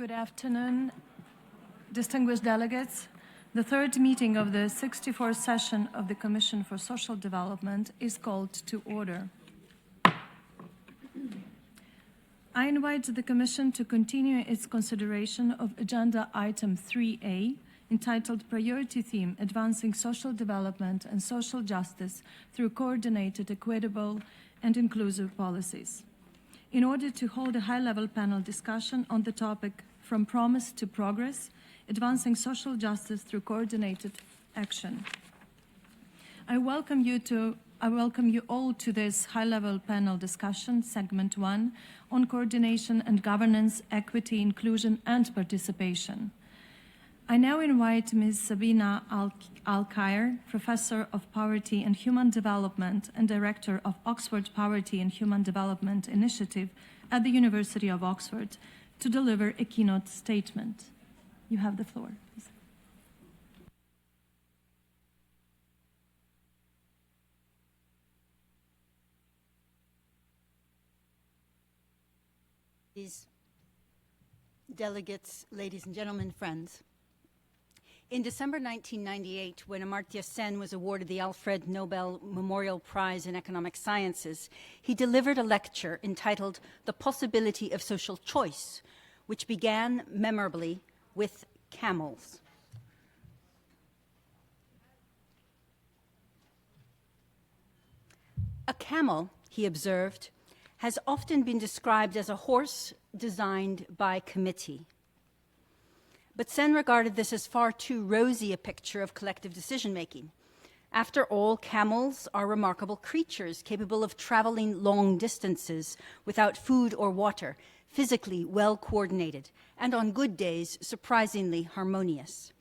Good afternoon, distinguished delegates. The third meeting of the 64th session of the Commission for Social Development is called to order. I invite the Commission to continue its consideration of Agenda Item 3A, entitled Priority Theme, Advancing Social Development and Social Justice through Coordinated, Equitable, and Inclusive Policies, in order to hold a high-level panel discussion on the topic From Promise to Progress, Advancing Social Justice through Coordinated Action. I welcome you all to this high-level panel discussion, Segment 1, on coordination and governance, equity, inclusion, and participation. I now invite Ms. Sabina Al-Khair, Professor of Poverty and Human Development and Director of Oxford Poverty and Human Development Initiative at the University of Oxford, to deliver a keynote statement. You have the floor, please. These delegates, ladies and gentlemen, friends. In December 1998, when Amartya Sen was awarded the Alfred Nobel Memorial Prize in Economic Sciences, he delivered a lecture entitled The Possibility of Social Choice, which began memorably with camels. A camel, he observed, has often been described as a horse designed by committee. But Sen regarded this as far too rosy a picture of collective decision-making. After all, camels are remarkable creatures capable of traveling long distances without food or water, physically well coordinated, and on good days, surprisingly harmonious.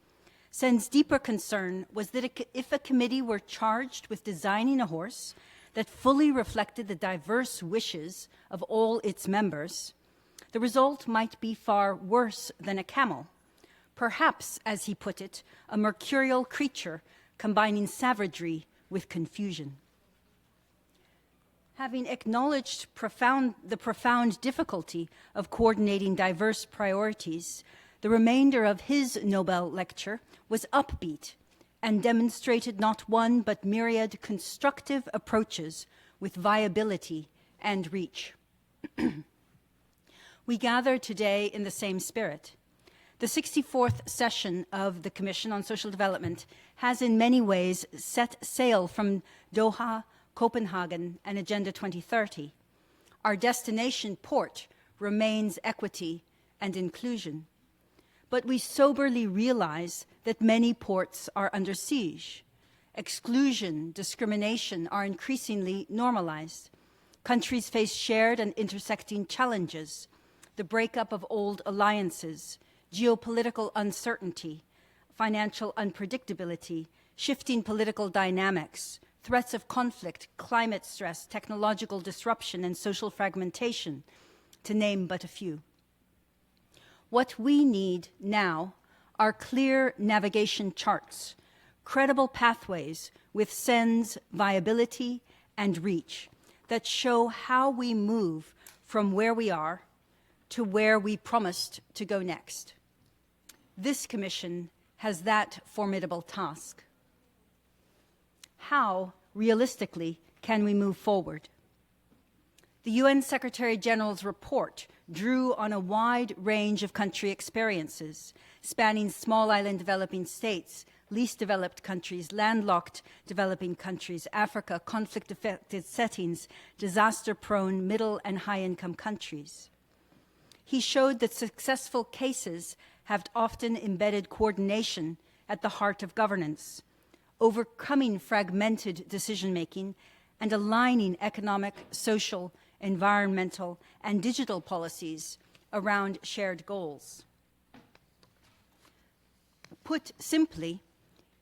Sen's deeper concern was that if a committee were charged with designing a horse that fully reflected the diverse wishes of all its members, the result might be far worse than a camel. Perhaps, as he put it, a mercurial creature combining savagery with confusion. Having acknowledged the profound difficulty of coordinating diverse priorities, the remainder of his Nobel lecture was upbeat and demonstrated not one but myriad constructive approaches with viability and reach. We gather today in the same spirit. The 64th session of the Commission on Social Development has in many ways set sail from Doha, Copenhagen, and Agenda 2030. Our destination port remains equity and inclusion. But we soberly realize that many ports are under siege. Exclusion, discrimination are increasingly normalized. Countries face shared and intersecting challenges, the breakup of old alliances, geopolitical uncertainty, financial unpredictability, shifting political dynamics, threats of conflict, climate stress, technological disruption, and social fragmentation, to name but a few. What we need now are clear navigation charts, credible pathways with Sen's viability and reach that show how we move from where we are to where we promised to go next. This Commission has that formidable task. How, realistically, can we move forward? The UN Secretary General's report drew on a wide range of country experiences, spanning small island developing states, least developed countries, landlocked developing countries, Africa, conflict-affected settings, disaster-prone middle and high-income countries. He showed that successful cases have often embedded coordination at the heart of governance, overcoming fragmented decision-making and aligning economic, social, environmental, and digital policies around shared goals. Put simply,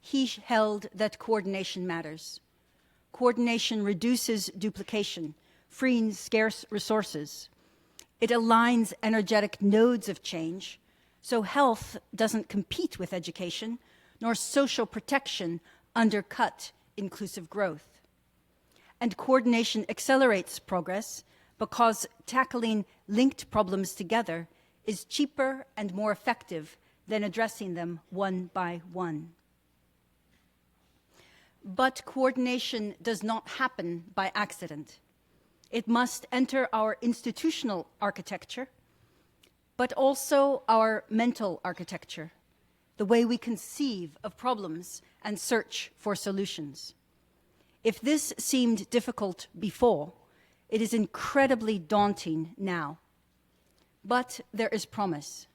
he held that coordination matters. Coordination reduces duplication, freeing scarce resources. It aligns energetic nodes of change, so health doesn't compete with education, nor social protection undercut inclusive growth. And coordination accelerates progress because tackling linked problems together is cheaper and more effective than addressing them one by one. But coordination does not happen by accident. It must enter our institutional architecture, but also our mental architecture, the way we conceive of problems and search for solutions. If this seemed difficult before, it is incredibly daunting now. But there is promise.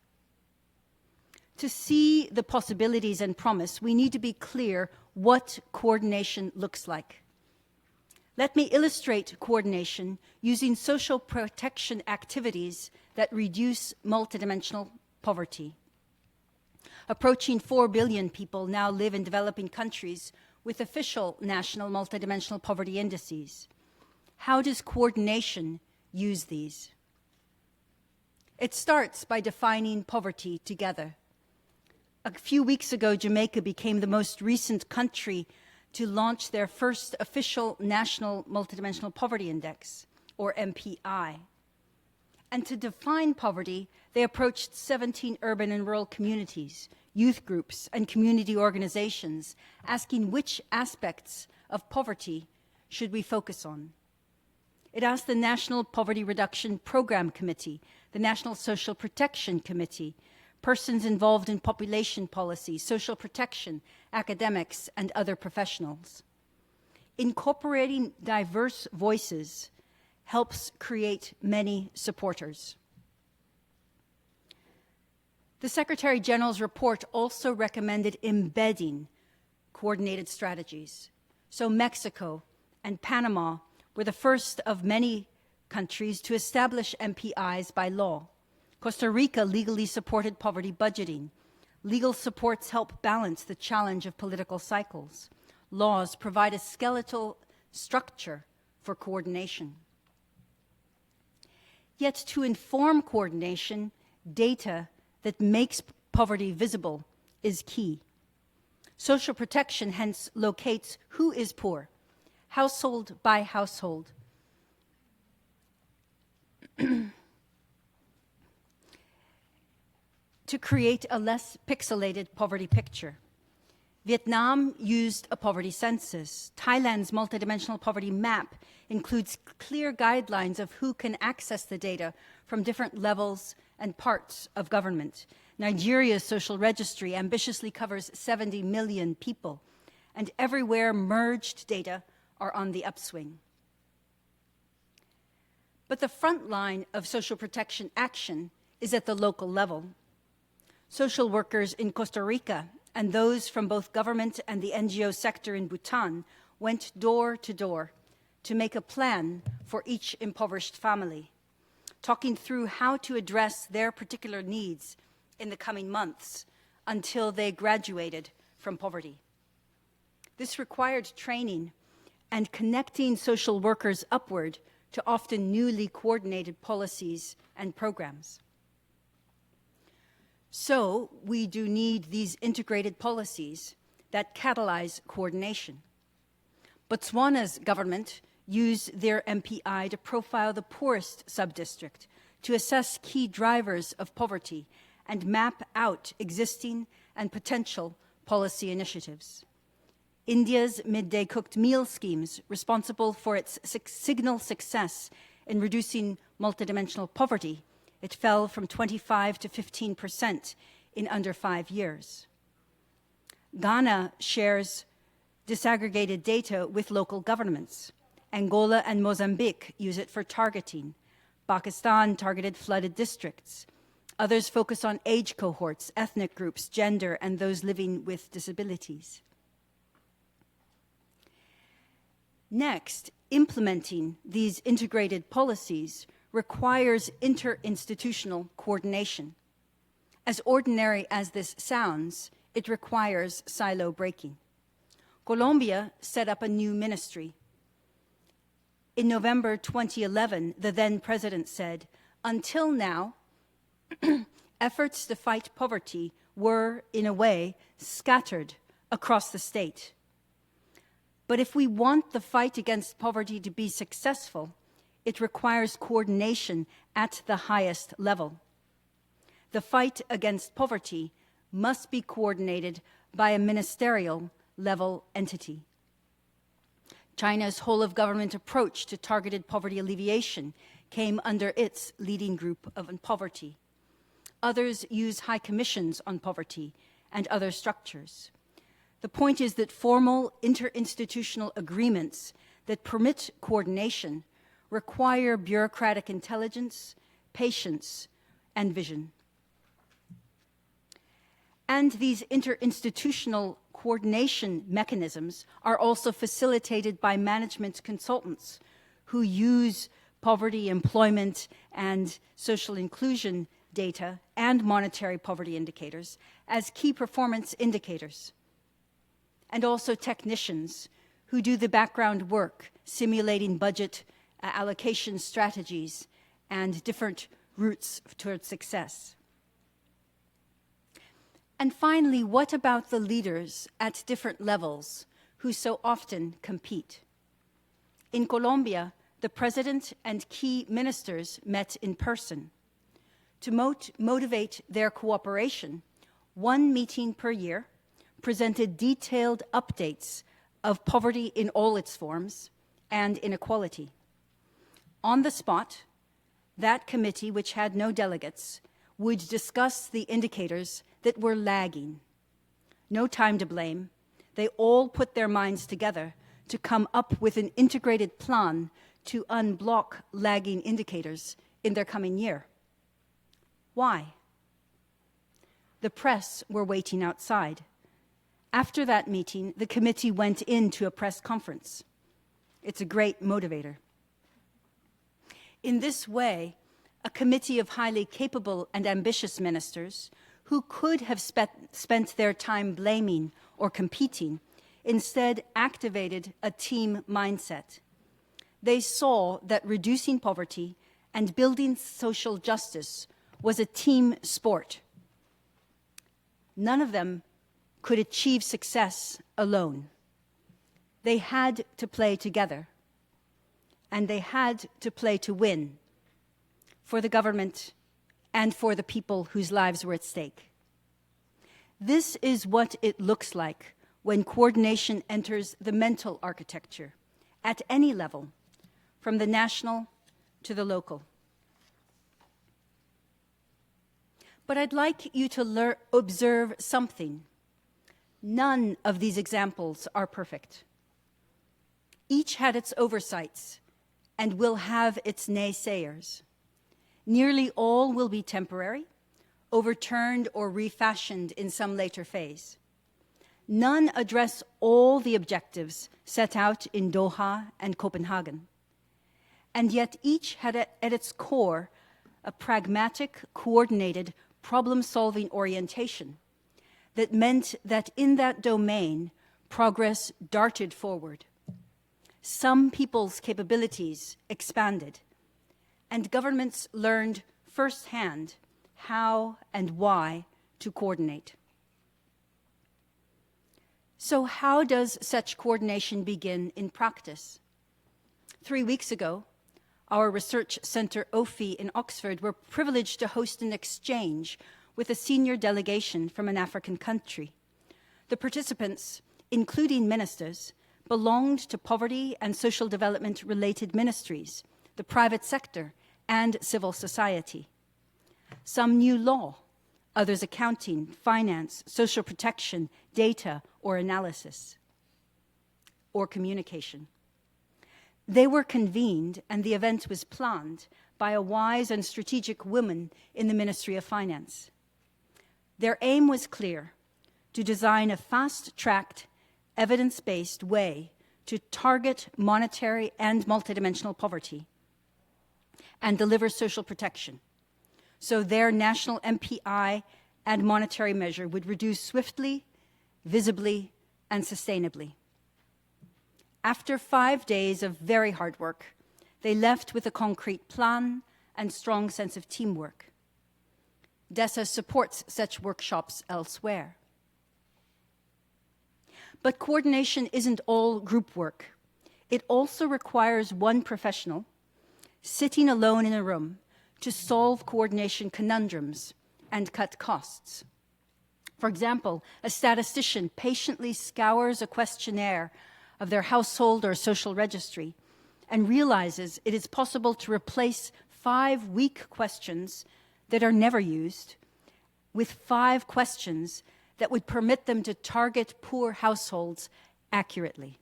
To see the possibilities and promise, we need to be clear what coordination looks like. Let me illustrate coordination using social protection activities that reduce multidimensional poverty. Approaching 4 billion people now live in developing countries with official national multidimensional poverty indices. How does coordination use these? It starts by defining poverty together. A few weeks ago, Jamaica became the most recent country to launch their first official National Multidimensional Poverty Index, or MPI. And to define poverty, they approached 17 urban and rural communities, youth groups, and community organizations, asking which aspects of poverty should we focus on. It asked the National Poverty Reduction Program Committee, the National Social Protection Committee, persons involved in population policy, social protection, academics, and other professionals. Incorporating diverse voices helps create many supporters. The Secretary General's report also recommended embedding coordinated strategies. So Mexico and Panama were the first of many countries to establish MPIs by law. Costa Rica legally supported poverty budgeting. Legal supports help balance the challenge of political cycles. Laws provide a skeletal structure for coordination. Yet to inform coordination, data that makes poverty visible is key. Social protection hence locates who is poor, household by household. To create a less pixelated poverty picture. Vietnam used a poverty census. Thailand's multidimensional poverty map includes clear guidelines of who can access the data from different levels and parts of government. Nigeria's social registry ambitiously covers 70 million people, and everywhere merged data are on the upswing. But the front line of social protection action is at the local level. Social workers in Costa Rica and those from both government and the NGO sector in Bhutan went door to door to make a plan for each impoverished family, talking through how to address their particular needs in the coming months until they graduated from poverty. This required training and connecting social workers upward to often newly coordinated policies and programs. So we do need these integrated policies that catalyze coordination. Botswana's government used their MPI to profile the poorest subdistrict, to assess key drivers of poverty, and map out existing and potential policy initiatives. India's midday cooked meal schemes, responsible for its signal success in reducing multidimensional poverty, it fell from 25 to 15% in under 5 years. Ghana shares disaggregated data with local governments. Angola and Mozambique use it for targeting. Pakistan targeted flooded districts. Others focus on age cohorts, ethnic groups, gender, and those living with disabilities. Next, implementing these integrated policies requires interinstitutional coordination. As ordinary as this sounds, it requires silo breaking. Colombia set up a new ministry. In November 2011, the then president said, "Until now, efforts to fight poverty were, in a way, scattered across the state. But if we want the fight against poverty to be successful, it requires coordination at the highest level. the fight against poverty must be coordinated by a ministerial level entity. China's whole-of-government approach to targeted poverty alleviation came under its leading group on poverty. Others use high commissions on poverty and other structures. The point is that formal interinstitutional agreements that permit coordination require bureaucratic intelligence, patience, and vision. And these interinstitutional coordination mechanisms are also facilitated by management consultants who use poverty, employment, and social inclusion data and monetary poverty indicators as key performance indicators. And also technicians who do the background work, simulating budget allocation strategies and different routes towards success. And finally, what about the leaders at different levels who so often compete? In Colombia, the president and key ministers met in person. To motivate their cooperation, one meeting per year presented detailed updates of poverty in all its forms and inequality. On the spot, that committee, which had no delegates, would discuss the indicators that were lagging. No time to blame. They all put their minds together to come up with an integrated plan to unblock lagging indicators in their coming year. Why? The press were waiting outside. After that meeting, the committee went into a press conference. It's a great motivator. In this way, a committee of highly capable and ambitious ministers who could have spent their time blaming or competing, instead activated a team mindset. They saw that reducing poverty and building social justice was a team sport. None of them could achieve success alone. They had to play together, and they had to play to win for the government and for the people whose lives were at stake. This is what it looks like when coordination enters the mental architecture at any level, from the national to the local. But I'd like you to observe something. None of these examples are perfect. Each had its oversights and will have its naysayers. Nearly all will be temporary, overturned or refashioned in some later phase. None address all the objectives set out in Doha and Copenhagen. And yet each had at its core a pragmatic, coordinated, problem-solving orientation that meant that in that domain, progress darted forward. Some people's capabilities expanded, and governments learned firsthand how and why to coordinate. So how does such coordination begin in practice? 3 weeks ago, our research center, OFI, in Oxford, were privileged to host an exchange with a senior delegation from an African country. The participants, including ministers, belonged to poverty and social development-related ministries, the private sector, and civil society. Some knew law, others accounting, finance, social protection, data, or analysis, or communication. They were convened, and the event was planned by a wise and strategic woman in the Ministry of Finance. Their aim was clear: to design a fast-tracked, evidence-based way to target monetary and multidimensional poverty and deliver social protection, so their national MPI and monetary measure would reduce swiftly, visibly, and sustainably. After 5 days of very hard work, they left with a concrete plan and strong sense of teamwork. DESA supports such workshops elsewhere. But coordination isn't all group work. It also requires one professional sitting alone in a room to solve coordination conundrums and cut costs. For example, a statistician patiently scours a questionnaire of their household or social registry and realizes it is possible to replace 5 weak questions that are never used with 5 questions that would permit them to target poor households accurately.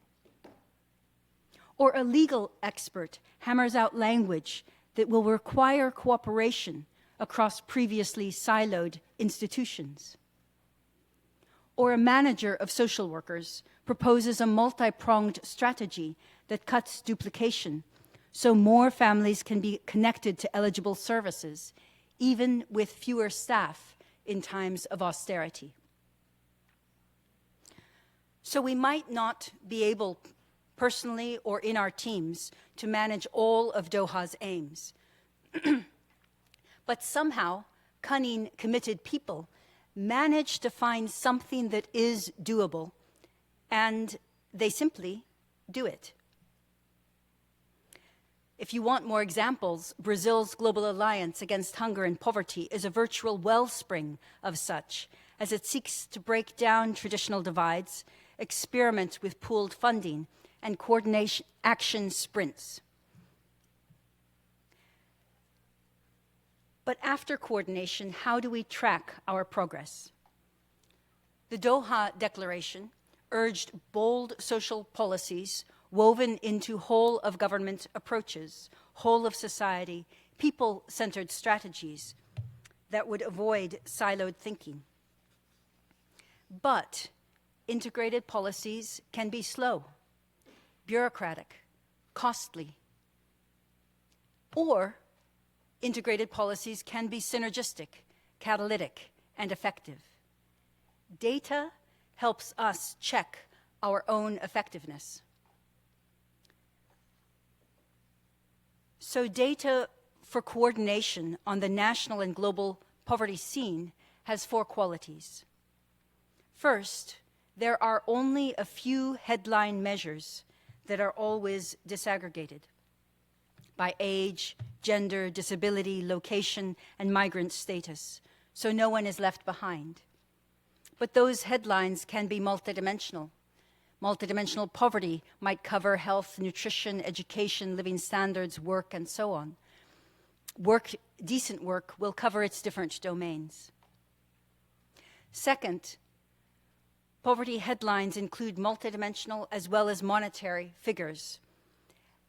Or a legal expert hammers out language that will require cooperation across previously siloed institutions. Or a manager of social workers proposes a multi-pronged strategy that cuts duplication so more families can be connected to eligible services, even with fewer staff in times of austerity. So we might not be able, personally or in our teams, to manage all of Doha's aims. But somehow, cunning, committed people manage to find something that is doable, and they simply do it. If you want more examples, Brazil's Global Alliance Against Hunger and Poverty is a virtual wellspring of such, as it seeks to break down traditional divides, experiment with pooled funding, and coordination action sprints. But after coordination, how do we track our progress? The Doha Declaration urged bold social policies woven into whole-of-government approaches, whole-of-society, people-centered strategies that would avoid siloed thinking. But integrated policies can be slow, bureaucratic, costly, or integrated policies can be synergistic, catalytic, and effective. Data helps us check our own effectiveness. So data for coordination on the national and global poverty scene has 4 qualities. First, there are only a few headline measures that are always disaggregated by age, gender, disability, location, and migrant status, so no one is left behind. But those headlines can be multidimensional. Multidimensional poverty might cover health, nutrition, education, living standards, work, and so on. Decent work will cover its different domains. Second, poverty headlines include multidimensional as well as monetary figures.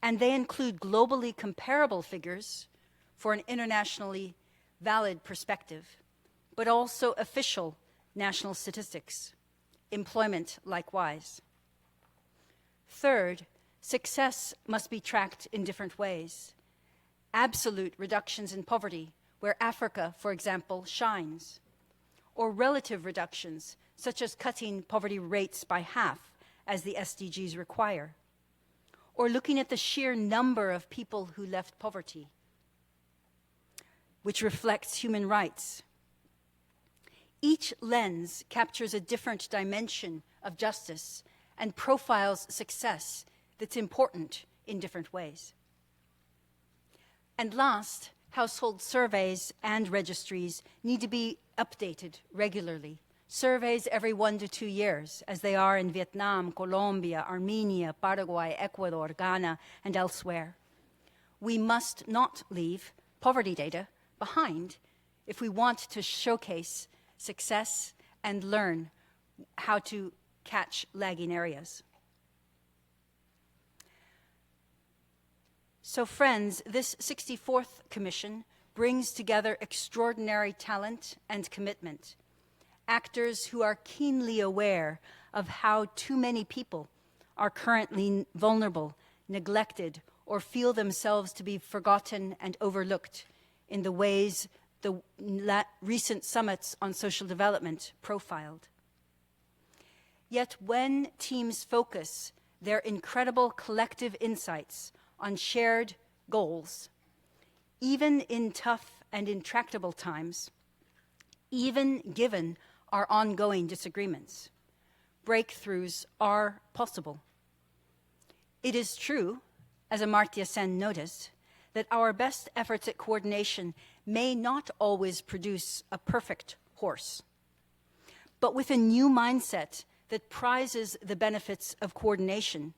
And they include globally comparable figures for an internationally valid perspective, but also official national statistics, employment likewise. Third, success must be tracked in different ways. Absolute reductions in poverty, where Africa, for example, shines, or relative reductions, such as cutting poverty rates by half, as the SDGs require, or looking at the sheer number of people who left poverty, which reflects human rights. Each lens captures a different dimension of justice and profiles success that's important in different ways. And last, household surveys and registries need to be updated regularly. Surveys every 1 to 2 years, as they are in Vietnam, Colombia, Armenia, Paraguay, Ecuador, Ghana, and elsewhere. We must not leave poverty data behind if we want to showcase success and learn how to catch lagging areas. So friends, this 64th Commission brings together extraordinary talent and commitment, actors who are keenly aware of how too many people are currently vulnerable, neglected, or feel themselves to be forgotten and overlooked in the ways the recent summits on social development profiled. Yet when teams focus their incredible collective insights on shared goals, even in tough and intractable times, even given our ongoing disagreements, breakthroughs are possible. It is true, as Amartya Sen noticed, that our best efforts at coordination may not always produce a perfect horse. But with a new mindset that prizes the benefits of coordination,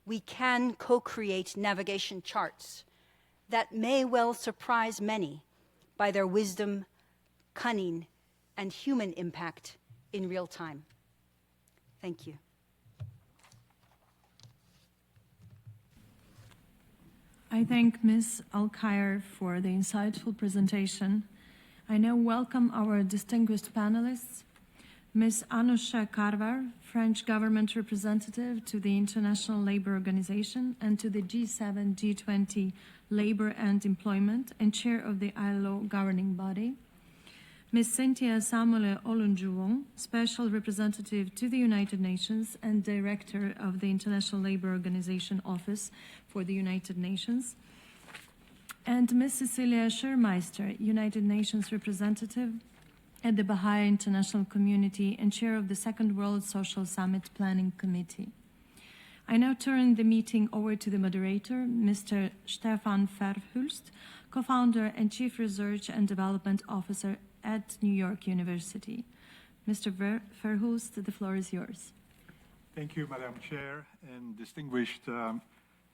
we can co-create navigation charts that may well surprise many by their wisdom, cunning, and human impact in real time. Thank you. I thank Ms. Alkire for the insightful presentation. I now welcome our distinguished panelists. Ms. Anousheh Karvar, French government representative to the International Labour Organization and to the G7, G20 Labour and Employment and chair of the ILO governing body. Ms. Cynthia Samuel Olunjuwon, special representative to the United Nations and director of the International Labour Organization Office for the United Nations. And Ms. Cecilia Schurmeister, United Nations representative at the Baha'i International Community and chair of the Second World Social Summit Planning Committee. I now turn the meeting over to the moderator, Mr. Stefan Verhulst, co-founder and chief research and development officer at New York University. Mr. Verhulst, the floor is yours. Thank you, Madam Chair, and distinguished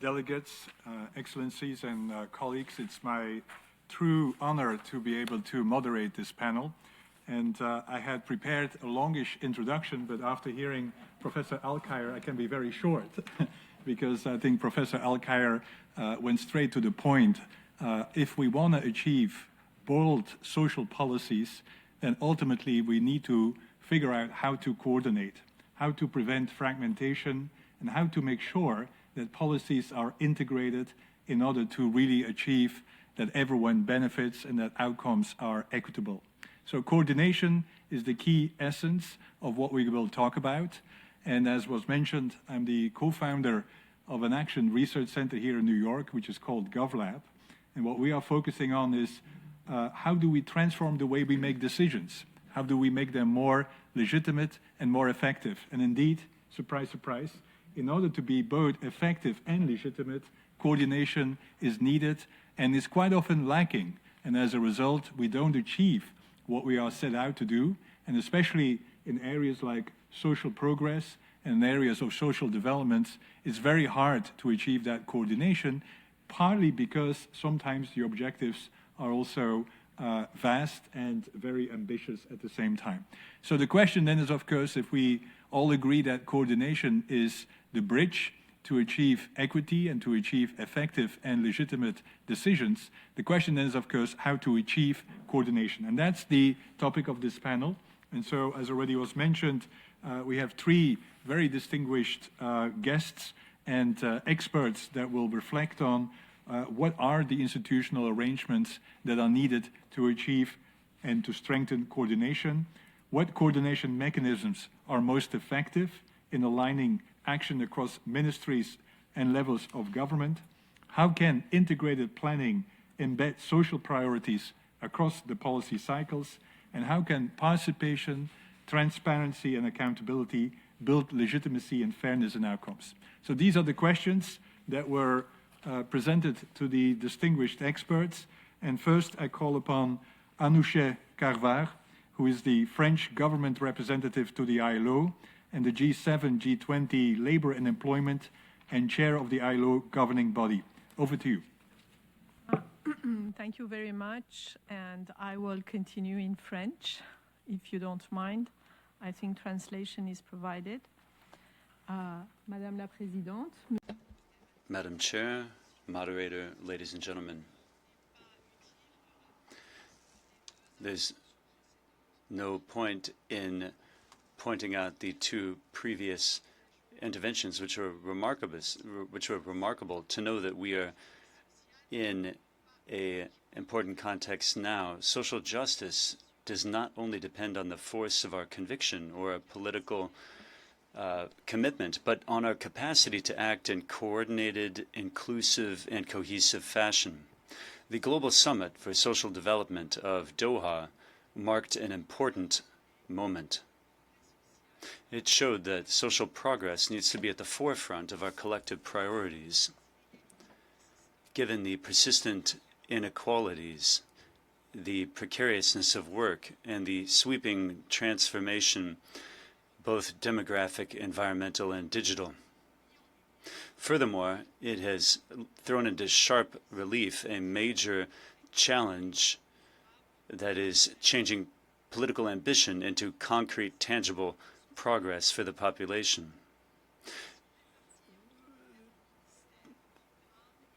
delegates, excellencies, and colleagues. It's my true honor to be able to moderate this panel. And I had prepared a longish introduction, but after hearing Professor Alkire, I can be very short because I think Professor Alkire went straight to the point. If we want to achieve bold social policies, then ultimately we need to figure out how to coordinate, how to prevent fragmentation, and how to make sure that policies are integrated in order to really achieve that everyone benefits and that outcomes are equitable. So coordination is the key essence of what we will talk about. And as was mentioned, I'm the co-founder of an action research center here in New York, which is called GovLab. And what we are focusing on is how do we transform the way we make decisions? How do we make them more legitimate and more effective? And indeed, surprise, surprise, in order to be both effective and legitimate, coordination is needed and is quite often lacking. And as a result, we don't achieve what we are set out to do, and especially in areas like social progress and areas of social development, it's very hard to achieve that coordination, partly because sometimes the objectives are also vast and very ambitious at the same time. So the question then is, of course, if we all agree that coordination is the bridge to achieve equity and to achieve effective and legitimate decisions, the question then is, of course, how to achieve coordination. And that's the topic of this panel. And so, as already was mentioned, we have three very distinguished guests and experts that will reflect on what are the institutional arrangements that are needed to achieve and to strengthen coordination, what coordination mechanisms are most effective in aligning action across ministries and levels of government, how can integrated planning embed social priorities across the policy cycles, and how can participation, transparency, and accountability build legitimacy and fairness in outcomes. So these are the questions that were presented to the distinguished experts. And first I call upon Anousheh Karvar, who is the French government representative to the ILO and the G7, G20 Labour and Employment and chair of the ILO governing body. Over to you. Thank you very much, and I will continue in French, if you don't mind. I think translation is provided. Madame la Présidente. Madam Chair, moderator, ladies and gentlemen. There's no point in pointing out the two previous interventions, which are remarkable to know that we are in an important context now. Social justice does not only depend on the force of our conviction or a political commitment, but on our capacity to act in coordinated, inclusive, and cohesive fashion. The Global Summit for Social Development of Doha marked an important moment. It showed that social progress needs to be at the forefront of our collective priorities. given the persistent inequalities, the precariousness of work, and the sweeping transformation, both demographic, environmental, and digital. Furthermore, it has thrown into sharp relief a major challenge that is changing political ambition into concrete, tangible progress for the population.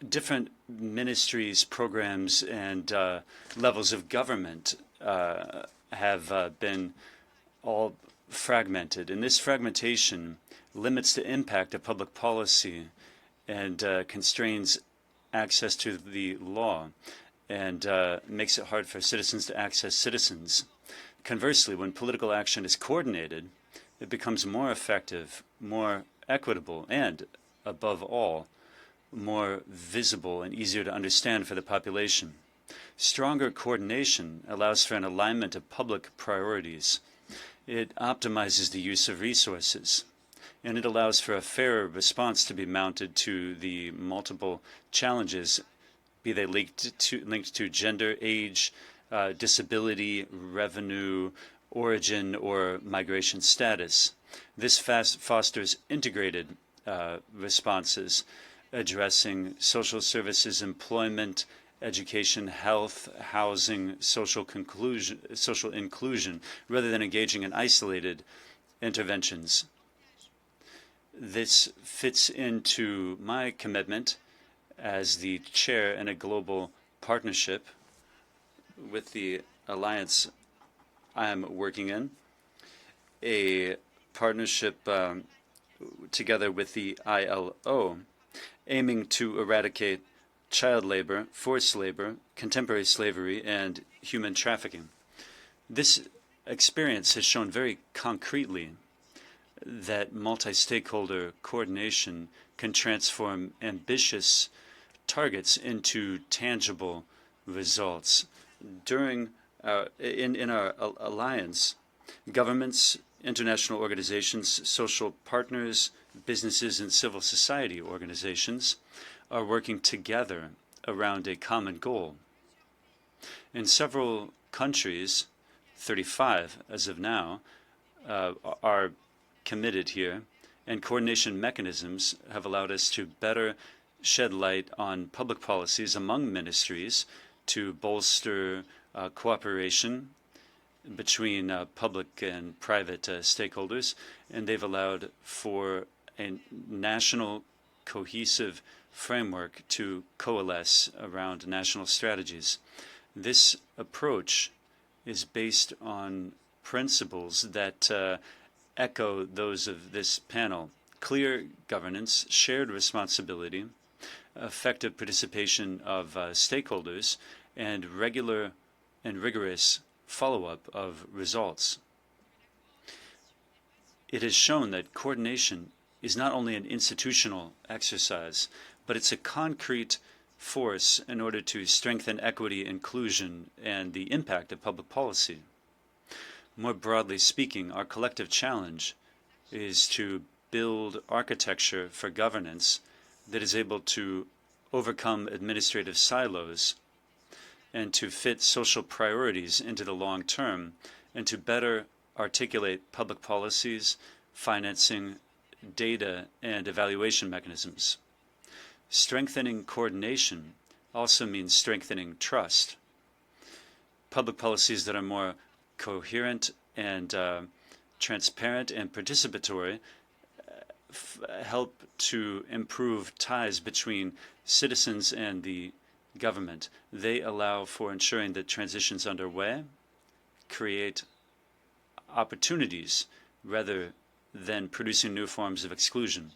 Different ministries, programs, and levels of government have been all fragmented, and this fragmentation limits the impact of public policy and constrains access to the law and makes it hard for citizens to access citizens. Conversely, when political action is coordinated, it becomes more effective, more equitable, and, above all, more visible and easier to understand for the population. Stronger coordination allows for an alignment of public priorities. It optimizes the use of resources, and it allows for a fairer response to be mounted to the multiple challenges, be they linked to gender, age, disability, revenue, origin, or migration status. This fosters integrated responses addressing social services, employment, education, health, housing, social inclusion, rather than engaging in isolated interventions. This fits into my commitment as the chair in a global partnership with the alliance I'm working in, a partnership together with the ILO, aiming to eradicate child labor, forced labor, contemporary slavery, and human trafficking. This experience has shown very concretely that multi-stakeholder coordination can transform ambitious targets into tangible results. In our alliance, governments, international organizations, social partners, businesses, and civil society organizations are working together around a common goal. In several countries, 35 as of now, are committed here, and coordination mechanisms have allowed us to better shed light on public policies among ministries to bolster cooperation between public and private stakeholders, and they've allowed for a national cohesive framework to coalesce around national strategies. This approach is based on principles that echo those of this panel: clear governance, shared responsibility, effective participation of stakeholders, and regular and rigorous follow-up of results. It has shown that coordination is not only an institutional exercise, but it's a concrete force in order to strengthen equity, inclusion, and the impact of public policy. More broadly speaking, our collective challenge is to build architecture for governance that is able to overcome administrative silos and to fit social priorities into the long term, and to better articulate public policies, financing, data, and evaluation mechanisms. Strengthening coordination also means strengthening trust. Public policies that are more coherent and transparent and participatory help to improve ties between citizens and the government. They allow for ensuring that transitions underway create opportunities rather than producing new forms of exclusion.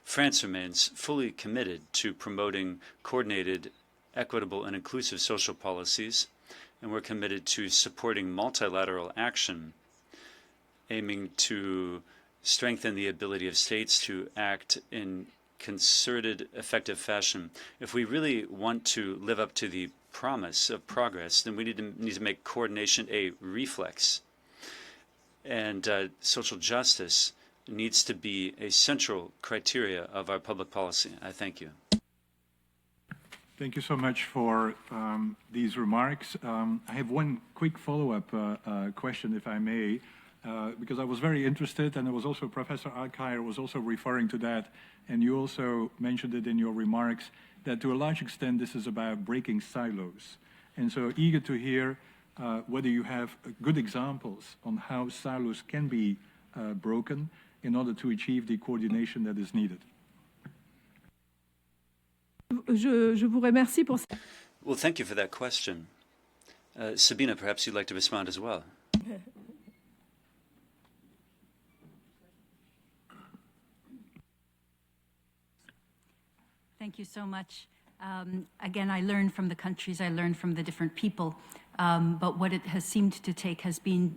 France remains fully committed to promoting coordinated, equitable, and inclusive social policies, and we're committed to supporting multilateral action, aiming to strengthen the ability of states to act in concerted, effective fashion. If we really want to live up to the promise of progress, then we need to make coordination a reflex. And social justice needs to be a central criteria of our public policy. I thank you. Thank you so much for these remarks. I have one quick follow-up question, if I may, because I was very interested, and it was also Professor Alkire was also referring to that, and you also mentioned it in your remarks, that to a large extent this is about breaking silos. And so eager to hear whether you have good examples on how silos can be broken in order to achieve the coordination that is needed. Je vous remercie pour Well, thank you for that question. Sabina, perhaps you'd like to respond as well. Thank you so much. Again, I learned from the countries, I learned from the different people, but what it has seemed to take has been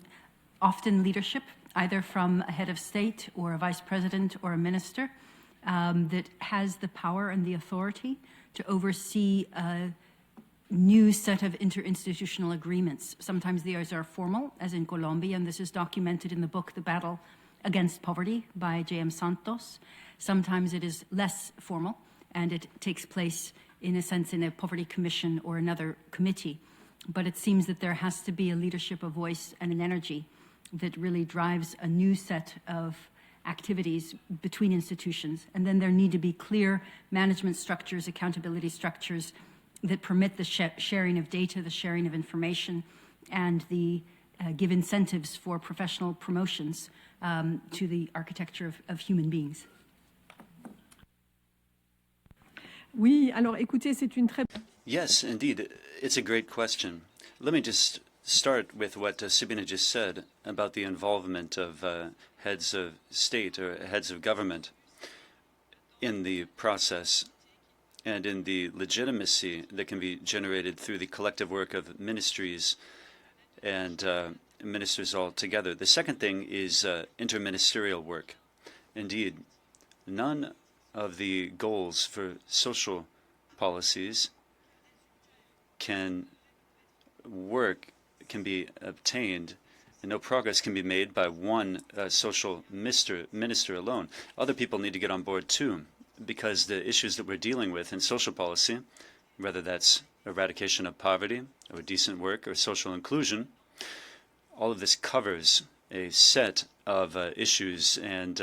often leadership, either from a head of state or a vice president or a minister, that has the power and the authority to oversee a new set of interinstitutional agreements. Sometimes these are formal, as in Colombia, and this is documented in the book, The Battle Against Poverty by J.M. Santos. Sometimes it is less formal, and it takes place, in a sense, in a poverty commission or another committee. But it seems that there has to be a leadership, a voice, and an energy that really drives a new set of activities between institutions. And then there need to be clear management structures, accountability structures that permit the sharing of data, the sharing of information, and the give incentives for professional promotions to the architecture of human beings. Oui, alors écoutez, c'est une très... Yes, indeed. It's a great question. Let me just start with what Sabina just said about the involvement of heads of state or heads of government in the process and in the legitimacy that can be generated through the collective work of ministries and ministers all together. The second thing is interministerial work. Indeed, none of the goals for social policies can be obtained, and no progress can be made by one social minister alone. Other people need to get on board too, because the issues that we're dealing with in social policy, whether that's eradication of poverty or decent work or social inclusion, all of this covers a set of issues and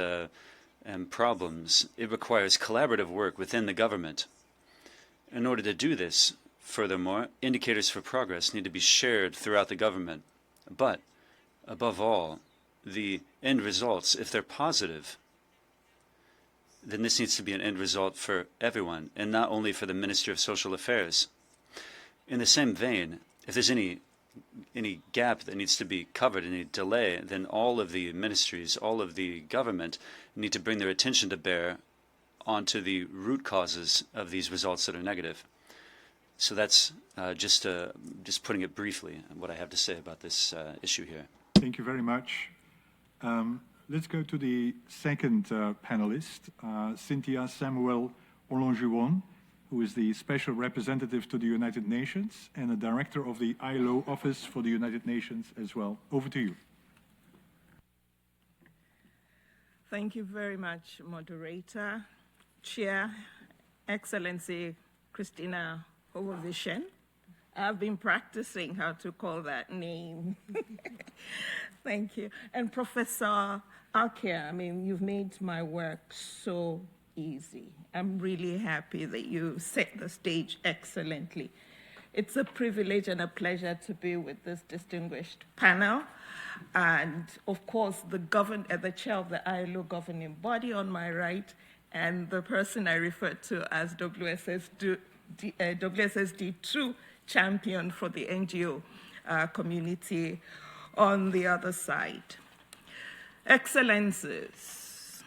problems. It requires collaborative work within the government. In order to do this, furthermore, indicators for progress need to be shared throughout the government. But, above all, the end results, if they're positive, then this needs to be an end result for everyone, and not only for the Ministry of Social Affairs. In the same vein, if there's any gap that needs to be covered, any delay, then all of the ministries, all of the government need to bring their attention to bear onto the root causes of these results that are negative. So that's just putting it briefly, what I have to say about this issue here. Thank you very much. Let's go to the second panelist, Cynthia Samuel Olonjuwon, who is the Special Representative to the United Nations and a Director of the ILO Office for the United Nations as well. Over to you. Thank you very much, Moderator, Chair, Excellency Christina Hovovishen. I've been practicing how to call that name. Thank you. And Professor Alkire, I mean, you've made my work so easy. I'm really happy that you set the stage excellently. It's a privilege and a pleasure to be with this distinguished panel. And of course, the chair of the ILO governing body on my right, and the person I refer to as WSSD true champion for the NGO community on the other side. Excellencies,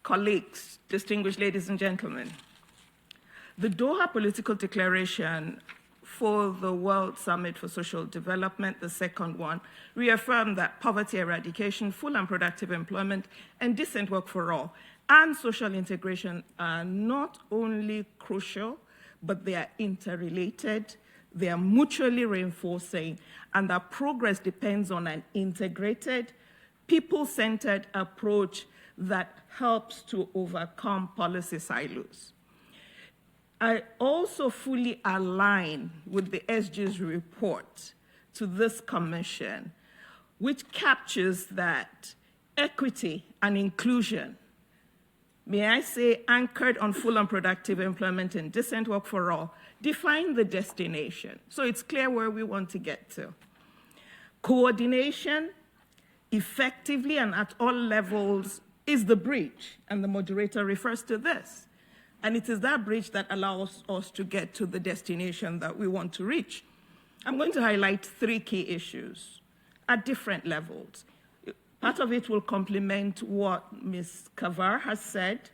colleagues, distinguished ladies and gentlemen, the Doha Political Declaration for the World Summit for Social Development, the second one, reaffirmed that poverty eradication, full and productive employment, and decent work for all, and social integration are not only crucial, but they are interrelated, they are mutually reinforcing, and that progress depends on an integrated, people-centered approach that helps to overcome policy silos. I also fully align with the SG's report to this commission, which captures that equity and inclusion, may I say anchored on full and productive employment and decent work for all, define the destination. So it's clear where we want to get to. Coordination, effectively and at all levels, is the bridge, and the moderator refers to this. And it is that bridge that allows us to get to the destination that we want to reach. I'm going to highlight 3 key issues at different levels. Part of it will complement what Ms. Kavar has said,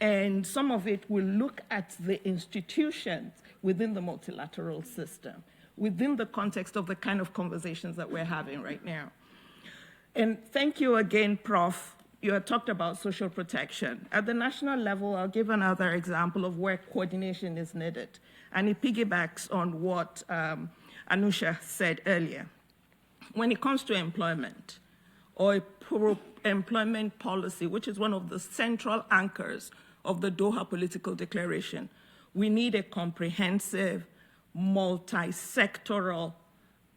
and some of it will look at the institutions within the multilateral system, within the context of the kind of conversations that we're having right now. And thank you again, Prof. You had talked about social protection. At the national level, I'll give another example of where coordination is needed, and it piggybacks on what Anusha said earlier. When it comes to employment, or a pro-employment policy, which is one of the central anchors of the Doha Political Declaration, we need a comprehensive, multi-sectoral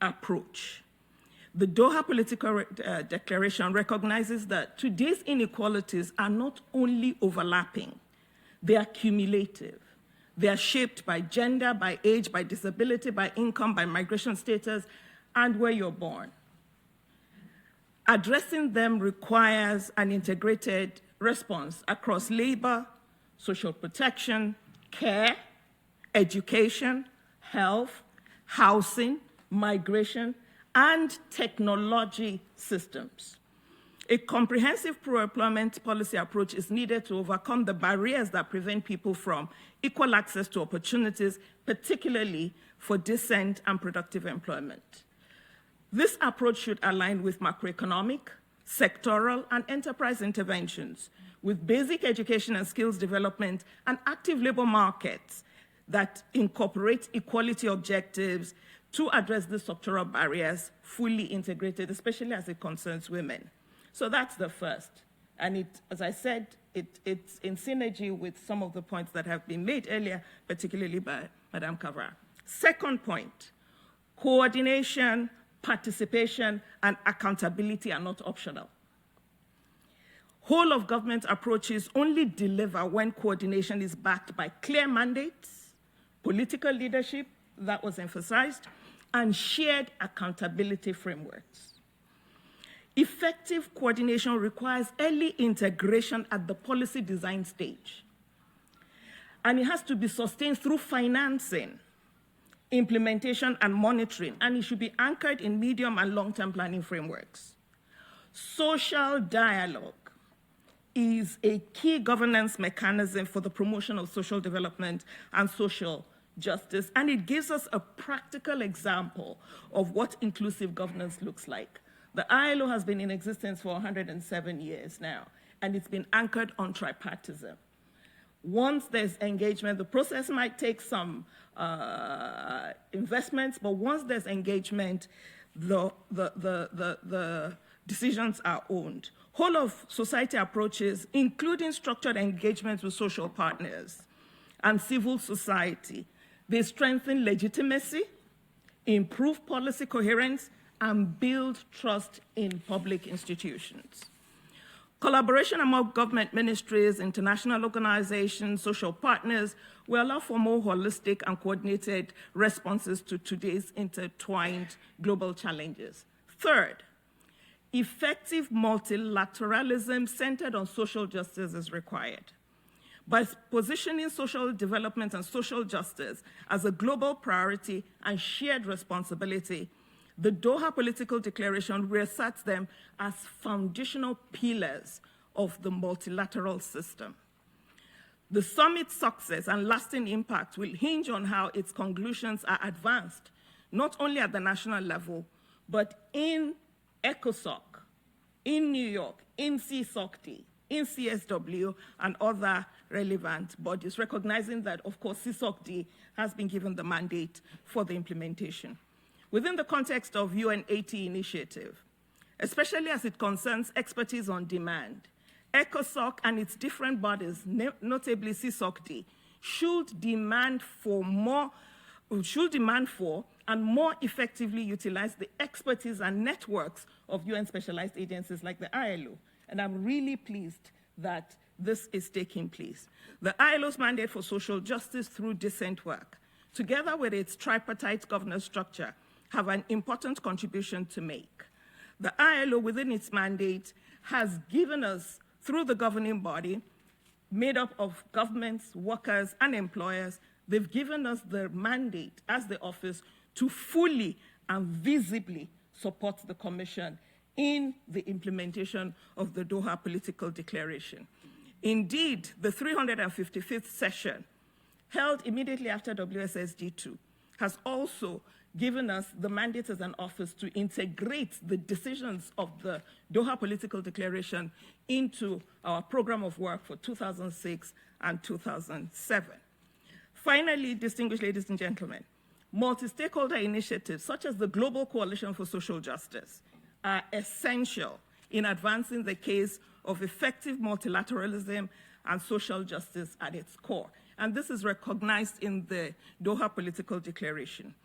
approach. The Doha Political Declaration recognizes that today's inequalities are not only overlapping, they are cumulative. They are shaped by gender, by age, by disability, by income, by migration status, and where you're born. Addressing them requires an integrated response across labor, social protection, care, education, health, housing, migration, and technology systems. A comprehensive pro-employment policy approach is needed to overcome the barriers that prevent people from equal access to opportunities, particularly for decent and productive employment. This approach should align with macroeconomic, sectoral, and enterprise interventions, with basic education and skills development and active labor markets that incorporate equality objectives to address the structural barriers fully integrated, especially as it concerns women. So that's the first. And as I said, it's in synergy with some of the points that have been made earlier, particularly by Madame Kavar. Second point, coordination, participation, and accountability are not optional. Whole of government approaches only deliver when coordination is backed by clear mandates, political leadership, that was emphasized, and shared accountability frameworks. Effective coordination requires early integration at the policy design stage. And it has to be sustained through financing, implementation, and monitoring, and it should be anchored in medium and long-term planning frameworks. Social dialogue is a key governance mechanism for the promotion of social development and social justice, and it gives us a practical example of what inclusive governance looks like. The ILO has been in existence for 107 years now, and it's been anchored on tripartism. Once there's engagement, the process might take some investments, but once there's engagement, the decisions are owned. Whole of society approaches, including structured engagements with social partners and civil society, they strengthen legitimacy, improve policy coherence, and build trust in public institutions. Collaboration among government ministries, international organizations, social partners will allow for more holistic and coordinated responses to today's intertwined global challenges. Third, effective multilateralism centered on social justice is required. By positioning social development and social justice as a global priority and shared responsibility, the Doha Political Declaration reasserts them as foundational pillars of the multilateral system. The summit's success and lasting impact will hinge on how its conclusions are advanced, not only at the national level, but in ECOSOC, in New York, in CSocD, in CSW, and other relevant bodies, recognizing that, of course, CSocD has been given the mandate for the implementation. Within the context of UN80 initiative, especially as it concerns expertise on demand, ECOSOC and its different bodies, notably CSocD, should demand for and more effectively utilize the expertise and networks of UN specialized agencies like the ILO. And I'm really pleased that this is taking place. The ILO's mandate for social justice through decent work, together with its tripartite governance structure, have an important contribution to make. The ILO, within its mandate, has given us, through the governing body, made up of governments, workers, and employers, they've given us the mandate as the office to fully and visibly support the Commission in the implementation of the Doha Political Declaration. Indeed, the 355th session, held immediately after WSSD2, has also given us the mandate as an office to integrate the decisions of the Doha Political Declaration into our program of work for 2006 and 2007. Finally, distinguished ladies and gentlemen, multi-stakeholder initiatives such as the Global Coalition for Social Justice are essential in advancing the case of effective multilateralism and social justice at its core. And this is recognized in the Doha Political Declaration.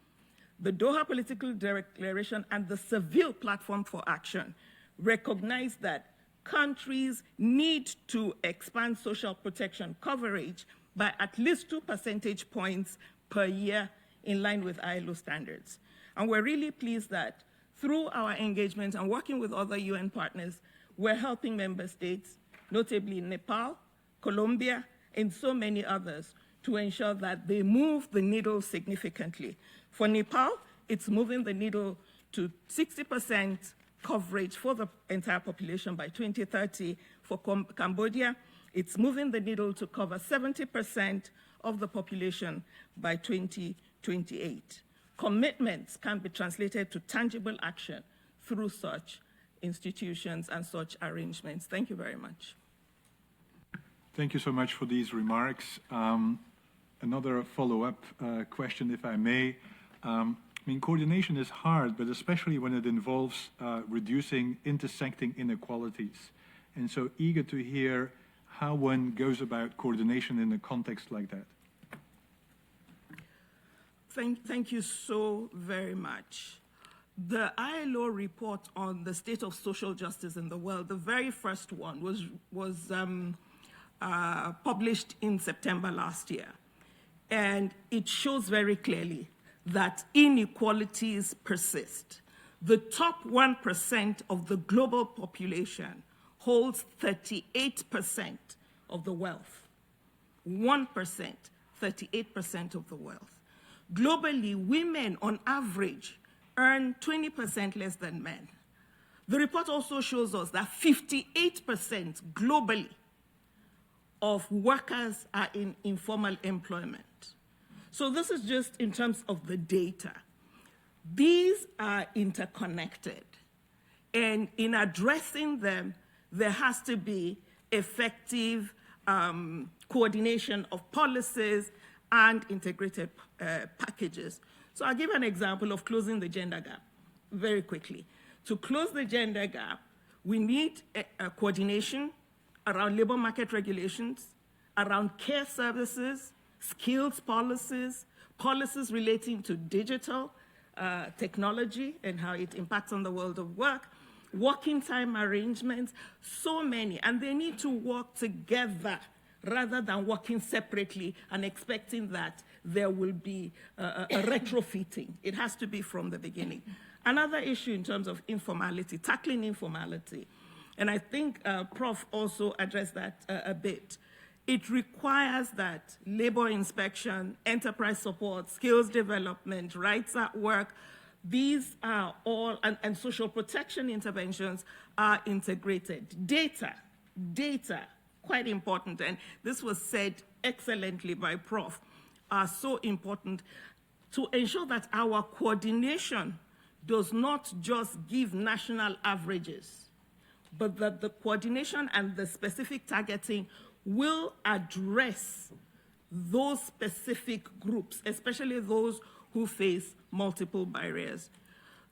The Doha Political Declaration and the Seville Platform for Action recognize that countries need to expand social protection coverage by at least 2 percentage points per year in line with ILO standards. And we're really pleased that through our engagement and working with other UN partners, we're helping member states, notably Nepal, Colombia, and so many others, to ensure that they move the needle significantly. For Nepal, it's moving the needle to 60% coverage for the entire population by 2030. For Cambodia, it's moving the needle to cover 70% of the population by 2028. Commitments can be translated to tangible action through such institutions and such arrangements. Thank you very much. Thank you so much for these remarks. Another follow-up question, if I may. I mean, coordination is hard, but especially when it involves reducing intersecting inequalities. And so eager to hear how one goes about coordination in a context like that. Thank you so very much. The ILO report on the state of social justice in the world, the very first one, was published in September last year. And it shows very clearly that inequalities persist. The top 1% of the global population holds 38% of the wealth. 1%, 38% of the wealth. Globally, women on average earn 20% less than men. The report also shows us that 58% globally of workers are in informal employment. So this is just in terms of the data. These are interconnected. And in addressing them, there has to be effective coordination of policies and integrated packages. So I'll give an example of closing the gender gap very quickly. To close the gender gap, we need a coordination around labor market regulations, around care services, skills policies, policies relating to digital technology and how it impacts on the world of work, working time arrangements, so many, and they need to work together rather than working separately and expecting that there will be a retrofitting. It has to be from the beginning. Another issue in terms of informality, tackling informality, and I think Prof also addressed that a bit. It requires that labor inspection, enterprise support, skills development, rights at work, these are all, and social protection interventions are integrated. Data, quite important, and this was said excellently by Prof, are so important to ensure that our coordination does not just give national averages, but that the coordination and the specific targeting will address those specific groups, especially those who face multiple barriers.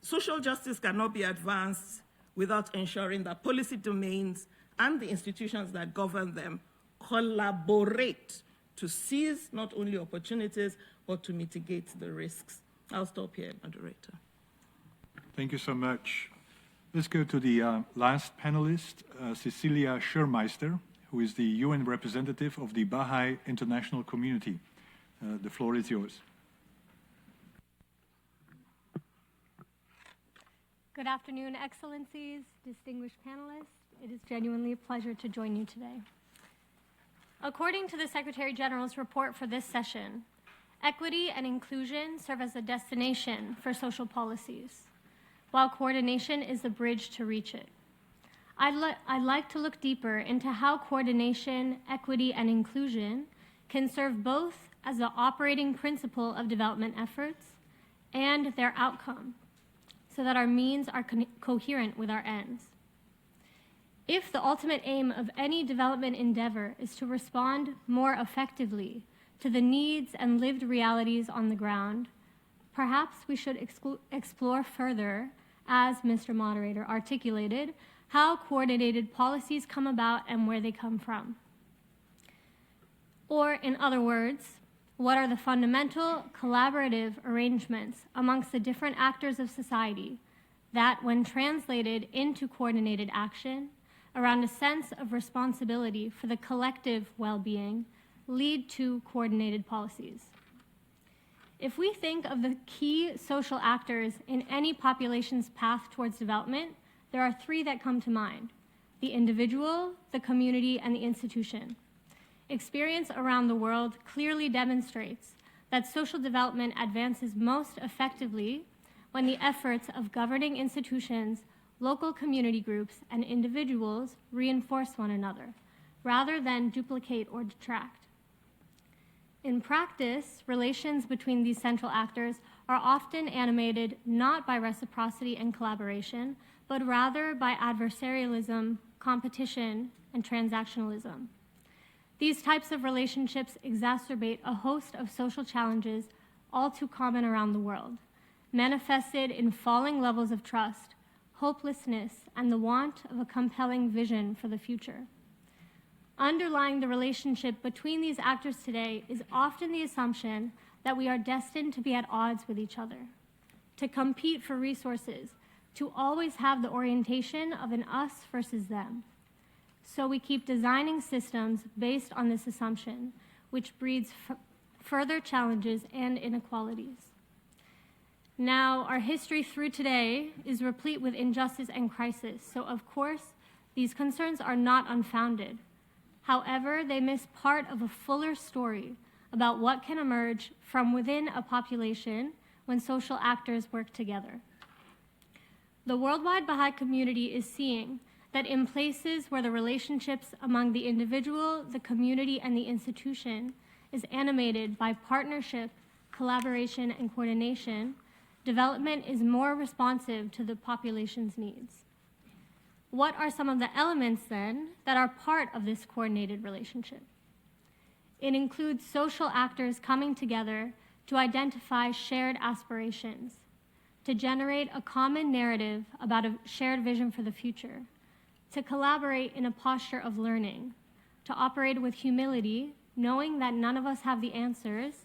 Social justice cannot be advanced without ensuring that policy domains and the institutions that govern them collaborate to seize not only opportunities, but to mitigate the risks. I'll stop here, moderator. Thank you so much. Let's go to the last panelist, Cecilia Schurmeister, who is the UN representative of the Baha'i International Community. The floor is yours. Good afternoon, Excellencies, distinguished panelists. It is genuinely a pleasure to join you today. According to the Secretary General's report for this session, equity and inclusion serve as a destination for social policies, while coordination is the bridge to reach it. I'd like to look deeper into how coordination, equity, and inclusion can serve both as the operating principle of development efforts and their outcome, so that our means are coherent with our ends. If the ultimate aim of any development endeavor is to respond more effectively to the needs and lived realities on the ground, perhaps we should explore further, as Mr. Moderator articulated, how coordinated policies come about and where they come from. Or, in other words, what are the fundamental collaborative arrangements amongst the different actors of society that, when translated into coordinated action around a sense of responsibility for the collective well-being, lead to coordinated policies? If we think of the key social actors in any population's path towards development, there are three that come to mind: the individual, the community, and the institution. Experience around the world clearly demonstrates that social development advances most effectively when the efforts of governing institutions, local community groups, and individuals reinforce one another, rather than duplicate or detract. In practice, relations between these central actors are often animated not by reciprocity and collaboration, but rather by adversarialism, competition, and transactionalism. These types of relationships exacerbate a host of social challenges all too common around the world, manifested in falling levels of trust, hopelessness, and the want of a compelling vision for the future. Underlying the relationship between these actors today is often the assumption that we are destined to be at odds with each other, to compete for resources, to always have the orientation of an us versus them. So we keep designing systems based on this assumption, which breeds further challenges and inequalities. Now, our history through today is replete with injustice and crisis, so of course, these concerns are not unfounded. However, they miss part of a fuller story about what can emerge from within a population when social actors work together. The worldwide Baha'i community is seeing that in places where the relationships among the individual, the community, and the institution is animated by partnership, collaboration, and coordination, development is more responsive to the population's needs. What are some of the elements, then, that are part of this coordinated relationship? It includes social actors coming together to identify shared aspirations, to generate a common narrative about a shared vision for the future, to collaborate in a posture of learning, to operate with humility, knowing that none of us have the answers,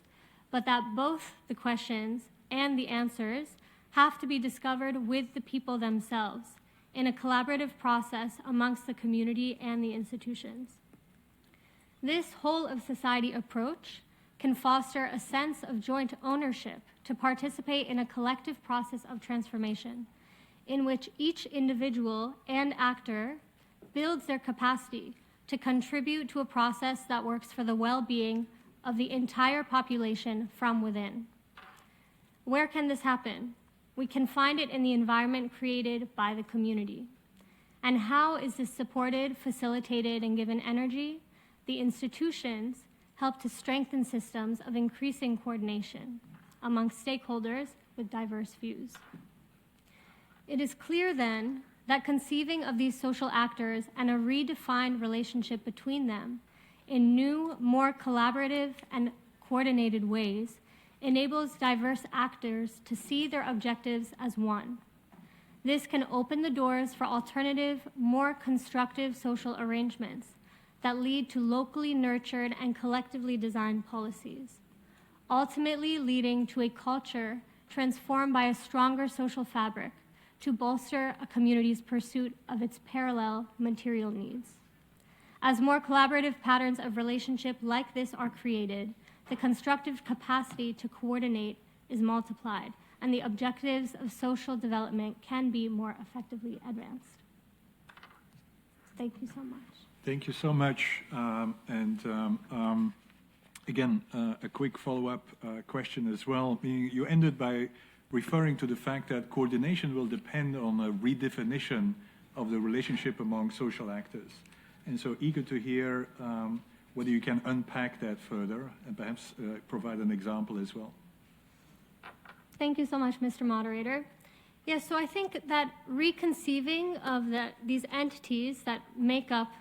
but that both the questions and the answers have to be discovered with the people themselves in a collaborative process amongst the community and the institutions. This whole of society approach can foster a sense of joint ownership to participate in a collective process of transformation, in which each individual and actor builds their capacity to contribute to a process that works for the well-being of the entire population from within. Where can this happen? We can find it in the environment created by the community. And how is this supported, facilitated, and given energy? The institutions help to strengthen systems of increasing coordination amongst stakeholders with diverse views. It is clear then that conceiving of these social actors and a redefined relationship between them in new, more collaborative and coordinated ways enables diverse actors to see their objectives as one. This can open the doors for alternative, more constructive social arrangements that lead to locally nurtured and collectively designed policies, ultimately leading to a culture transformed by a stronger social fabric to bolster a community's pursuit of its parallel material needs. As more collaborative patterns of relationship like this are created, the constructive capacity to coordinate is multiplied, and the objectives of social development can be more effectively advanced. Thank you so much. Thank you so much. Again, a quick follow-up question as well. You ended by referring to the fact that coordination will depend on a redefinition of the relationship among social actors. And so eager to hear whether you can unpack that further and perhaps provide an example as well. Thank you so much, Mr. Moderator. Yes, so I think that reconceiving of these entities that make up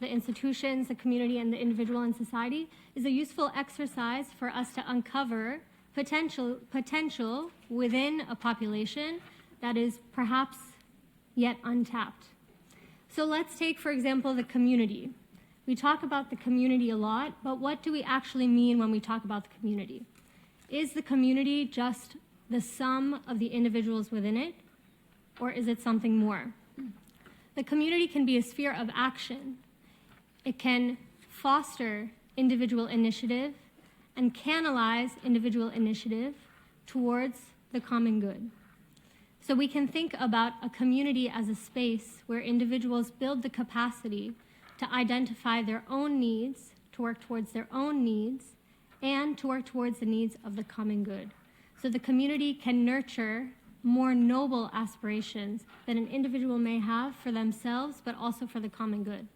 the institutions, the community, and the individual and society is a useful exercise for us to uncover potential within a population that is perhaps yet untapped. So let's take, for example, the community. We talk about the community a lot, but what do we actually mean when we talk about the community? Is the community just the sum of the individuals within it, or is it something more? The community can be a sphere of action. It can foster individual initiative and canalize individual initiative towards the common good. So we can think about a community as a space where individuals build the capacity to identify their own needs, to work towards their own needs, and to work towards the needs of the common good. So the community can nurture more noble aspirations that an individual may have for themselves, but also for the common good.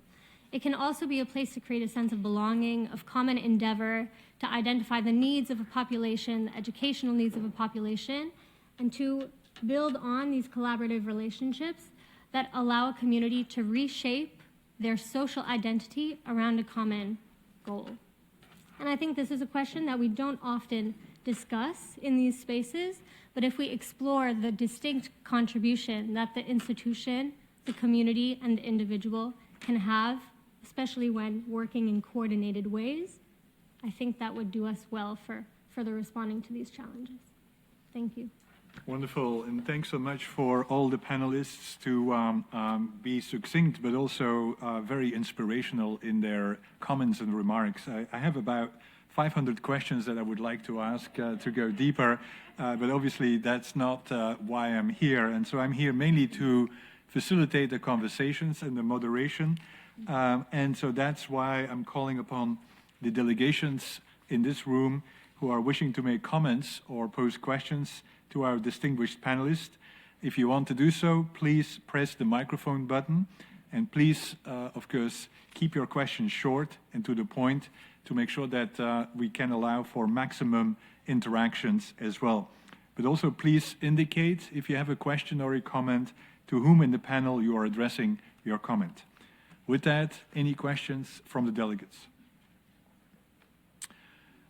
It can also be a place to create a sense of belonging, of common endeavor, to identify the needs of a population, the educational needs of a population, and to build on these collaborative relationships that allow a community to reshape their social identity around a common goal. And I think this is a question that we don't often discuss in these spaces, but if we explore the distinct contribution that the institution, the community, and the individual can have, especially when working in coordinated ways, I think that would do us well for further responding to these challenges. Thank you. Wonderful, and thanks so much for all the panelists to be succinct, but also very inspirational in their comments and remarks. I have about 500 questions that I would like to ask to go deeper, but obviously that's not why I'm here. And so I'm here mainly to facilitate the conversations and the moderation. And so that's why I'm calling upon the delegations in this room who are wishing to make comments or pose questions to our distinguished panelists. If you want to do so, please press the microphone button. And please, of course, keep your questions short and to the point to make sure that we can allow for maximum interactions as well. But also please indicate if you have a question or a comment to whom in the panel you are addressing your comment. With that, any questions from the delegates?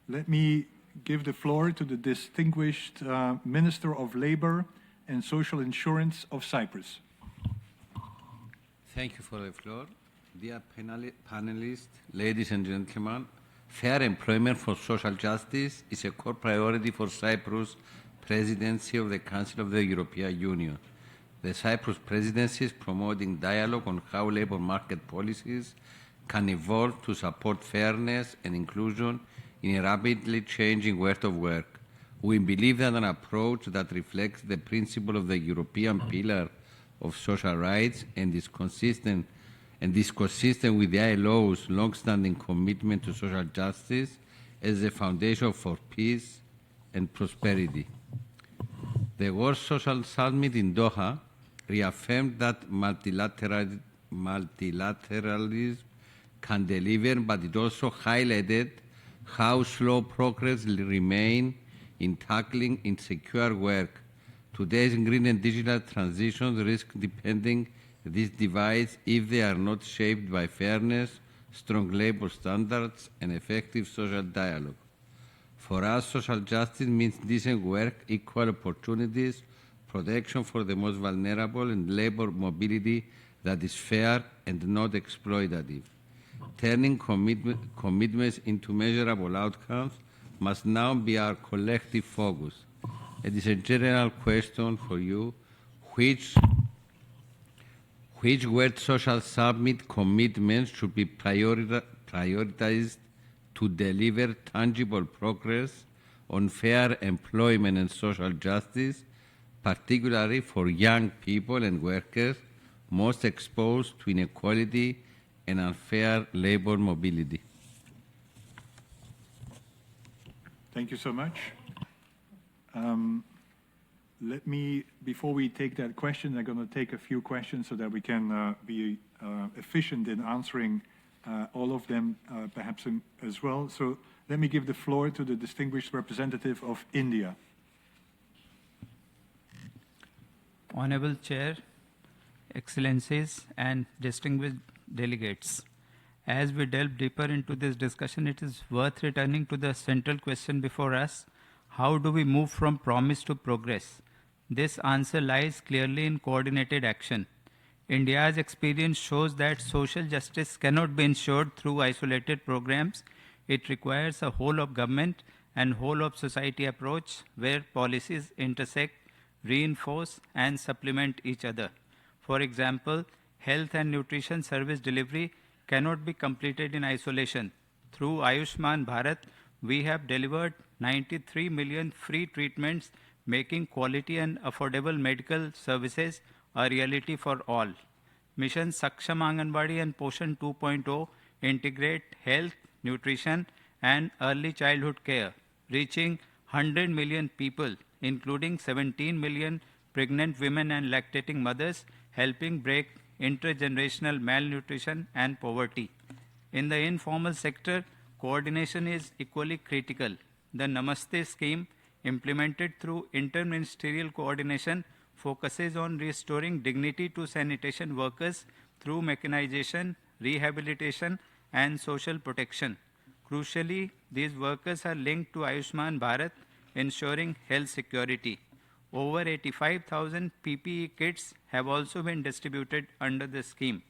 Let me give the floor to the distinguished Minister of Labor and Social Insurance of Cyprus. Thank you for the floor. Dear panelists, ladies and gentlemen, fair employment for social justice is a core priority for Cyprus presidency of the Council of the European Union. The Cyprus presidency is promoting dialogue on how labor market policies can evolve to support fairness and inclusion in a rapidly changing world of work. We believe that an approach that reflects the principle of the European pillar of social rights and is consistent with the ILO's long-standing commitment to social justice as a foundation for peace and prosperity. The World Social Summit in Doha reaffirmed that multilateralism can deliver, but it also highlighted how slow progress remains in tackling insecure work. Today's green and digital transitions risk depending these divides if they are not shaped by fairness, strong labor standards, and effective social dialogue. For us, social justice means decent work, equal opportunities, protection for the most vulnerable, and labor mobility that is fair and not exploitative. turning commitments into measurable outcomes must now be our collective focus. It is a general question for you, which World Social Summit commitments should be prioritized to deliver tangible progress on fair employment and social justice, particularly for young people and workers most exposed to inequality and unfair labor mobility. Thank you so much. Before we take that question, I'm going to take a few questions so that we can be efficient in answering all of them, perhaps as well. So let me give the floor to the distinguished representative of India. Honorable Chair, Excellencies, and distinguished delegates. As we delve deeper into this discussion, it is worth returning to the central question before us: how do we move from promise to progress? This answer lies clearly in coordinated action. India's experience shows that social justice cannot be ensured through isolated programs. It requires a whole of government and whole of society approach where policies intersect, reinforce, and supplement each other. For example, health and nutrition service delivery cannot be completed in isolation. Through Ayushman Bharat, we have delivered 93 million free treatments, making quality and affordable medical services a reality for all. Mission Saksham Anganwadi and Poshan 2.0 integrate health, nutrition, and early childhood care, reaching 100 million people, including 17 million pregnant women and lactating mothers, helping break intergenerational malnutrition and poverty. In the informal sector, coordination is equally critical. The Namaste scheme, implemented through interministerial coordination, focuses on restoring dignity to sanitation workers through mechanization, rehabilitation, and social protection. Crucially, these workers are linked to Ayushman Bharat, ensuring health security. Over 85,000 PPE kits have also been distributed under the scheme.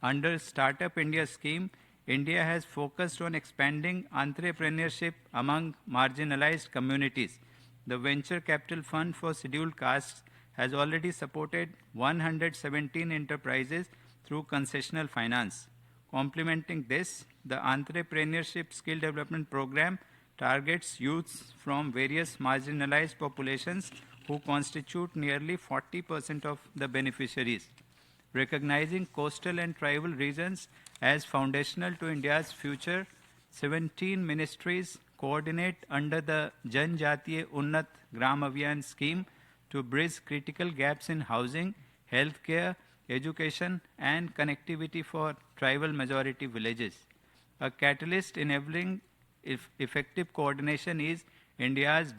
Under Startup India scheme, India has focused on expanding entrepreneurship among marginalized communities. The Venture Capital Fund for Scheduled Castes has already supported 117 enterprises through concessional finance. Complementing this, the Entrepreneurship Skill Development Program targets youths from various marginalized populations who constitute nearly 40% of the beneficiaries. Recognizing coastal and tribal regions as foundational to India's future, 17 ministries coordinate under the Janjatiya Unnat Gram Abhiyan scheme to bridge critical gaps in housing, healthcare, education, and connectivity for tribal majority villages. A catalyst enabling effective coordination is India's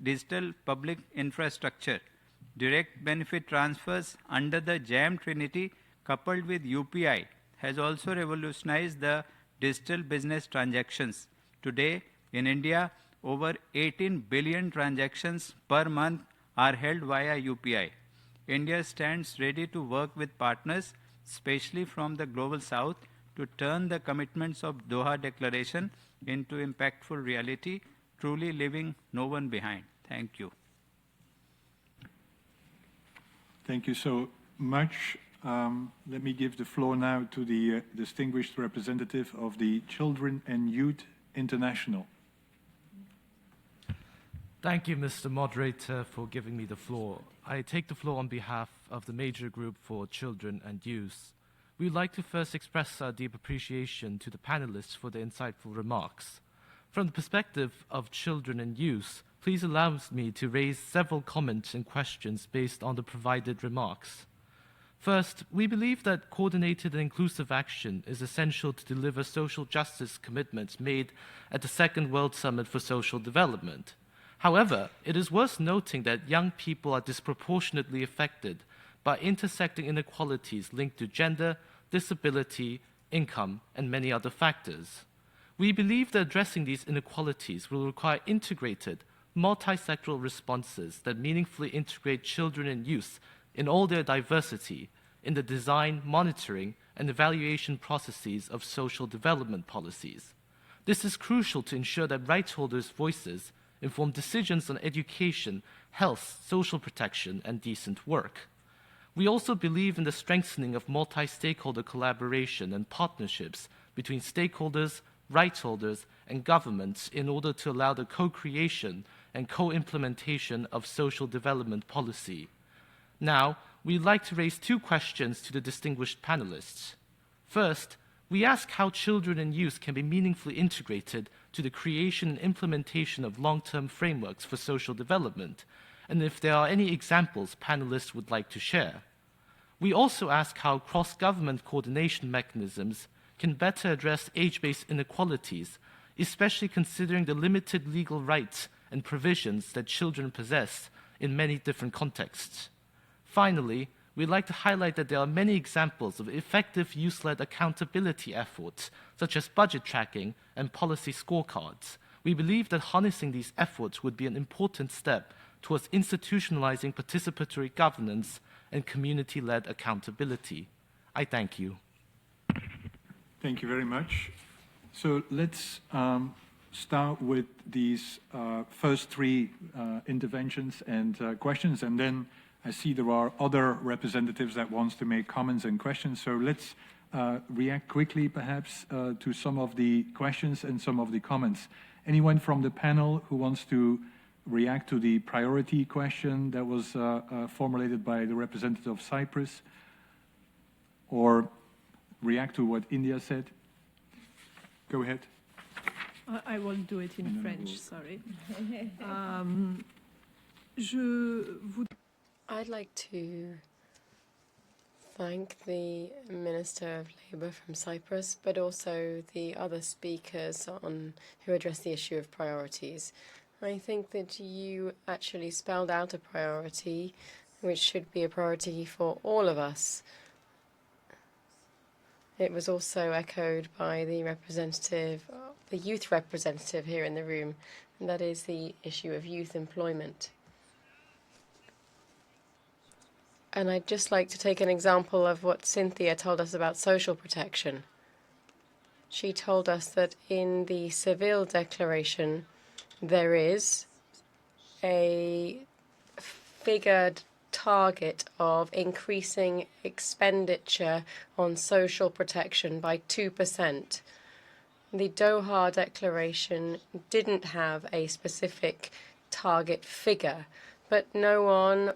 digital public infrastructure. Direct benefit transfers under the JAM Trinity coupled with UPI has also revolutionized the digital business transactions. Today, in India, over 18 billion transactions per month are held via UPI. India stands ready to work with partners, especially from the Global South, to turn the commitments of Doha Declaration into impactful reality, truly leaving no one behind. Thank you. Thank you so much. Let me give the floor now to the distinguished representative of the Children and Youth International. Thank you, Mr. Moderator, for giving me the floor. I take the floor on behalf of the Major Group for Children and Youth. We would like to first express our deep appreciation to the panelists for their insightful remarks. From the perspective of children and youth, please allow me to raise several comments and questions based on the provided remarks. First, we believe that coordinated and inclusive action is essential to deliver social justice commitments made at the Second World Summit for Social Development. However, it is worth noting that young people are disproportionately affected by intersecting inequalities linked to gender, disability, income, and many other factors. We believe that addressing these inequalities will require integrated, multi-sectoral responses that meaningfully integrate children and youth in all their diversity, in the design, monitoring, and evaluation processes of social development policies. This is crucial to ensure that rights holders' voices inform decisions on education, health, social protection, and decent work. We also believe in the strengthening of multi-stakeholder collaboration and partnerships between stakeholders, rights holders, and governments in order to allow the co-creation and co-implementation of social development policy. Now, we'd like to raise two questions to the distinguished panelists. First, we ask how children and youth can be meaningfully integrated to the creation and implementation of long-term frameworks for social development, and if there are any examples panelists would like to share. We also ask how cross-government coordination mechanisms can better address age-based inequalities, especially considering the limited legal rights and provisions that children possess in many different contexts. Finally, we'd like to highlight that there are many examples of effective youth-led accountability efforts, such as budget tracking and policy scorecards. We believe that harnessing these efforts would be an important step towards institutionalizing participatory governance and community-led accountability. I thank you. Thank you very much. So let's start with these first three interventions and questions, and then I see there are other representatives that wants to make comments and questions. So let's react quickly, perhaps, to some of the questions and some of the comments. Anyone from the panel who wants to react to the priority question that was formulated by the representative of Cyprus, or react to what India said? Go ahead. I will do it in French, sorry. I'd like to thank the Minister of Labour from Cyprus, but also the other speakers who addressed the issue of priorities. I think that you actually spelled out a priority, which should be a priority for all of us. It was also echoed by the youth representative here in the room, and that is the issue of youth employment. And I'd just like to take an example of what Cynthia told us about social protection. She told us that in the Seville Declaration, there is a figured target of increasing expenditure on social protection by 2%. The Doha Declaration didn't have a specific target figure, but no one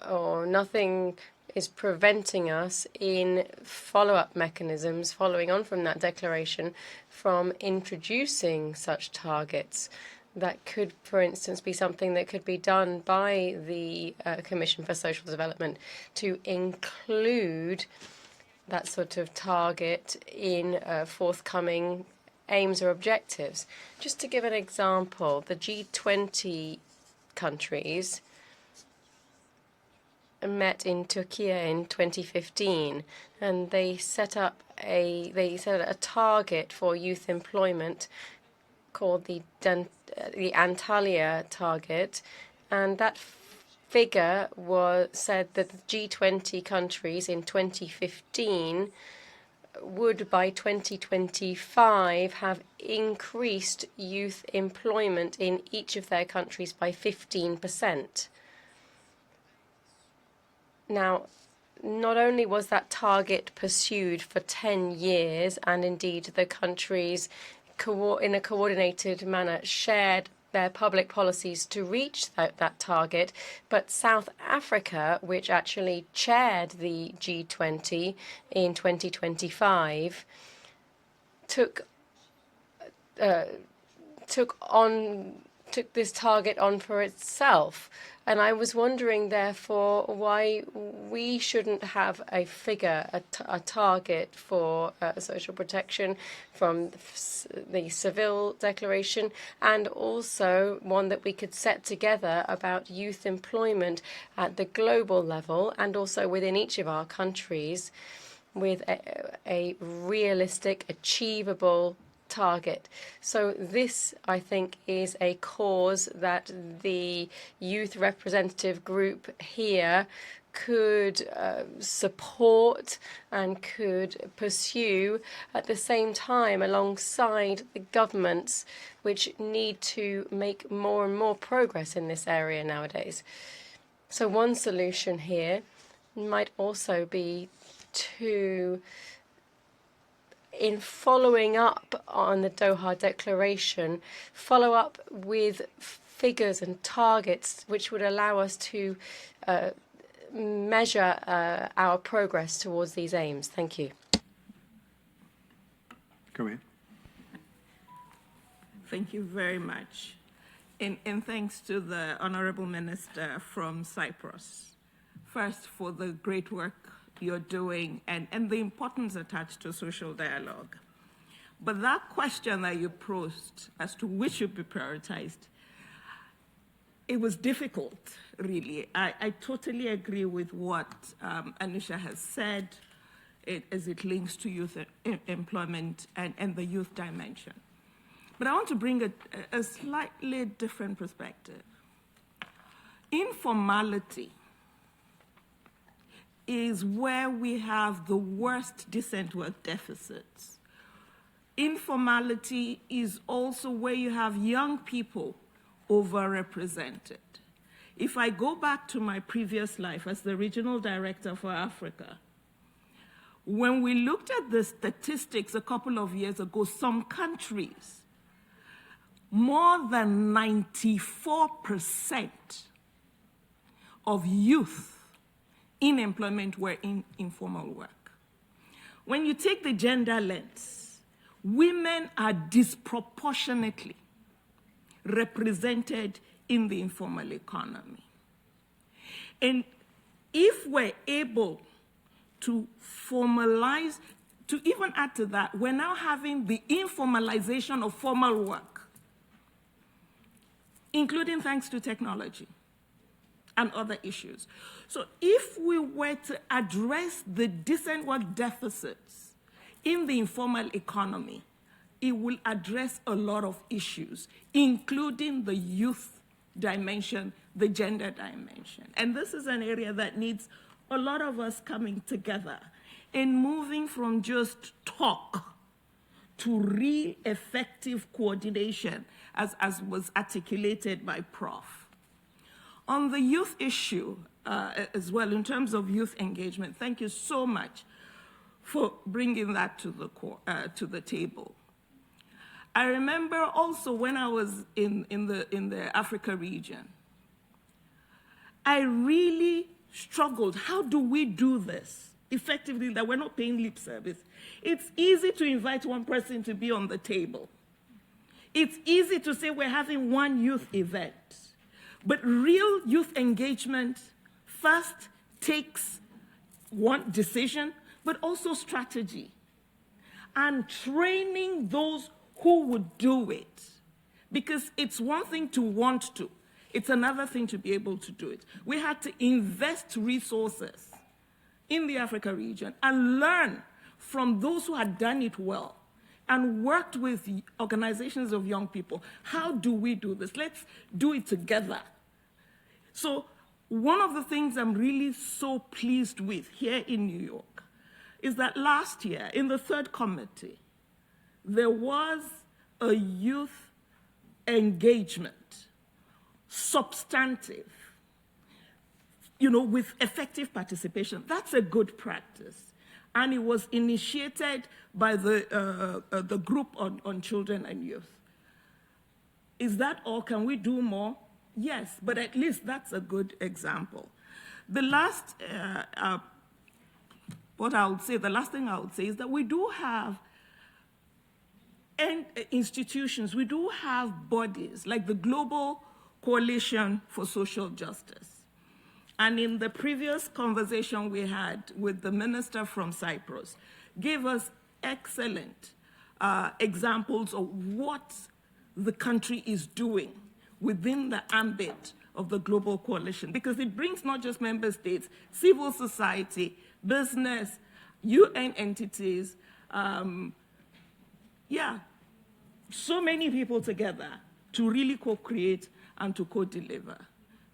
or nothing is preventing us in follow-up mechanisms following on from that declaration from introducing such targets. That could, for instance, be something that could be done by the Commission for Social Development to include that sort of target in forthcoming aims or objectives. Just to give an example, the G20 countries met in Turkey in 2015, and they set a target for youth employment called the Antalya target, and that figure said that the G20 countries in 2015 would by 2025 have increased youth employment in each of their countries by 15%. Now, not only was that target pursued for 10 years, and indeed the countries in a coordinated manner shared their public policies to reach that target, but South Africa, which actually chaired the G20 in 2025, took this target on for itself. And I was wondering, therefore, why we shouldn't have a figure, a target for social protection from the Seville Declaration, and also one that we could set together about youth employment at the global level and also within each of our countries with a realistic, achievable target. So this, I think, is a cause that the youth representative group here could support and could pursue at the same time alongside the governments which need to make more and more progress in this area nowadays. So one solution here might also be to, in following up on the Doha Declaration, follow up with figures and targets which would allow us to measure our progress towards these aims. Thank you. Go ahead. Thank you very much. And thanks to the Honorable Minister from Cyprus, first for the great work you're doing and the importance attached to social dialogue. But that question that you posed as to which should be prioritized, it was difficult, really. I totally agree with what Anisha has said as it links to youth employment and the youth dimension. But I want to bring a slightly different perspective. Informality is where we have the worst decent work deficits. Informality is also where you have young people overrepresented. If I go back to my previous life as the regional director for Africa, when we looked at the statistics a couple of years ago, some countries, more than 94% of youth in employment were in informal work. When you take the gender lens, women are disproportionately represented in the informal economy. And if we're able to formalize, to even add to that, we're now having the informalization of formal work, including thanks to technology and other issues. So if we were to address the decent work deficits in the informal economy, it will address a lot of issues, including the youth dimension, the gender dimension. And this is an area that needs a lot of us coming together and moving from just talk to real effective coordination, as was articulated by Prof. On the youth issue as well, in terms of youth engagement, thank you so much for bringing that to the table. I remember also when I was in the Africa region, I really struggled. How do we do this effectively that we're not paying lip service? It's easy to invite one person to be on the table. It's easy to say we're having one youth event. But real youth engagement first takes one decision, but also strategy and training those who would do it. Because it's one thing to want to, it's another thing to be able to do it. We had to invest resources in the Africa region and learn from those who had done it well and worked with organizations of young people. How do we do this? Let's do it together. So one of the things I'm really so pleased with here in New York is that last year in the third committee, there was a youth engagement, substantive, with effective participation. That's a good practice. And it was initiated by the group on children and youth. Is that all? Can we do more? Yes, but at least that's a good example. The last, the last thing I would say is that we do have institutions, we do have bodies like the Global Coalition for Social Justice. And in the previous conversation we had with the minister from Cyprus, gave us excellent examples of what the country is doing within the ambit of the Global Coalition, because it brings not just member states, civil society, business, UN entities, so many people together to really co-create and to co-deliver.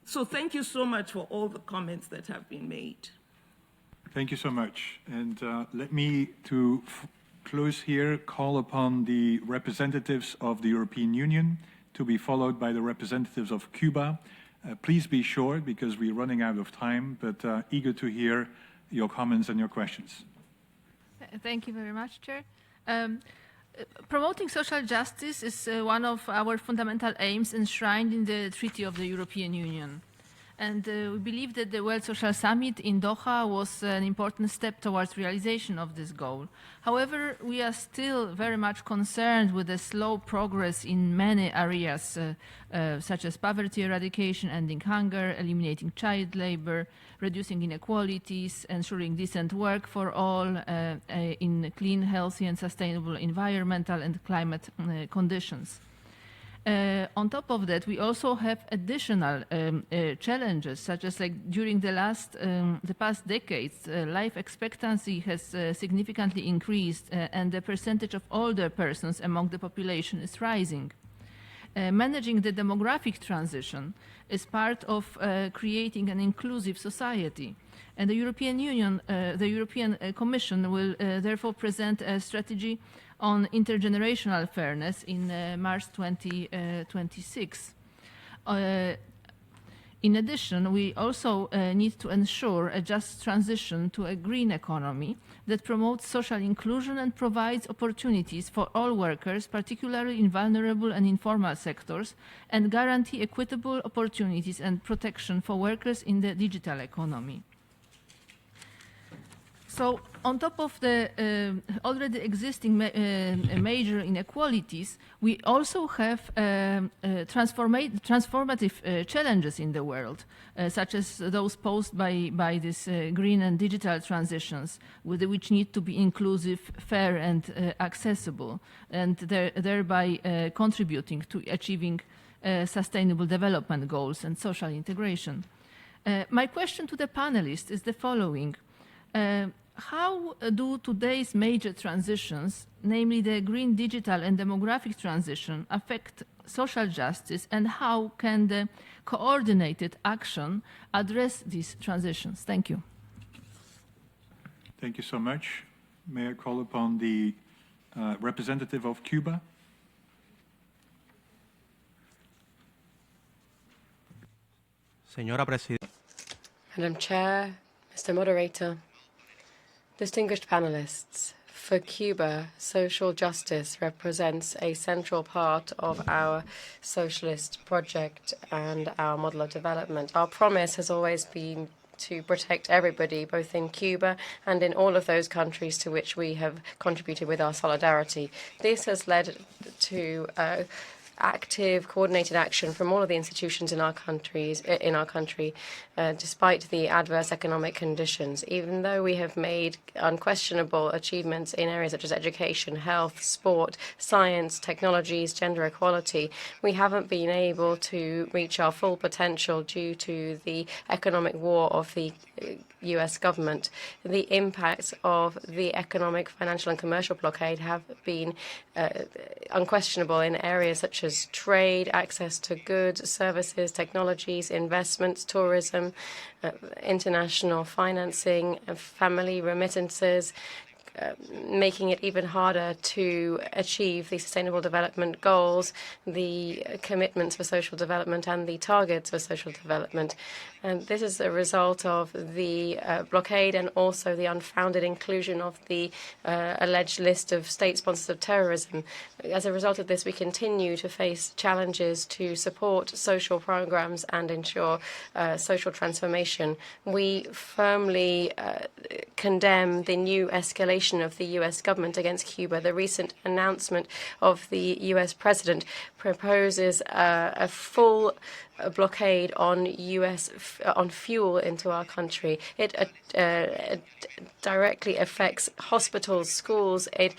So thank you so much for all the comments that have been made. Thank you so much. And let me, to close here, call upon the representatives of the European Union to be followed by the representatives of Cuba. Please be short because we're running out of time, but eager to hear your comments and your questions. Thank you very much, Chair. Promoting social justice is one of our fundamental aims enshrined in the Treaty of the European Union. And we believe that the World Social Summit in Doha was an important step towards realization of this goal. However, we are still very much concerned with the slow progress in many areas, such as poverty eradication, ending hunger, eliminating child labor, reducing inequalities, ensuring decent work for all in clean, healthy and sustainable environmental and climate conditions. On top of that, we also have additional challenges, such as during the past decades, life expectancy has significantly increased and the percentage of older persons among the population is rising. Managing the demographic transition is part of creating an inclusive society. And the European Union, the European Commission will therefore present a strategy on intergenerational fairness in March 2026. In addition, we also need to ensure a just transition to a green economy that promotes social inclusion and provides opportunities for all workers, particularly in vulnerable and informal sectors, and guarantee equitable opportunities and protection for workers in the digital economy. So, on top of the already existing major inequalities, we also have transformative challenges in the world, such as those posed by these green and digital transitions, which need to be inclusive, fair, and accessible, and thereby contributing to achieving sustainable development goals and social integration. My question to the panelists is the following. How do today's major transitions, namely the green, digital, and demographic transition, affect social justice, and how can the coordinated action address these transitions? Thank you. Thank you so much. May I call upon the representative of Cuba? Señora Presidenta. Madam Chair, Mr. Moderator, distinguished panelists, for Cuba, social justice represents a central part of our socialist project and our model of development. Our promise has always been to protect everybody, both in Cuba and in all of those countries to which we have contributed with our solidarity. This has led to active, coordinated action from all of the institutions in our country, despite the adverse economic conditions. Even though we have made unquestionable achievements in areas such as education, health, sport, science, technologies, gender equality, we haven't been able to reach our full potential due to the economic war of the US government. The impacts of the economic, financial and commercial blockade have been unquestionable in areas such as trade, access to goods, services, technologies, investments, tourism, international financing, family remittances, making it even harder to achieve the Sustainable Development Goals, the commitments for social development and the targets for social development. And this is a result of the blockade and also the unfounded inclusion of the alleged list of state sponsors of terrorism. As a result of this, we continue to face challenges to support social programs and ensure social transformation. We firmly condemn the new escalation of the US government against Cuba. The recent announcement of the US president proposes a full blockade on on fuel into our country. It directly affects hospitals, schools. It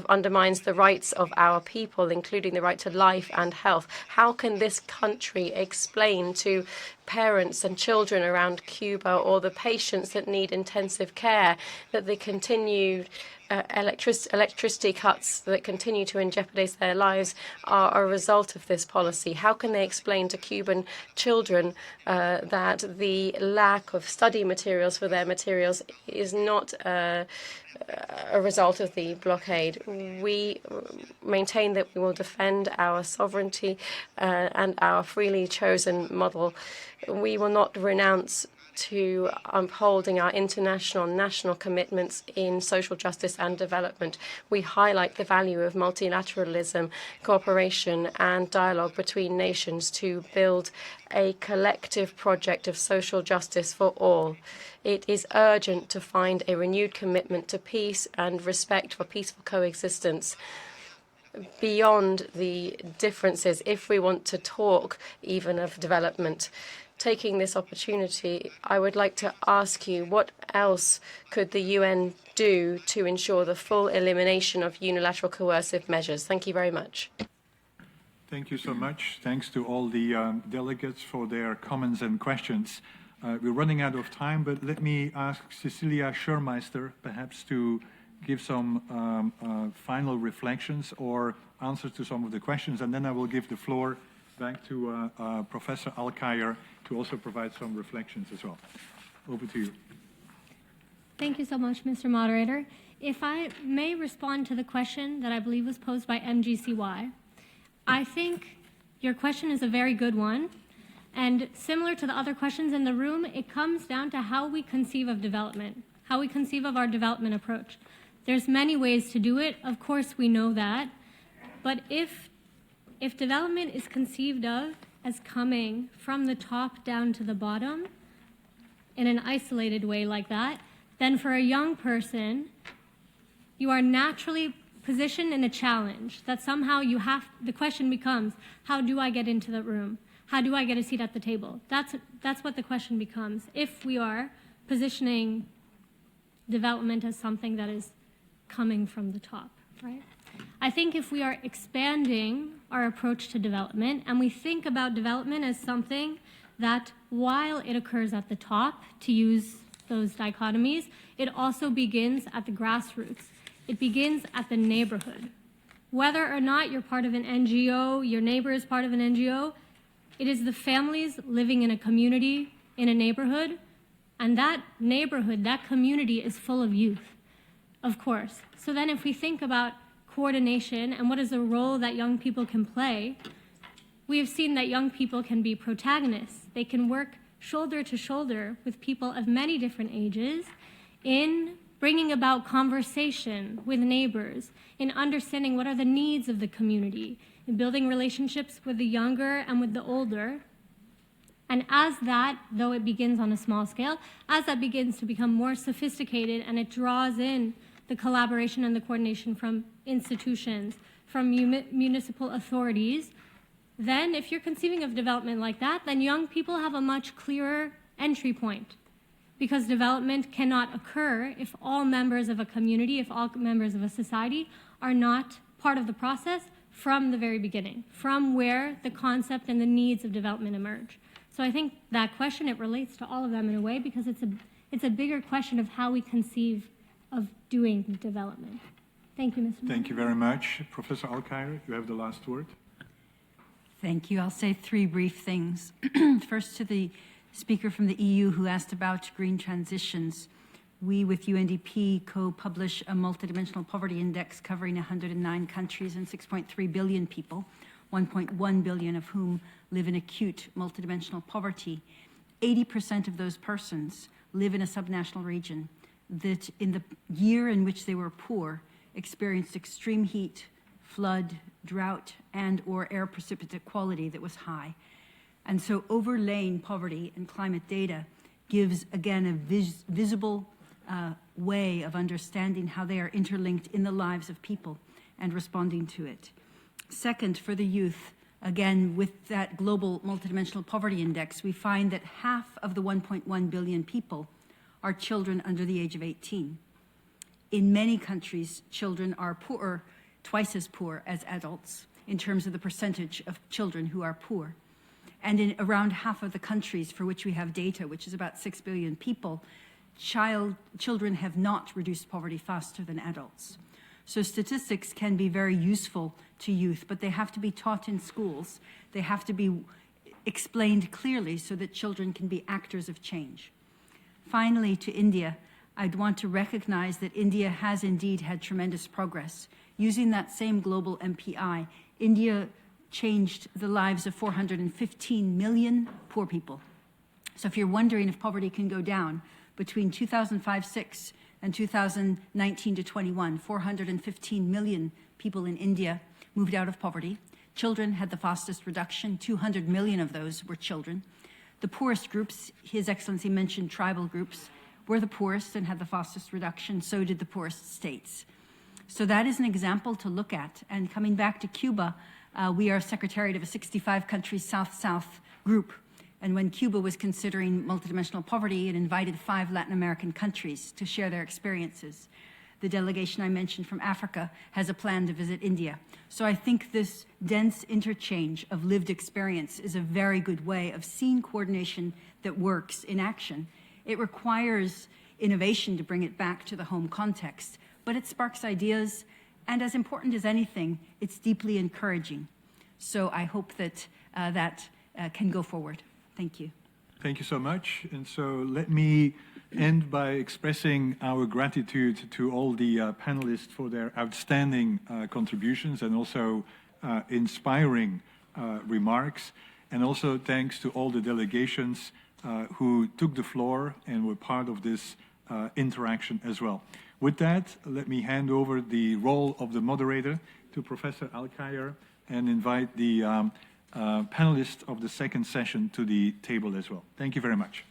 undermines the rights of our people, including the right to life and health. How can this country explain to parents and children around Cuba or the patients that need intensive care that the continued electricity cuts that continue to jeopardize their lives are a result of this policy. How can they explain to Cuban children that the lack of study materials for their materials is not a result of the blockade? We maintain that we will defend our sovereignty and our freely chosen model. We will not renounce to upholding our international and national commitments in social justice and development. We highlight the value of multilateralism, cooperation, and dialogue between nations to build a collective project of social justice for all. It is urgent to find a renewed commitment to peace and respect for peaceful coexistence beyond the differences if we want to talk even of development. Taking this opportunity, I would like to ask you, what else could the UN do to ensure the full elimination of unilateral coercive measures? Thank you very much. Thank you so much. Thanks to all the delegates for their comments and questions. We're running out of time, but let me ask Cecilia Schurmeister perhaps to give some final reflections or answers to some of the questions, and then I will give the floor back to Professor Alkire to also provide some reflections as well. Over to you. Thank you so much, Mr. Moderator. If I may respond to the question that I believe was posed by MGCY, I think your question is a very good one. And similar to the other questions in the room, it comes down to how we conceive of development, how we conceive of our development approach. There's many ways to do it. Of course, we know that. But if development is conceived of as coming from the top down to the bottom in an isolated way like that, then for a young person, you are naturally positioned in a challenge that somehow the question becomes, how do I get into the room? How do I get a seat at the table? That's what the question becomes if we are positioning development as something that is coming from the top, right? I think if we are expanding our approach to development and we think about development as something that while it occurs at the top, to use those dichotomies, it also begins at the grassroots. It begins at the neighborhood. Whether or not you're part of an NGO, your neighbor is part of an NGO, it is the families living in a community, in a neighborhood, and that neighborhood, that community is full of youth, of course. So then if we think about coordination and what is the role that young people can play, we have seen that young people can be protagonists. They can work shoulder to shoulder with people of many different ages in bringing about conversation with neighbors, in understanding what are the needs of the community, in building relationships with the younger and with the older. And as that, though it begins on a small scale, as that begins to become more sophisticated and it draws in the collaboration and the coordination from institutions, from municipal authorities, then if you're conceiving of development like that, then young people have a much clearer entry point. Because development cannot occur if all members of a community, if all members of a society are not part of the process from the very beginning, from where the concept and the needs of development emerge. So I think that question, it relates to all of them in a way because it's a bigger question of how we conceive of doing development. Thank you, Mr. Thank you very much. Professor Alkire, you have the last word. Thank you. I'll say three brief things. First, to the speaker from the EU who asked about green transitions. We, with UNDP, co-publish a multidimensional poverty index covering 109 countries and 6.3 billion people, 1.1 billion of whom live in acute multidimensional poverty. 80% of those persons live in a subnational region that in the year in which they were poor experienced extreme heat, flood, drought, and or air precipitate quality that was high. And so overlaying poverty and climate data gives, again, a visible way of understanding how they are interlinked in the lives of people and responding to it. Second, for the youth, again, with that global multidimensional poverty index, we find that half of the 1.1 billion people are children under the age of 18. In many countries, children are poorer, twice as poor as adults in terms of the percentage of children who are poor. And in around half of the countries for which we have data, which is about 6 billion people, children have not reduced poverty faster than adults. So statistics can be very useful to youth, but they have to be taught in schools. They have to be explained clearly so that children can be actors of change. Finally, to India, I'd want to recognize that India has indeed had tremendous progress. Using that same global MPI, India changed the lives of 415 million poor people. So if you're wondering if poverty can go down, between 2005-06 and 2019-21, 415 million people in India moved out of poverty. Children had the fastest reduction. 200 million of those were children. The poorest groups, His Excellency mentioned tribal groups, were the poorest and had the fastest reduction. So did the poorest states. So that is an example to look at. And coming back to Cuba, we are secretariat of a 65-country South-South group. And when Cuba was considering multidimensional poverty, it invited 5 Latin American countries to share their experiences. The delegation I mentioned from Africa has a plan to visit India. So I think this dense interchange of lived experience is a very good way of seeing coordination that works in action. It requires innovation to bring it back to the home context, but it sparks ideas, and as important as anything, it's deeply encouraging. So I hope that that can go forward. Thank you. Thank you so much. And so let me end by expressing our gratitude to all the panelists for their outstanding contributions and also inspiring remarks. And also thanks to all the delegations who took the floor and were part of this interaction as well. With that, let me hand over the role of the moderator to Professor Alkire and invite the panelists of the second session to the table as well. Thank you very much.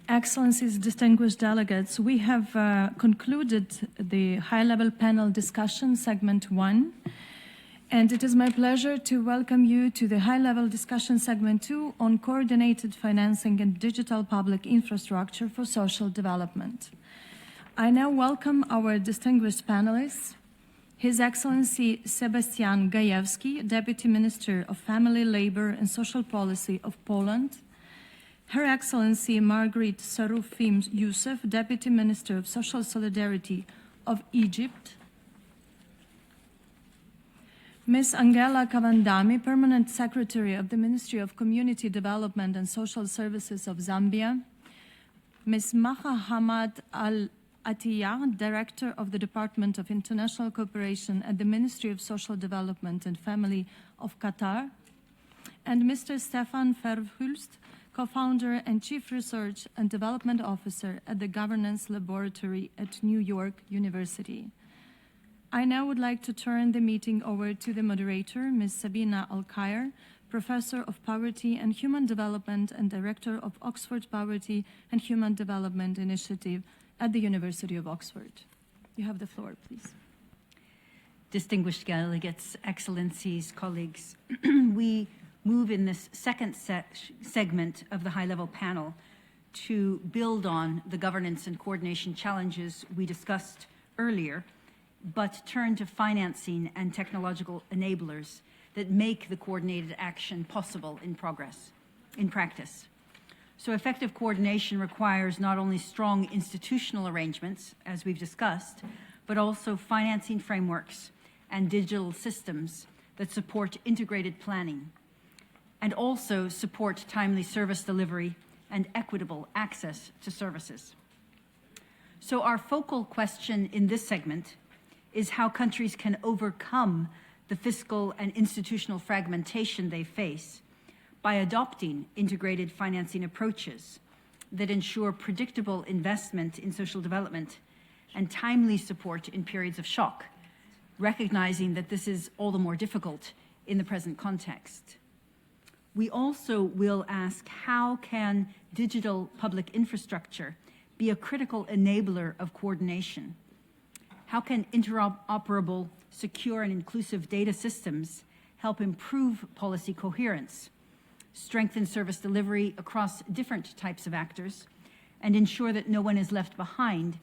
Excellencies, distinguished delegates, we have concluded the high-level panel discussion, segment 1, and it is my pleasure to welcome you to the high-level discussion, segment 2, on coordinated financing and digital public infrastructure for social development. I now welcome our distinguished panelists, His Excellency Sebastian Gajewski, Deputy Minister of Family, Labor and Social Policy of Poland, Her Excellency Margaret Sarufim Youssef, Deputy Minister of Social Solidarity of Egypt, Ms. Angela Kavandami, Permanent Secretary of the Ministry of Community Development and Social Services of Zambia, Ms. Maha Hamad Atiyah, Director of the Department of International Cooperation at the Ministry of Social Development and Family of Qatar, and Mr. Stefan Verhulst, co-founder and Chief Research and Development Officer at the Governance Laboratory at New York University. I now would like to turn the meeting over to the moderator, Ms. Sabina Al-Khair, Professor of Poverty and Human Development and Director of Oxford Poverty and Human Development Initiative at the University of Oxford. You have the floor, please. Distinguished delegates, excellencies, colleagues, we move in this second segment of the high-level panel to build on the governance and coordination challenges we discussed earlier, but turn to financing and technological enablers that make the coordinated action possible in practice. So effective coordination requires not only strong institutional arrangements, as we've discussed, but also financing frameworks and digital systems that support integrated planning, and also support timely service delivery and equitable access to services. So our focal question in this segment is how countries can overcome the fiscal and institutional fragmentation they face by adopting integrated financing approaches that ensure predictable investment in social development and timely support in periods of shock, recognizing that this is all the more difficult in the present context. We also will ask, how can digital public infrastructure be a critical enabler of coordination? How can interoperable, secure, and inclusive data systems help improve policy coherence, strengthen service delivery across different types of actors, and ensure that no one is left behind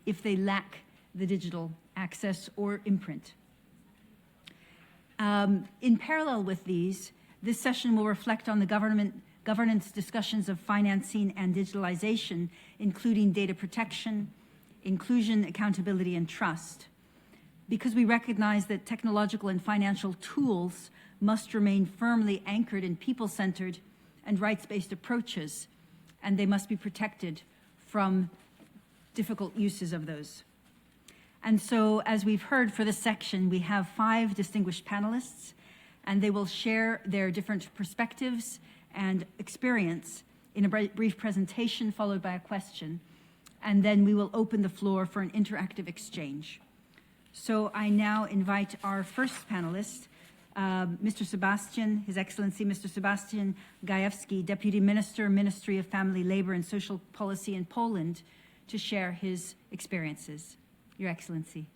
if they lack the digital access or imprint? In parallel with these, this session will reflect on the governance discussions of financing and digitalization, including data protection, inclusion, accountability, and trust, because we recognize that technological and financial tools must remain firmly anchored in people-centered and rights-based approaches, and they must be protected from difficult uses of those. And so, as we've heard for this section, we have 5 distinguished panelists, and they will share their different perspectives and experience in a brief presentation followed by a question, and then we will open the floor for an interactive exchange. So I now invite our first panelist, Mr. Sebastian, His Excellency Mr. Sebastian Gajewski, Deputy Minister, Ministry of Family, Labor and Social Policy in Poland, to share his experiences. Your Excellency.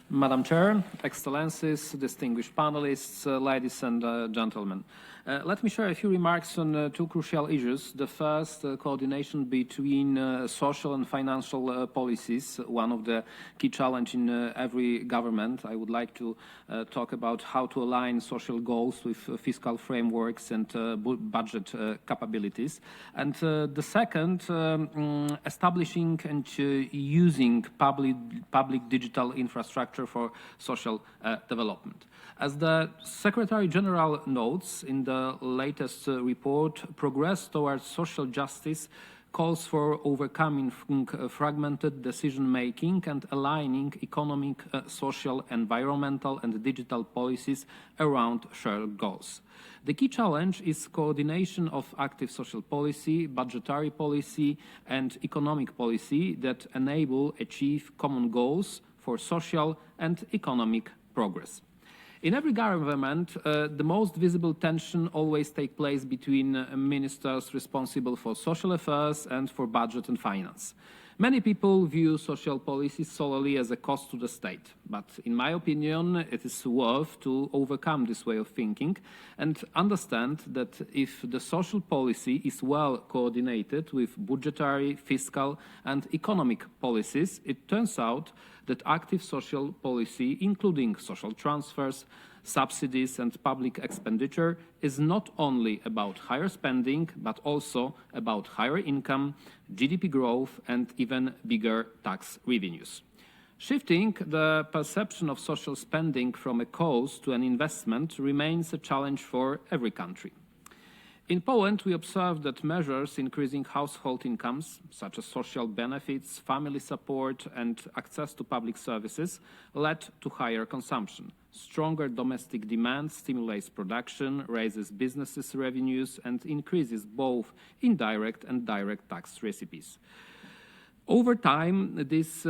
Madam Chair, Excellencies, distinguished panelists, ladies and gentlemen. Let me share a few remarks on 2 crucial issues. The first, coordination between social and financial policies, one of the key challenges in every government. I would like to talk about how to align social goals with fiscal frameworks and budget capabilities. And the second, establishing and using public digital infrastructure for social development. As the Secretary General notes in the latest report, progress towards social justice calls for overcoming fragmented decision-making and aligning economic, social, environmental, and digital policies around shared goals. The key challenge is coordination of active social policy, budgetary policy, and economic policy that enable achieve common goals for social and economic progress. In every government, the most visible tension always takes place between ministers responsible for social affairs and for budget and finance. Many people view social policy solely as a cost to the state, but in my opinion, it is worth to overcome this way of thinking and understand that if the social policy is well coordinated with budgetary, fiscal, and economic policies, it turns out that active social policy, including social transfers, subsidies, and public expenditure, is not only about higher spending, but also about higher income, GDP growth, and even bigger tax revenues. Shifting the perception of social spending from a cost to an investment remains a challenge for every country. In Poland, we observed that measures increasing household incomes, such as social benefits, family support, and access to public services, led to higher consumption. Stronger domestic demand stimulates production, raises businesses' revenues, and increases both indirect and direct tax receipts. Over time, this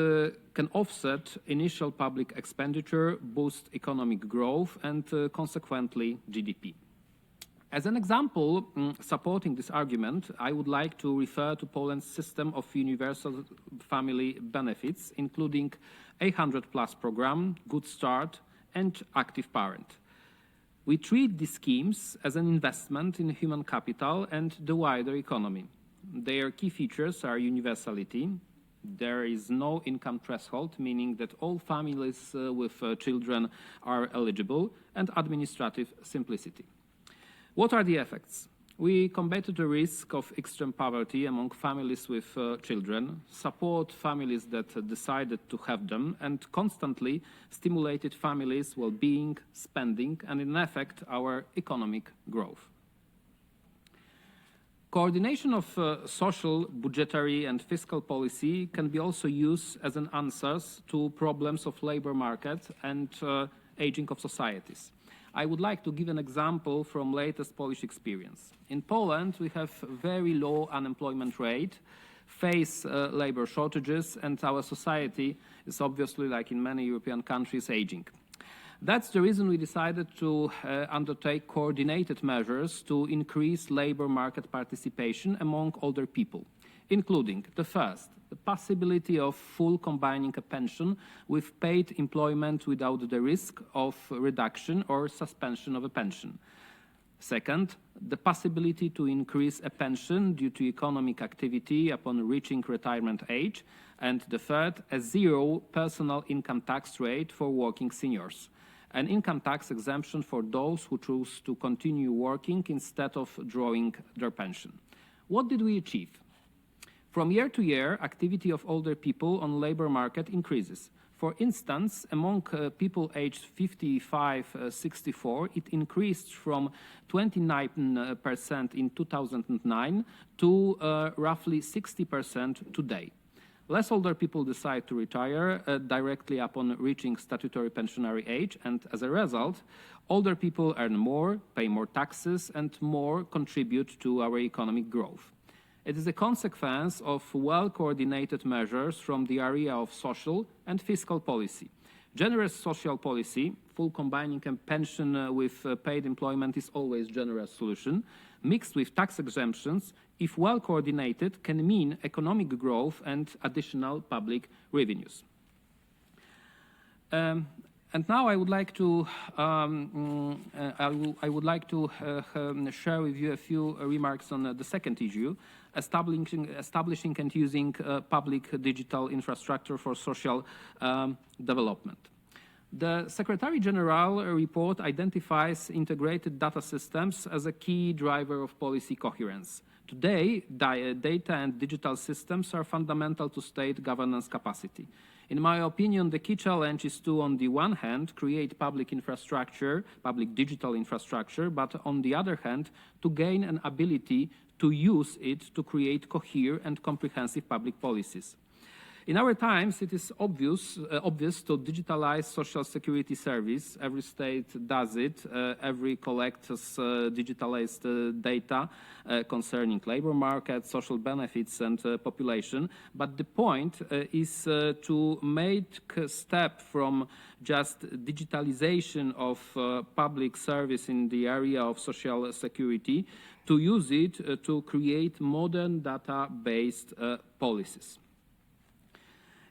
can offset initial public expenditure, boost economic growth, and consequently GDP. As an example supporting this argument, I would like to refer to Poland's system of universal family benefits, including 800+ program, Good Start, and Active Parent. We treat these schemes as an investment in human capital and the wider economy. Their key features are universality. There is no income threshold, meaning that all families with children are eligible, and administrative simplicity. What are the effects? We combated the risk of extreme poverty among families with children, support families that decided to have them, and constantly stimulated families' well-being, spending, and in effect, our economic growth. Coordination of social, budgetary, and fiscal policy can be also used as an answer to problems of labor market and aging of societies. I would like to give an example from latest Polish experience. In Poland, we have very low unemployment rate, face labor shortages, and our society is obviously, like in many European countries, aging. That's the reason we decided to undertake coordinated measures to increase labor market participation among older people, including the first, the possibility of full combining a pension with paid employment without the risk of reduction or suspension of a pension. Second, the possibility to increase a pension due to economic activity upon reaching retirement age. And the third, a zero personal income tax rate for working seniors. An income tax exemption for those who choose to continue working instead of drawing their pension. What did we achieve? From year to year, activity of older people on labor market increases. For instance, among people aged 55-64, it increased from 29% in 2009 to roughly 60% today. Less older people decide to retire directly upon reaching statutory pensionary age, and as a result, older people earn more, pay more taxes, and more contribute to our economic growth. It is a consequence of well-coordinated measures from the area of social and fiscal policy. Generous social policy, full combining a pension with paid employment is always a generous solution, mixed with tax exemptions, if well coordinated, can mean economic growth and additional public revenues. And now I would like to share with you a few remarks on the second issue, establishing and using public digital infrastructure for social development. The Secretary General report identifies integrated data systems as a key driver of policy coherence. Today, data and digital systems are fundamental to state governance capacity. In my opinion, the key challenge is to, on the one hand, create public infrastructure, public digital infrastructure, but on the other hand, to gain an ability to use it to create coherent and comprehensive public policies. In our times, it is obvious to digitalize social security service. Every state does it. Every collects digitalized data concerning labor market, social benefits, and population. But the point is to make a step from just digitalization of public service in the area of social security to use it to create modern data-based policies.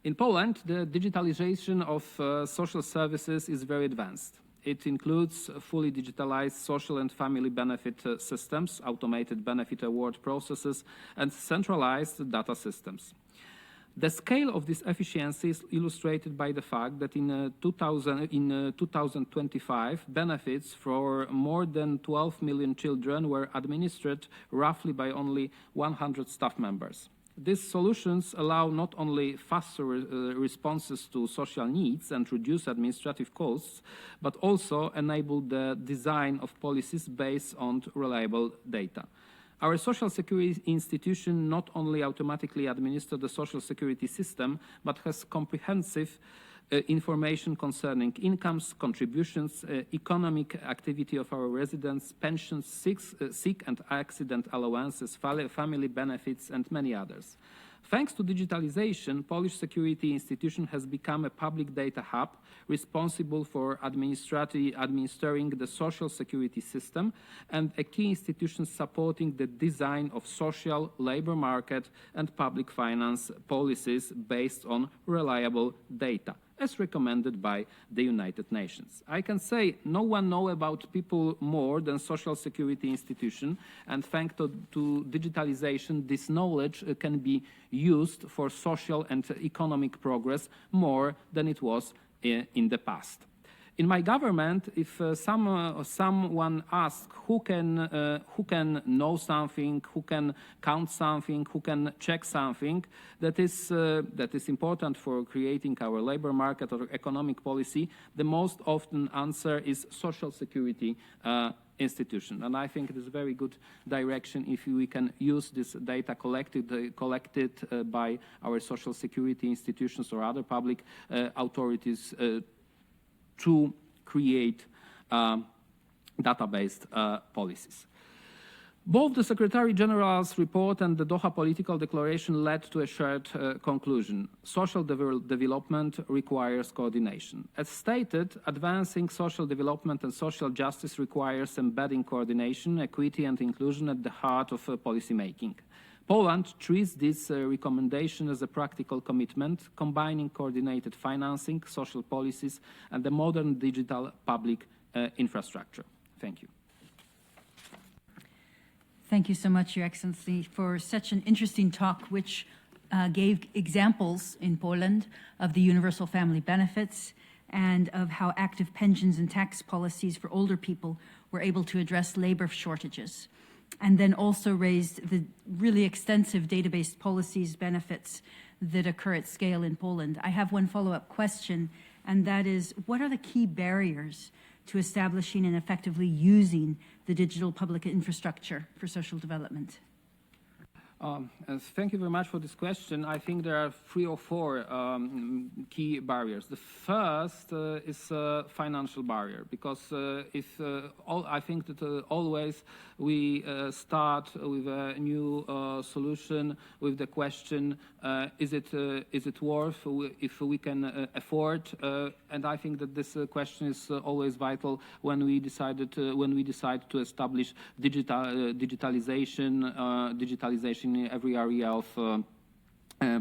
In Poland, the digitalization of social services is very advanced. It includes fully digitalized social and family benefit systems, automated benefit award processes, and centralized data systems. The scale of this efficiency is illustrated by the fact that in 2025, benefits for more than 12 million children were administered roughly by only 100 staff members. These solutions allow not only faster responses to social needs and reduce administrative costs, but also enable the design of policies based on reliable data. Our social security institution not only automatically administers the social security system, but has comprehensive information concerning incomes, contributions, economic activity of our residents, pensions, sick and accident allowances, family benefits, and many others. Thanks to digitalization, Polish Security Institution has become a public data hub responsible for administering the social security system and a key institution supporting the design of social, labor market, and public finance policies based on reliable data, as recommended by the United Nations. I can say no one knows about people more than Social Security Institution, and thanks to digitalization, this knowledge can be used for social and economic progress more than it was in the past. In my government, if someone asks who can know something, who can count something, who can check something that is important for creating our labor market or economic policy, the most often answer is social security institution. And I think it is a very good direction if we can use this data collected by our social security institutions or other public authorities to create database policies. Both the Secretary General's report and the Doha Political Declaration led to a shared conclusion. Social development requires coordination. As stated, advancing social development and social justice requires embedding coordination, equity, and inclusion at the heart of policy making. Poland treats this recommendation as a practical commitment, combining coordinated financing, social policies, and the modern digital public infrastructure. Thank you. Thank you so much, Your Excellency, for such an interesting talk, which gave examples in Poland of the universal family benefits and of how active pensions and tax policies for older people were able to address labor shortages, and then also raised the really extensive database policies benefits that occur at scale in Poland. I have one follow-up question, and that is, what are the key barriers to establishing and effectively using the digital public infrastructure for social development? Thank you very much for this question. I think there are 3 or 4 key barriers. The first is a financial barrier, because I think that always we start with a new solution with the question, is it worth if we can afford? And I think that this question is always vital when we decide to establish digitalization in every area of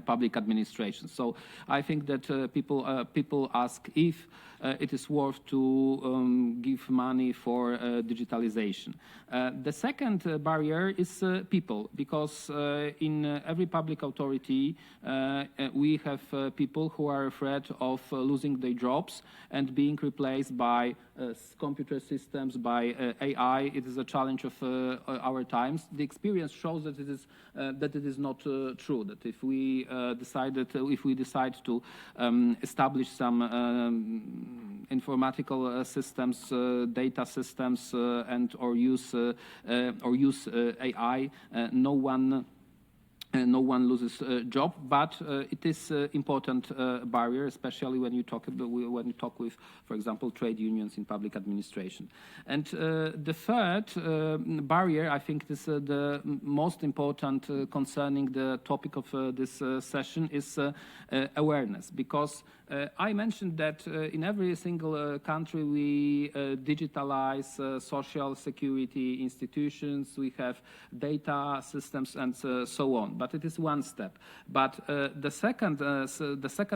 public administration. So I think that people ask if it is worth to give money for digitalization. The second barrier is people, because in every public authority we have people who are afraid of losing their jobs and being replaced by computer systems, by AI. It is a challenge of our times. The experience shows that it is not true. That if we decide to establish some informatical systems, data systems, and or use AI, no one loses a job, but it is an important barrier, especially when you talk with, for example, trade unions in public administration. And the third barrier, I think, is the most important concerning the topic of this session, is awareness, because I mentioned that in every single country we digitalize social security institutions, we have data systems, and so on. But it is one step. But the second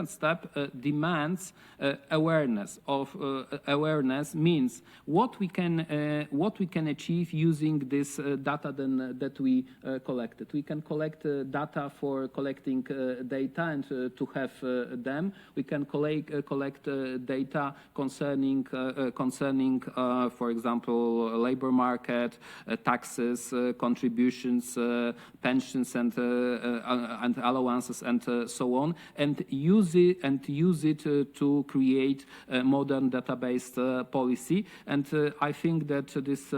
step demands awareness. Awareness means what we can achieve using this data that we collected. We can collect data for collecting data and to have them. We can can collect data concerning, for example, labor market, taxes, contributions, pensions, and allowances, and so on, and use it to create a modern database policy. And I think that this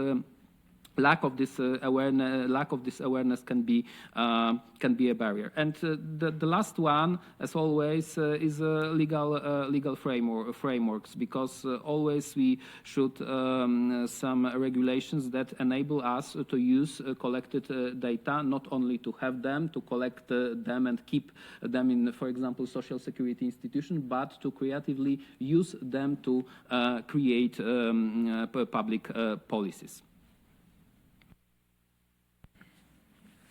lack of this awareness can be a barrier. And the last one, as always, is legal frameworks, because always we should some regulations that enable us to use collected data, not only to have them, to collect them and keep them in, for example, social security institution, but to creatively use them to create public policies.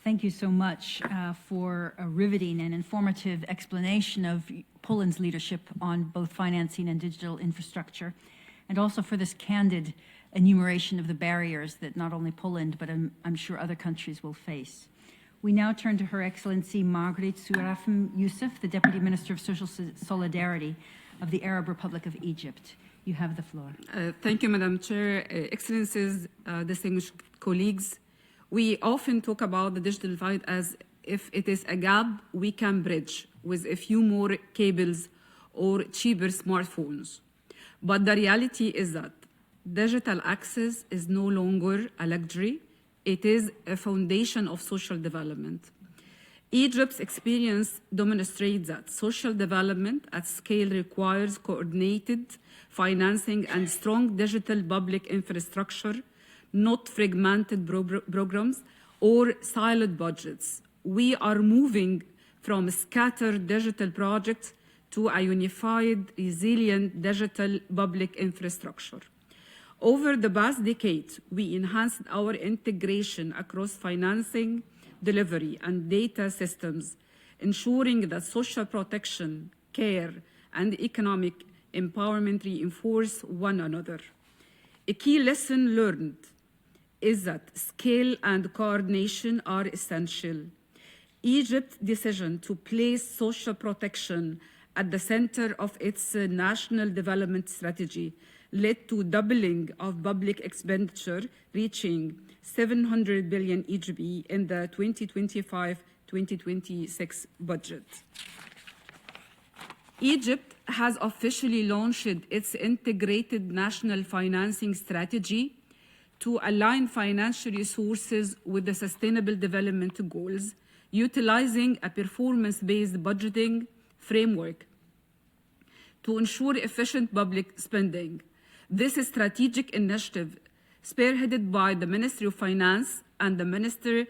Thank you so much for a riveting and informative explanation of Poland's leadership on both financing and digital infrastructure, and also for this candid enumeration of the barriers that not only Poland, but I'm sure other countries will face. We now turn to Her Excellency Margaret Sourafim Youssef, the Deputy Minister of Social Solidarity of the Arab Republic of Egypt. You have the floor. Thank you, Madam Chair. Excellencies, distinguished colleagues, we often talk about the digital divide as if it is a gap we can bridge with a few more cables or cheaper smartphones. But the reality is that digital access is no longer a luxury, it is a foundation of social development. Egypt's experience demonstrates that social development at scale requires coordinated financing and strong digital public infrastructure, not fragmented programs or siloed budgets. We are moving from scattered digital projects to a unified, resilient digital public infrastructure. Over the past decade, we enhanced our integration across financing, delivery, and data systems, ensuring that social protection, care, and economic empowerment reinforce one another. A key lesson learned is that scale and coordination are essential. Egypt's decision to place social protection at the center of its national development strategy led to doubling of public expenditure, reaching 700 billion EGB in the 2025-2026 budget. Egypt has officially launched its integrated national financing strategy to align financial resources with the Sustainable Development Goals, utilizing a performance-based budgeting framework to ensure efficient public spending. This strategic initiative, spearheaded by the Ministry of Finance and the Ministry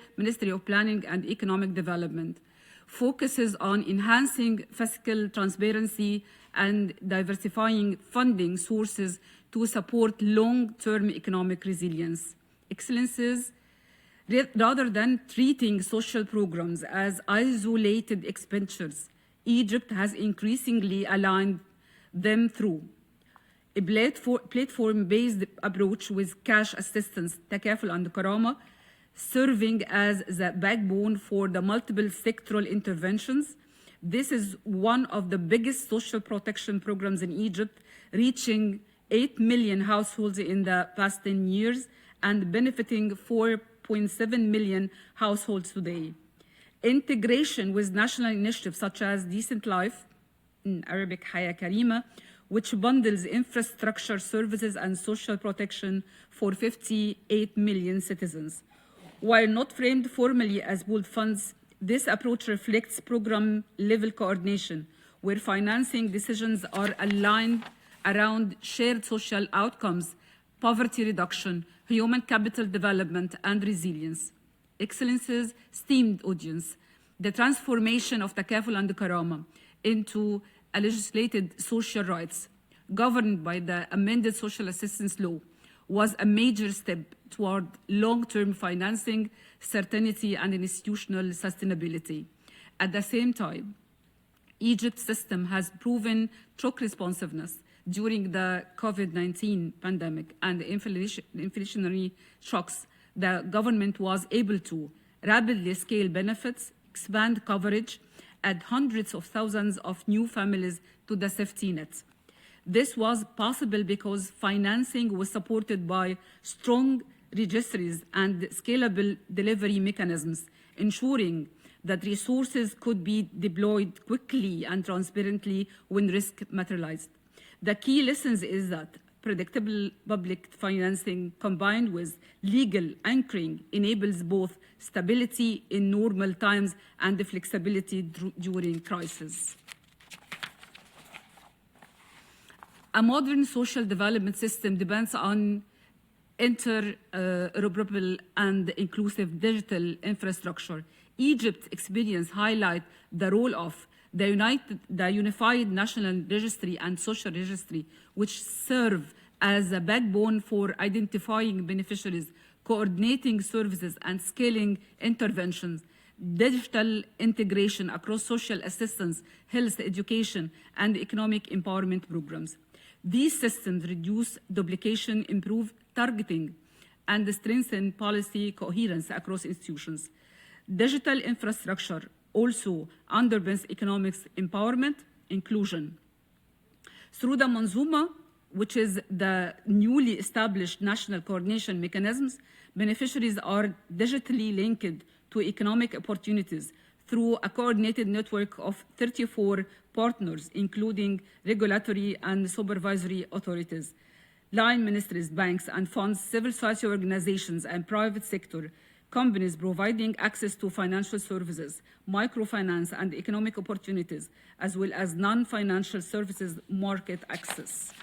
of Planning and Economic Development, focuses on enhancing fiscal transparency and diversifying funding sources to support long-term economic resilience. Excellencies, rather than treating social programs as isolated expenditures, Egypt has increasingly aligned them through a platform-based approach with cash assistance, takaful and karama, serving as the backbone for the multiple sectoral interventions. This is one of the biggest social protection programs in Egypt, reaching 8 million households in the past 10 years and benefiting 4.7 million households today. Integration with national initiatives such as Decent Life, in Arabic Haya Karima, which bundles infrastructure services and social protection for 58 million citizens. While not framed formally as pooled funds, this approach reflects program-level coordination, where financing decisions are aligned around shared social outcomes, poverty reduction, human capital development, and resilience. Excellencies, esteemed audience, the transformation of takaful and karama into a legislated social rights governed by the amended social assistance law was a major step toward long-term financing, certainty, and institutional sustainability. At the same time, Egypt's system has proven shock responsiveness during the COVID-19 pandemic and the inflationary shocks. The government was able to rapidly scale benefits, expand coverage, add hundreds of thousands of new families to the safety net. This was possible because financing was supported by strong registries and scalable delivery mechanisms, ensuring that resources could be deployed quickly and transparently when risk materialized. The key lessons is that predictable public financing combined with legal anchoring enables both stability in normal times and the flexibility during crisis. A modern social development system depends on interoperable and inclusive digital infrastructure. Egypt's experience highlights the role of the Unified National Registry and Social Registry, which serve as a backbone for identifying beneficiaries, coordinating services, and scaling interventions. Digital integration across social assistance, health, education, and economic empowerment programs. These systems reduce duplication, improve targeting, and strengthen policy coherence across institutions. Digital infrastructure also underpins economic empowerment, inclusion. Through the Manzuma, which is the newly established national coordination mechanisms, beneficiaries are digitally linked to economic opportunities through a coordinated network of 34 partners, including regulatory and supervisory authorities, line ministries, banks and funds, civil society organizations, and private sector companies providing access to financial services, microfinance, and economic opportunities, as well as non-financial services market access.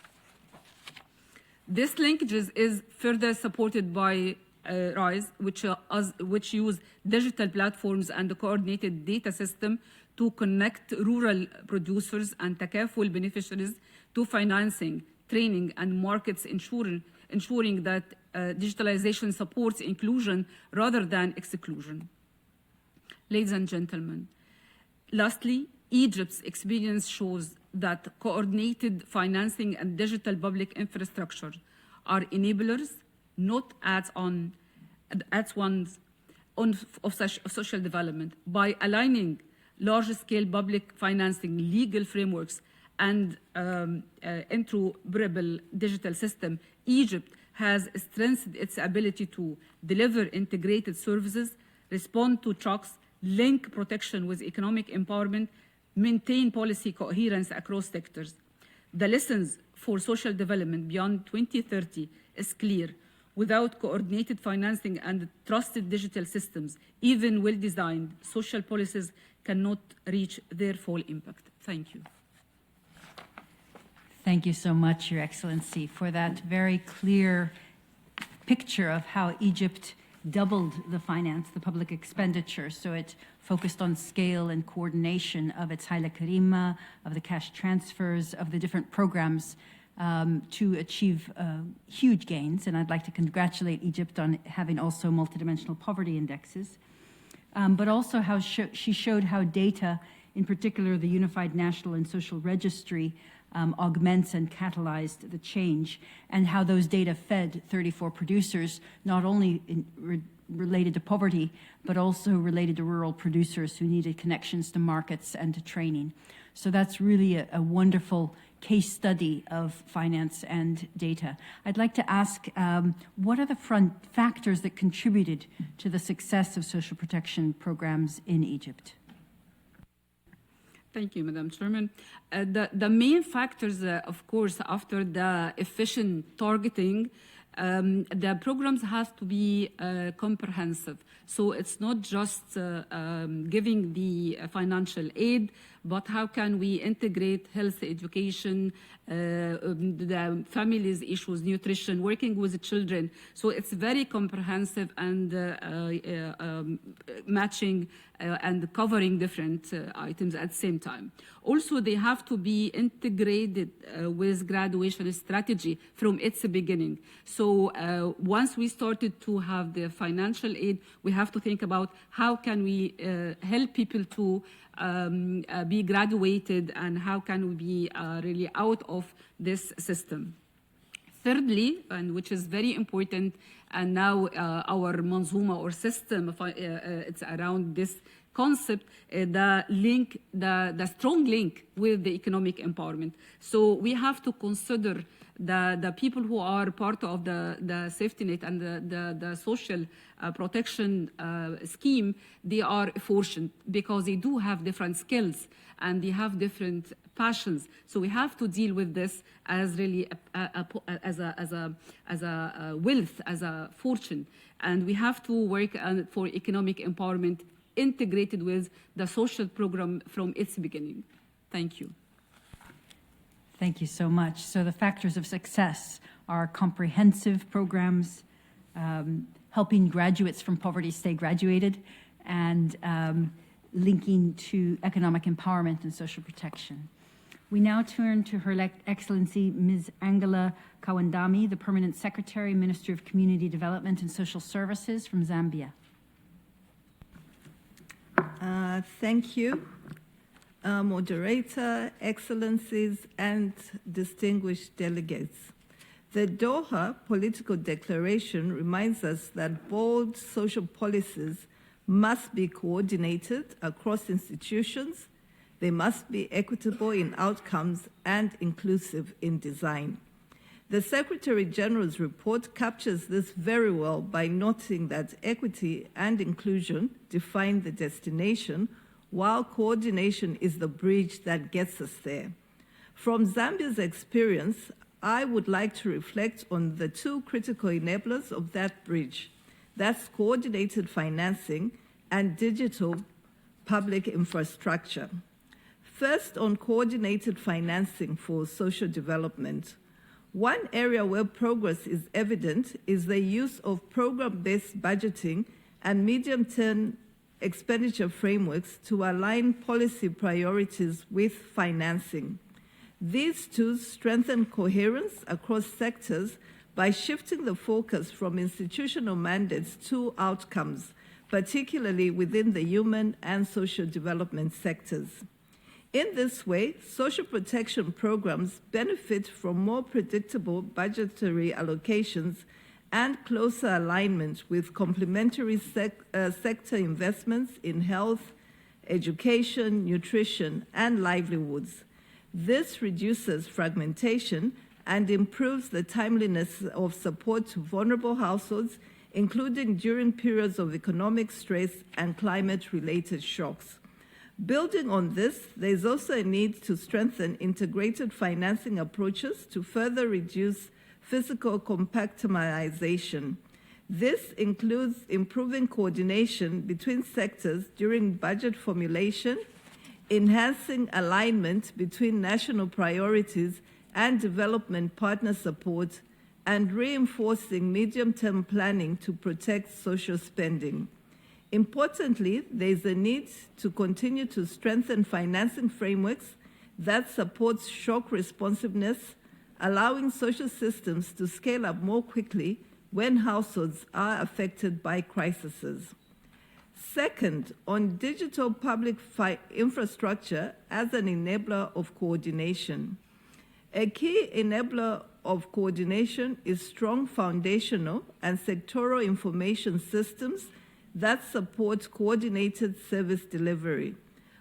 This linkage is further supported by RISE, which use digital platforms and a coordinated data system to connect rural producers and takaful beneficiaries to financing, training, and markets, ensuring that digitalization supports inclusion rather than exclusion. Ladies and gentlemen, lastly, Egypt's experience shows that coordinated financing and digital public infrastructure are enablers, not adds-ons of social development. By aligning large-scale public financing, legal frameworks, and interoperable digital system, Egypt has strengthened its ability to deliver integrated services, respond to shocks, link protection with economic empowerment, maintain policy coherence across sectors. The lessons for social development beyond 2030 is clear. Without coordinated financing and trusted digital systems, even well-designed social policies cannot reach their full impact. Thank you. Thank you so much, Your Excellency, for that very clear picture of how Egypt doubled the public expenditure. So it focused on scale and coordination of its Haile Karima, of the cash transfers, of the different programs to achieve huge gains. And I'd like to congratulate Egypt on having also multidimensional poverty indexes, but also how she showed how data, in particular the Unified National and Social Registry, augments and catalyzed the change, and how those data fed 34 producers, not only related to poverty, but also related to rural producers who needed connections to markets and to training. So that's really a wonderful case study of finance and data. I'd like to ask, what are the factors that contributed to the success of social protection programs in Egypt? Thank you, Madam Chairman. The main factors, of course, after the efficient targeting, the programs have to be comprehensive. So it's not just giving the financial aid, but how can we integrate health, education, the families' issues, nutrition, working with the children. So it's very comprehensive and matching and covering different items at the same time. Also, they have to be integrated with graduation strategy from its beginning. So once we started to have the financial aid, we have to think about how can we help people to be graduated and how can we be really out of this system. Thirdly, and which is very important, and now our Manzuma or system, it's around this concept, the strong link with the economic empowerment. So we have to consider the people who are part of the safety net and the social protection scheme. They are fortunate because they do have different skills and they have different passions. So we have to deal with this as really as a wealth, as a fortune, and we have to work for economic empowerment integrated with the social program from its beginning. Thank you. Thank you so much. So the factors of success are comprehensive programs, helping graduates from poverty stay graduated, and linking to economic empowerment and social protection. We now turn to Her Excellency Ms. Angela Kawandami, the Permanent Secretary, Minister of Community Development and Social Services from Zambia. Thank you, Moderator, Excellencies, and distinguished delegates. The Doha Political Declaration reminds us that bold social policies must be coordinated across institutions. They must be equitable in outcomes and inclusive in design. The Secretary General's report captures this very well by noting that equity and inclusion define the destination, while coordination is the bridge that gets us there. From Zambia's experience, I would like to reflect on the two critical enablers of that bridge. That's coordinated financing and digital public infrastructure. First, on coordinated financing for social development. One area where progress is evident is the use of program-based budgeting and medium-term expenditure frameworks to align policy priorities with financing. These tools strengthen coherence across sectors by shifting the focus from institutional mandates to outcomes, particularly within the human and social development sectors. In this way, social protection programs benefit from more predictable budgetary allocations and closer alignment with complementary sector investments in health, education, nutrition, and livelihoods. This reduces fragmentation and improves the timeliness of support to vulnerable households, including during periods of economic stress and climate-related shocks. Building on this, there is also a need to strengthen integrated financing approaches to further reduce physical compartmentalization. This includes improving coordination between sectors during budget formulation, enhancing alignment between national priorities and development partner support, and reinforcing medium-term planning to protect social spending. Importantly, there is a need to continue to strengthen financing frameworks that supports shock responsiveness, allowing social systems to scale up more quickly when households are affected by crises. Second, on digital public infrastructure as an enabler of coordination. A key enabler of coordination is strong foundational and sectoral information systems that support coordinated service delivery.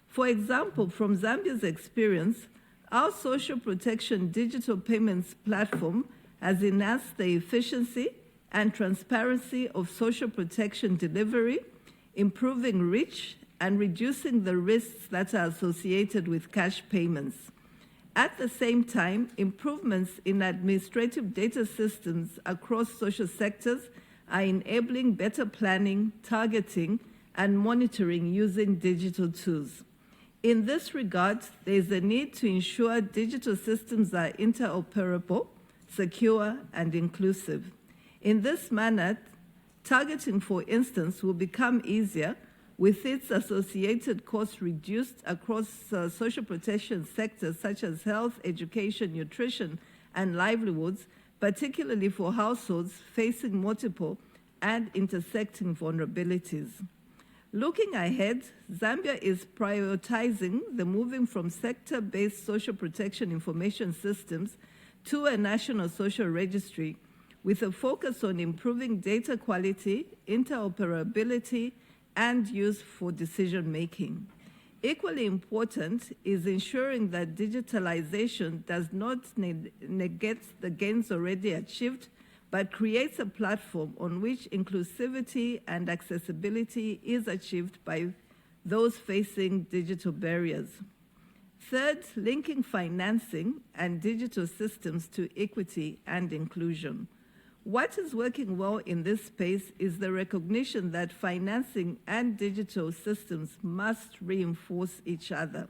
For example, from Zambia's experience, our social protection digital payments platform has enhanced the efficiency and transparency of social protection delivery, improving reach and reducing the risks that are associated with cash payments. At the same time, improvements in administrative data systems across social sectors are enabling better planning, targeting, and monitoring using digital tools. In this regard, there is a need to ensure digital systems are interoperable, secure, and inclusive. In this manner, targeting, for instance, will become easier with its associated costs reduced across social protection sectors such as health, education, nutrition, and livelihoods, particularly for households facing multiple and intersecting vulnerabilities. Looking ahead, Zambia is prioritizing the moving from sector-based social protection information systems to a national social registry with a focus on improving data quality, interoperability, and used for decision making. Equally important is ensuring that digitalization does not negate the gains already achieved, but creates a platform on which inclusivity and accessibility is achieved by those facing digital barriers. Third, linking financing and digital systems to equity and inclusion. What is working well in this space is the recognition that financing and digital systems must reinforce each other.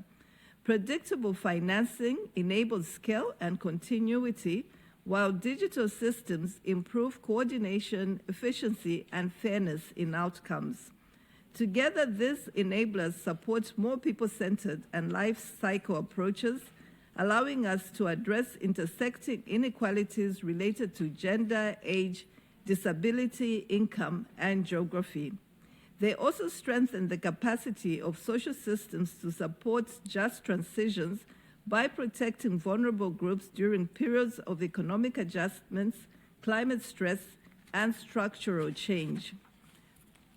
Predictable financing enables scale and continuity, while digital systems improve coordination, efficiency, and fairness in outcomes. Together, these enablers support more people-centered and life cycle approaches, allowing us to address intersecting inequalities related to gender, age, disability, income, and geography. They also strengthen the capacity of social systems to support just transitions by protecting vulnerable groups during periods of economic adjustments, climate stress, and structural change.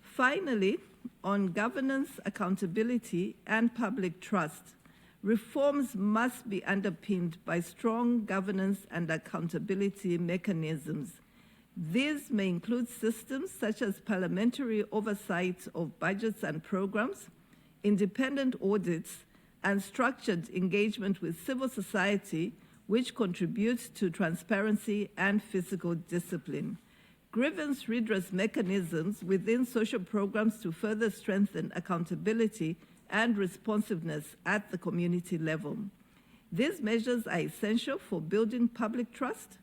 Finally, on governance, accountability, and public trust, reforms must be underpinned by strong governance and accountability mechanisms. These may include systems such as parliamentary oversight of budgets and programs, independent audits, and structured engagement with civil society, which contributes to transparency and fiscal discipline. Grievance redress mechanisms within social programs to further strengthen accountability and responsiveness at the community level. These measures are essential for building public trust,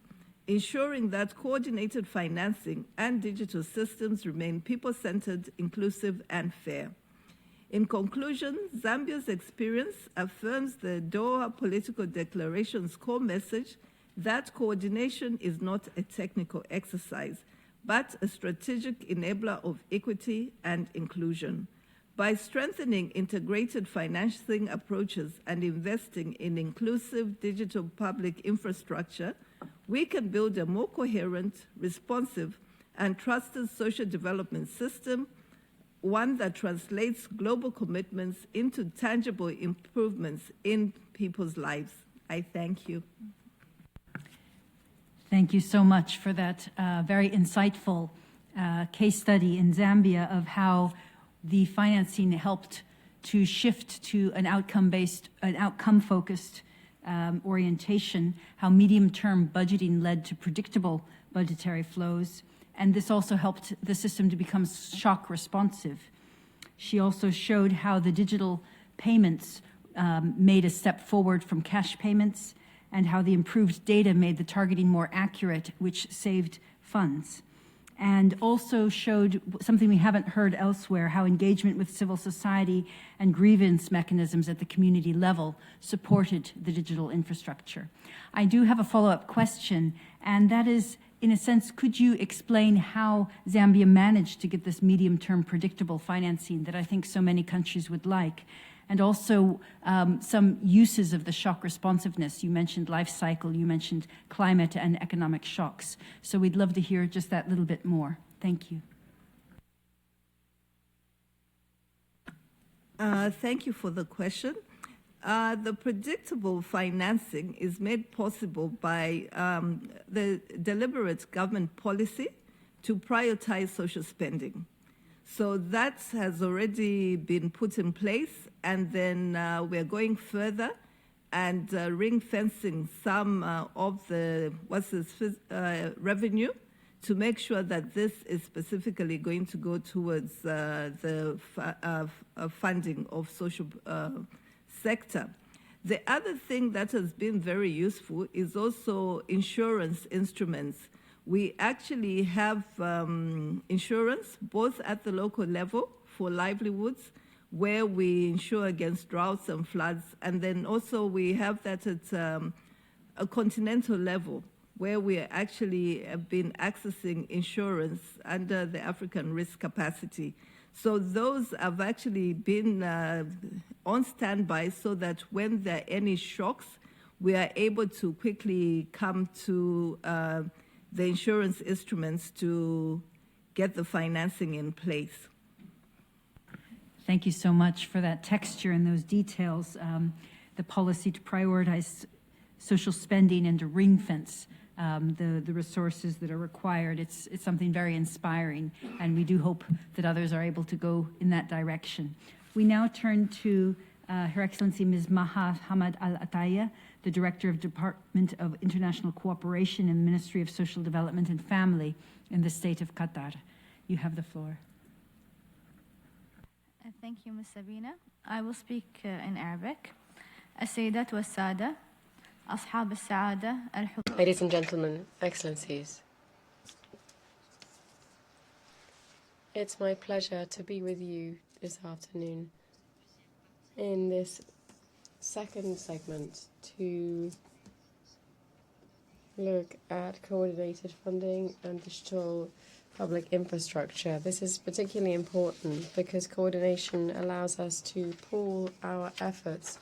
ensuring that coordinated financing and digital systems remain people-centered, inclusive, and fair. In conclusion, Zambia's experience affirms the Doha Political Declaration's core message that coordination is not a technical exercise, but a strategic enabler of equity and inclusion. By strengthening integrated financing approaches and investing in inclusive digital public infrastructure, we can build a more coherent, responsive, and trusted social development system, one that translates global commitments into tangible improvements in people's lives. I thank you. Thank you so much for that very insightful case study in Zambia of how the financing helped to shift to an outcome-focused orientation, how medium-term budgeting led to predictable budgetary flows, and this also helped the system to become shock responsive. She also showed how the digital payments made a step forward from cash payments, and how the improved data made the targeting more accurate, which saved funds. And also showed something we haven't heard elsewhere, how engagement with civil society and grievance mechanisms at the community level supported the digital infrastructure. I do have a follow-up question, and that is, in a sense, could you explain how Zambia managed to get this medium-term predictable financing that I think so many countries would like? And also some uses of the shock responsiveness. You mentioned life cycle, you mentioned climate and economic shocks. So we'd love to hear just that little bit more. Thank you. Thank you for the question. The predictable financing is made possible by the deliberate government policy to prioritize social spending. So that has already been put in place, and then we're going further and ring-fencing some of the revenue to make sure that this is specifically going to go towards the funding of social sector. The other thing that has been very useful is also insurance instruments. We actually have insurance both at the local level for livelihoods, where we insure against droughts and floods, and then also we have that at a continental level, where we actually have been accessing insurance under the African risk capacity. So those have actually been on standby so that when there are any shocks, we are able to quickly come to the insurance instruments to get the financing in place. Thank you so much for that texture and those details. The policy to prioritize social spending and to ring fence the resources that are required. It's something very inspiring, and we do hope that others are able to go in that direction. We now turn to Her Excellency Ms. Maha Hamad Al-Ataya, the Director of Department of International Cooperation in the Ministry of Social Development and Family in the State of Qatar. You have the floor. Thank you, Ms. Sabina. I will speak in Arabic. السيدات والسادة أصحاب السعادة الحضور. Ladies and gentlemen, excellencies, it's my pleasure to be with you this afternoon in this second segment to look at coordinated funding and digital public infrastructure. This is particularly important because coordination allows us to pool our efforts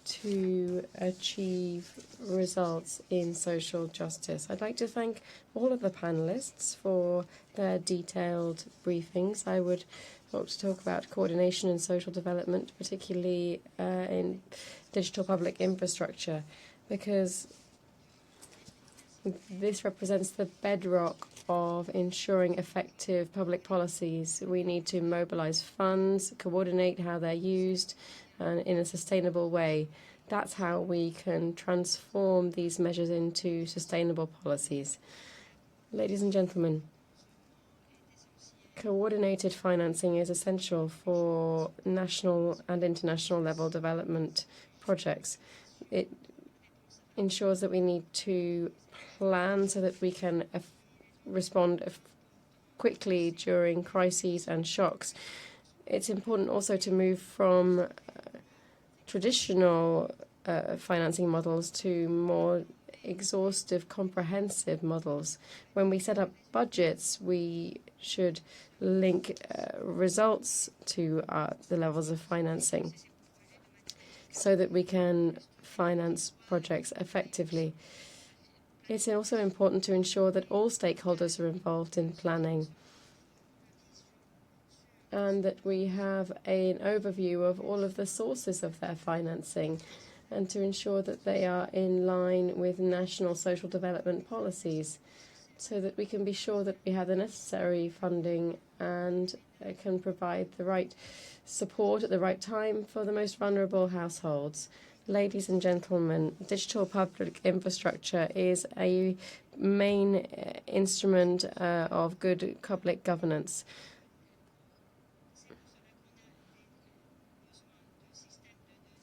to achieve results in social justice. I'd like to thank all of the panelists for their detailed briefings. I would want to talk about coordination and social development, particularly in digital public infrastructure, because this represents the bedrock of ensuring effective public policies. We need to mobilize funds, coordinate how they're used, and in a sustainable way. That's how we can transform these measures into sustainable policies. Ladies and gentlemen, coordinated financing is essential for national and international level development projects. It ensures that we need to plan so that we can respond quickly during crises and shocks. It's important also to move from traditional financing models to more exhaustive, comprehensive models. When we set up budgets, we should link results to the levels of financing so that we can finance projects effectively. It's also important to ensure that all stakeholders are involved in planning and that we have an overview of all of the sources of their financing and to ensure that they are in line with national social development policies so that we can be sure that we have the necessary funding and can provide the right support at the right time for the most vulnerable households. Ladies and gentlemen, digital public infrastructure is a main instrument of good public governance.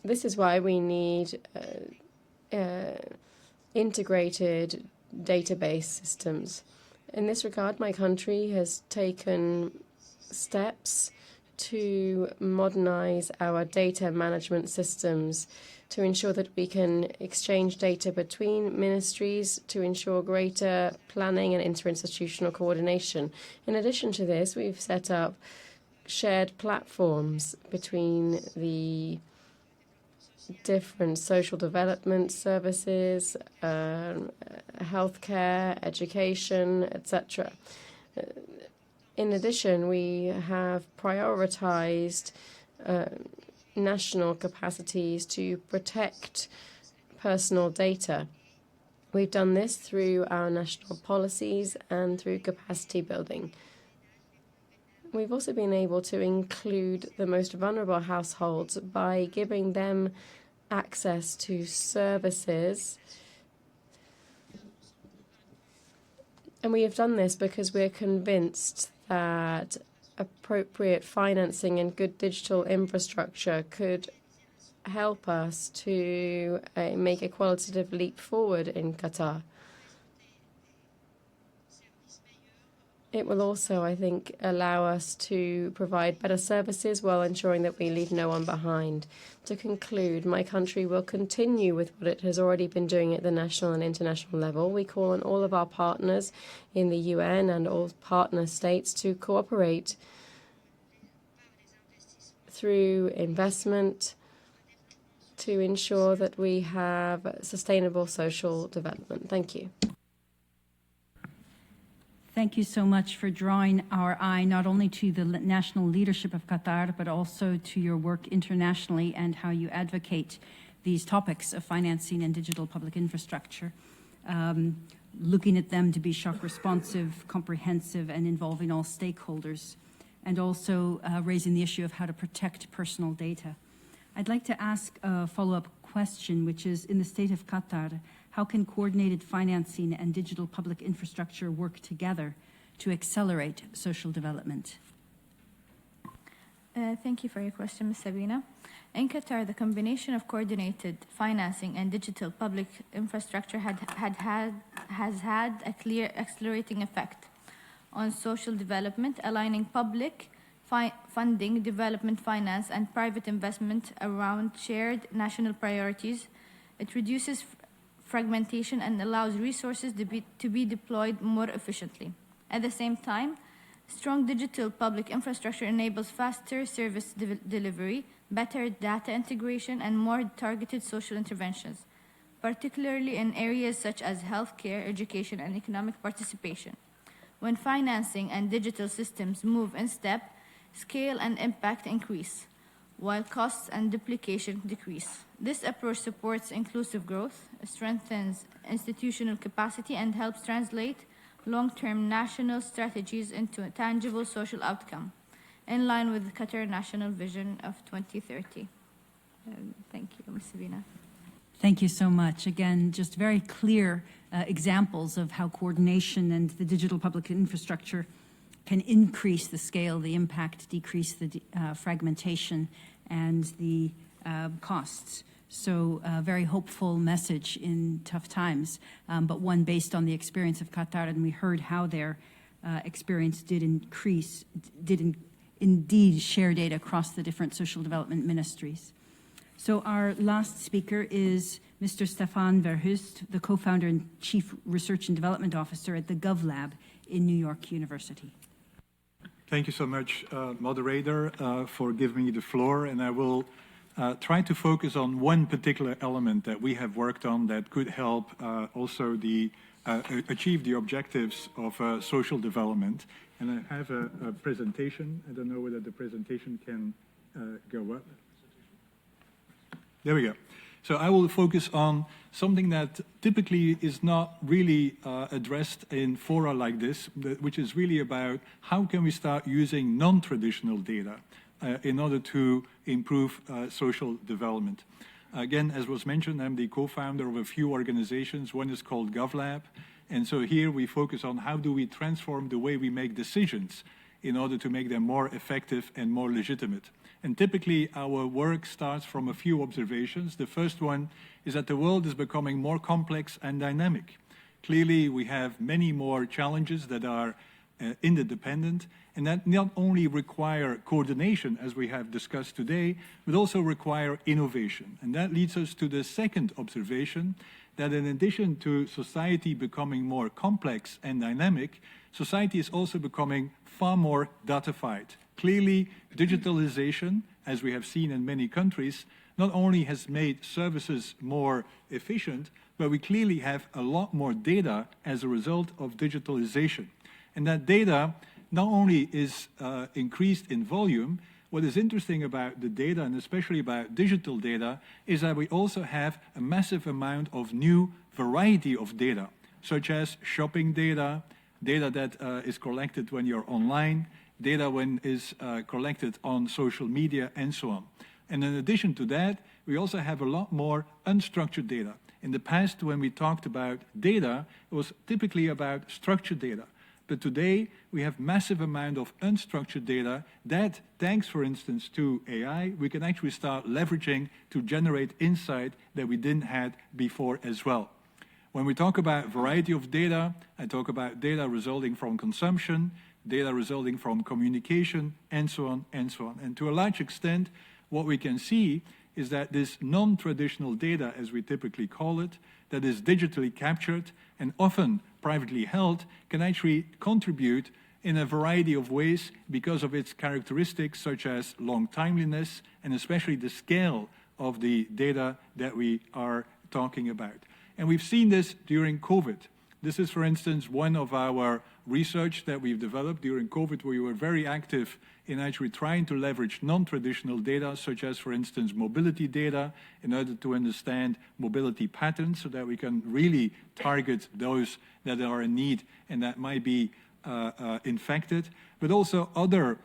This is why we need integrated database systems. In this regard, my country has taken steps to modernize our data management systems to ensure that we can exchange data between ministries to ensure greater planning and interinstitutional coordination. In addition to this, we've set up shared platforms between the different social development services, healthcare, education, etc. In addition, we have prioritized national capacities to protect personal data. We've done this through our national policies and through capacity building. We've also been able to include the most vulnerable households by giving them access to services. And we have done this because we're convinced that appropriate financing and good digital infrastructure could help us to make a qualitative leap forward in Qatar. It will also, I think, allow us to provide better services while ensuring that we leave no one behind. To conclude, my country will continue with what it has already been doing at the national and international level. We call on all of our partners in the UN and all partner states to cooperate through investment to ensure that we have sustainable social development. Thank you. Thank you so much for drawing our eye not only to the national leadership of Qatar, but also to your work internationally and how you advocate these topics of financing and digital public infrastructure, looking at them to be shock responsive, comprehensive, and involving all stakeholders, and also raising the issue of how to protect personal data. I'd like to ask a follow-up question, which is, in the state of Qatar, how can coordinated financing and digital public infrastructure work together to accelerate social development? Thank you for your question, Ms. Sabina. In Qatar, the combination of coordinated financing and digital public infrastructure has had a clear accelerating effect on social development, aligning public funding, development finance, and private investment around shared national priorities. It reduces fragmentation and allows resources to be deployed more efficiently. At the same time, strong digital public infrastructure enables faster service delivery, better data integration, and more targeted social interventions, particularly in areas such as healthcare, education, and economic participation. When financing and digital systems move in step, scale and impact increase, while costs and duplication decrease. This approach supports inclusive growth, strengthens institutional capacity, and helps translate long-term national strategies into a tangible social outcome, in line with the Qatar National Vision of 2030. Thank you, Ms. Sabina. Thank you so much. Again, just very clear examples of how coordination and the digital public infrastructure can increase the scale, the impact, decrease the fragmentation and the costs. So a very hopeful message in tough times, but one based on the experience of Qatar, and we heard how their experience did indeed share data across the different social development ministries. So our last speaker is Mr. Stefan Verhust, the co-founder and chief research and development officer at the GovLab in New York University. Thank you so much, moderator, for giving me the floor, and I will try to focus on one particular element that we have worked on that could help also achieve the objectives of social development. And I have a presentation. I don't know whether the presentation can go up. There we go. So I will focus on something that typically is not really addressed in fora like this, which is really about how can we start using non-traditional data in order to improve social development. Again, as was mentioned, I'm the co-founder of a few organizations. One is called GovLab. And so here we focus on how do we transform the way we make decisions in order to make them more effective and more legitimate. And typically our work starts from a few observations. The first one is that the world is becoming more complex and dynamic. Clearly we have many more challenges that are interdependent, and that not only require coordination, as we have discussed today, but also require innovation. And that leads us to the second observation, that in addition to society becoming more complex and dynamic, society is also becoming far more datafied. Clearly, digitalization, as we have seen in many countries, not only has made services more efficient, but we clearly have a lot more data as a result of digitalization. And that data not only is increased in volume, what is interesting about the data, and especially about digital data, is that we also have a massive amount of new variety of data, such as shopping data, data that is collected when you're online, data when is collected on social media, and so on. And in addition to that, we also have a lot more unstructured data. In the past, when we talked about data, it was typically about structured data. But today, we have massive amount of unstructured data that, thanks, for instance, to AI, we can actually start leveraging to generate insight that we didn't have before as well. When we talk about variety of data, I talk about data resulting from consumption, data resulting from communication, and so on, and so on. And to a large extent, what we can see is that this non-traditional data, as we typically call it, that is digitally captured and often privately held, can actually contribute in a variety of ways because of its characteristics such as long timeliness and especially the scale of the data that we are talking about. And we've seen this during COVID. This is, for instance, one of our research that we've developed during COVID. We were very active in actually trying to leverage non-traditional data, such as, for instance, mobility data, in order to understand mobility patterns so that we can really target those that are in need and that might be infected, but also other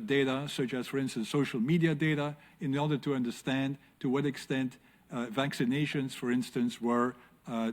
data, such as, for instance, social media data, in order to understand to what extent vaccinations, for instance, were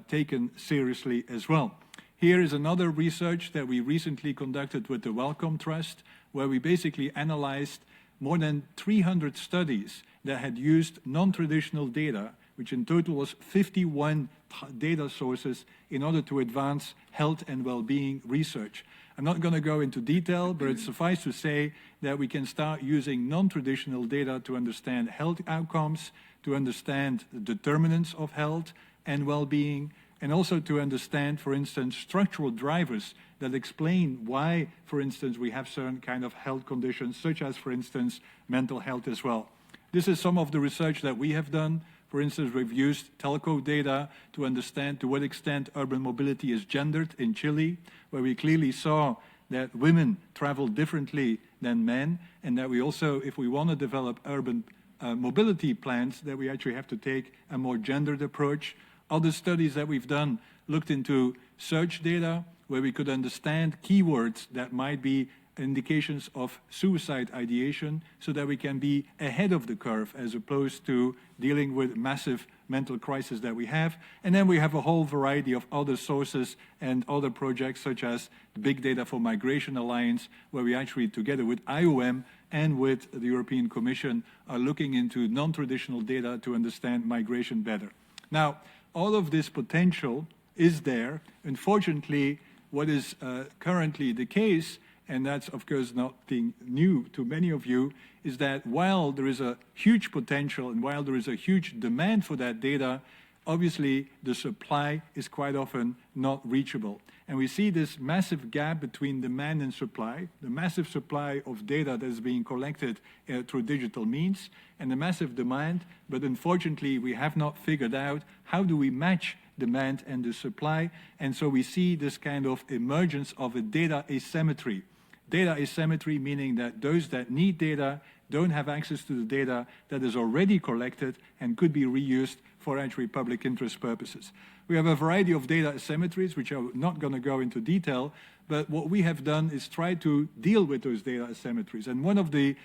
taken seriously as well. Here is another research that we recently conducted with the Wellcome Trust, where we basically analyzed more than 300 studies that had used non-traditional data, which in total was 51 data sources, in order to advance health and well-being research. I'm not going to go into detail, but it's suffice to say that we can start using non-traditional data to understand health outcomes, to understand the determinants of health and well-being, and also to understand, for instance, structural drivers that explain why, for instance, we have certain kind of health conditions, such as, for instance, mental health as well. This is some of the research that we have done. For instance, we've used telco data to understand to what extent urban mobility is gendered in Chile, where we clearly saw that women travel differently than men, and that we also, if we want to develop urban mobility plans, that we actually have to take a more gendered approach. Other studies that we've done looked into search data, where we could understand keywords that might be indications of suicide ideation, so that we can be ahead of the curve as opposed to dealing with massive mental crisis that we have. And then we have a whole variety of other sources and other projects, such as the Big Data for Migration Alliance, where we actually, together with IOM and with the European Commission, are looking into non-traditional data to understand migration better. Now, all of this potential is there. Unfortunately, what is currently the case, and that's of course nothing new to many of you, is that while there is a huge potential and while there is a huge demand for that data, obviously the supply is quite often not reachable. And we see this massive gap between demand and supply, the massive supply of data that is being collected through digital means, and the massive demand, but unfortunately we have not figured out how do we match demand and the supply, and so we see this kind of emergence of a data asymmetry. Data asymmetry meaning that those that need data don't have access to the data that is already collected and could be reused for actually public interest purposes. We have a variety of data asymmetries, which I'm not going to go into detail, but what we have done is try to deal with those data asymmetries. And one of the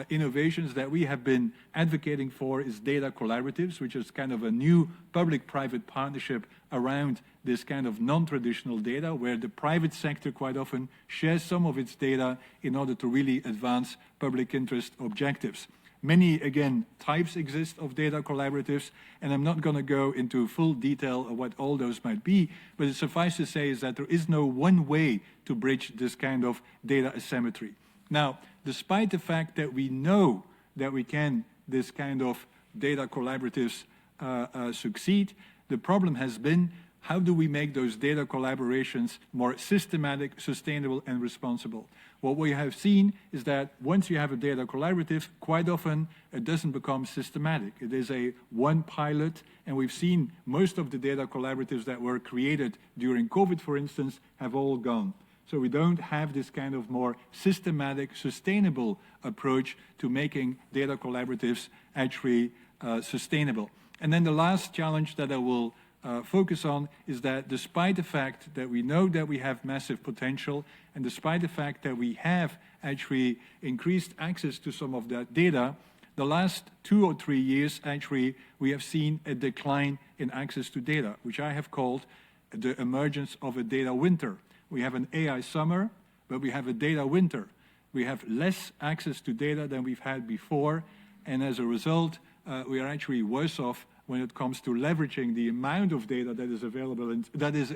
innovations that we have been advocating for is data collaboratives, which is kind of a new public-private partnership around this kind of non-traditional data, where the private sector quite often shares some of its data in order to really advance public interest objectives. Many, again, types exist of data collaboratives, and I'm not going to go into full detail of what all those might be, but it suffices to say is that there is no one way to bridge this kind of data asymmetry. Now, despite the fact that we know that we can, this kind of data collaboratives succeed, the problem has been, how do we make those data collaborations more systematic, sustainable, and responsible? What we have seen is that once you have a data collaborative, quite often it doesn't become systematic. It is a one pilot, and we've seen most of the data collaboratives that were created during COVID, for instance, have all gone. So we don't have this kind of more systematic, sustainable approach to making data collaboratives actually sustainable. And then the last challenge that I will focus on is that despite the fact that we know that we have massive potential, and despite the fact that we have actually increased access to some of that data, the last 2 or 3 years actually we have seen a decline in access to data, which I have called the emergence of a data winter. We have an AI summer, but we have a data winter. We have less access to data than we've had before, and as a result, we are actually worse off when it comes to leveraging the amount of data that is available and that is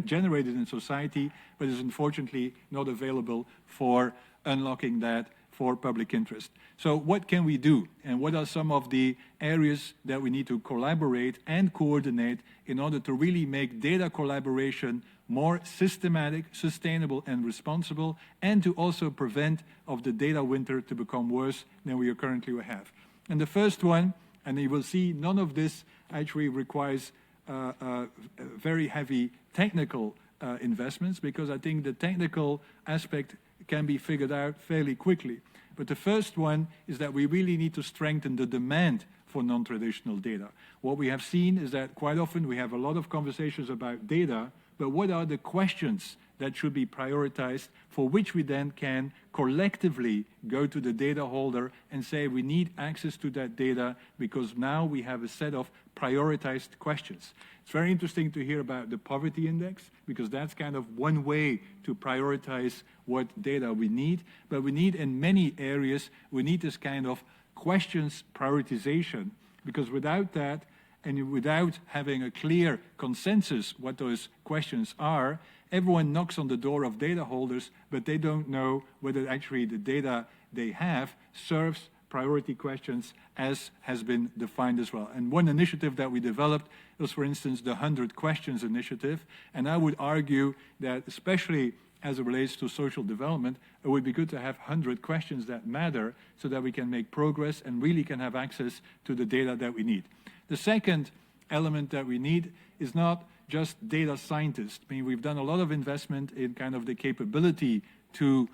generated in society, but is unfortunately not available for unlocking that for public interest. So what can we do? And what are some of the areas that we need to collaborate and coordinate in order to really make data collaboration more systematic, sustainable, and responsible, and to also prevent of the data winter to become worse than we currently have? And the first one, and you will see none of this actually requires very heavy technical investments, because I think the technical aspect can be figured out fairly quickly. But the first one is that we really need to strengthen the demand for non-traditional data. What we have seen is that quite often we have a lot of conversations about data, but what are the questions that should be prioritized, for which we then can collectively go to the data holder and say we need access to that data because now we have a set of prioritized questions. It's very interesting to hear about the poverty index, because that's kind of one way to prioritize what data we need. But we need, in many areas, we need this kind of questions prioritization, because without that, and without having a clear consensus what those questions are, everyone knocks on the door of data holders, but they don't know whether actually the data they have serves priority questions as has been defined as well. And one initiative that we developed was, for instance, the 100 Questions Initiative. And I would argue that, especially as it relates to social development, it would be good to have 100 questions that matter so that we can make progress and really can have access to the data that we need. The second element that we need is not just data scientists. I mean, we've done a lot of investment in kind of the capability to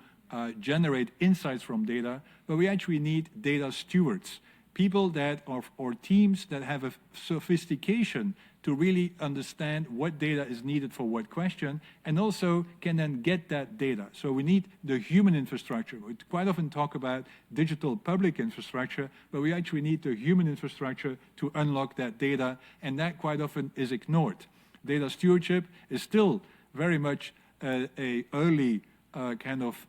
generate insights from data, but we actually need data stewards, people that are, or teams that have a sophistication to really understand what data is needed for what question, and also can then get that data. So we need the human infrastructure. We quite often talk about digital public infrastructure, but we actually need the human infrastructure to unlock that data, and that quite often is ignored. Data stewardship is still very much a early kind of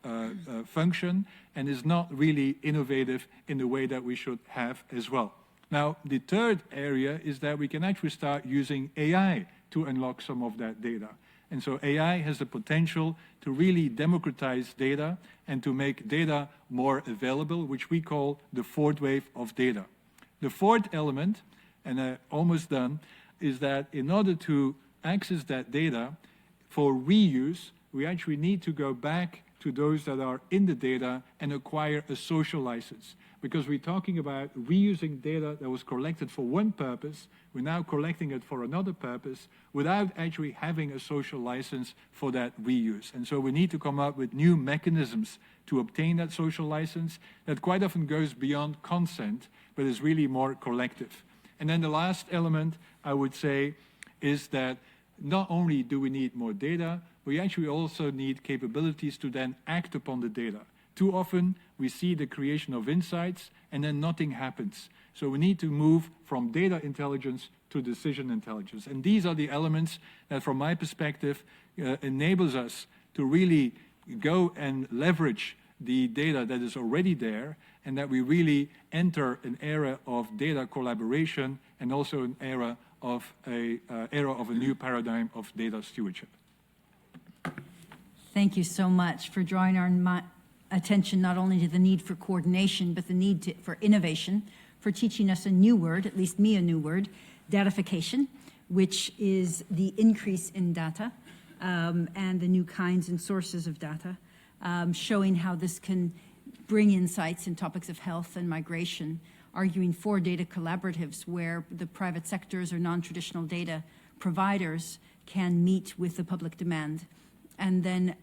function, and is not really innovative in the way that we should have as well. Now, the third area is that we can actually start using AI to unlock some of that data. And so AI has the potential to really democratize data and to make data more available, which we call the fourth wave of data. The fourth element, and almost done, is that in order to access that data for reuse, we actually need to go back to those that are in the data and acquire a social license. Because we're talking about reusing data that was collected for one purpose, we're now collecting it for another purpose without actually having a social license for that reuse. And so we need to come up with new mechanisms to obtain that social license that quite often goes beyond consent, but is really more collective. And then the last element, I would say, is that not only do we need more data, we actually also need capabilities to then act upon the data. Too often, we see the creation of insights and then nothing happens. So we need to move from data intelligence to decision intelligence. And these are the elements that, from my perspective, enables us to really go and leverage the data that is already there, and that we really enter an era of data collaboration and also an era of a new paradigm of data stewardship. Thank you so much for drawing our attention not only to the need for coordination, but the need for innovation, for teaching us a new word, at least me a new word, datification, which is the increase in data and the new kinds and sources of data, showing how this can bring insights in topics of health and migration, arguing for data collaboratives where the private sectors or non-traditional data providers can meet with the public demand, and then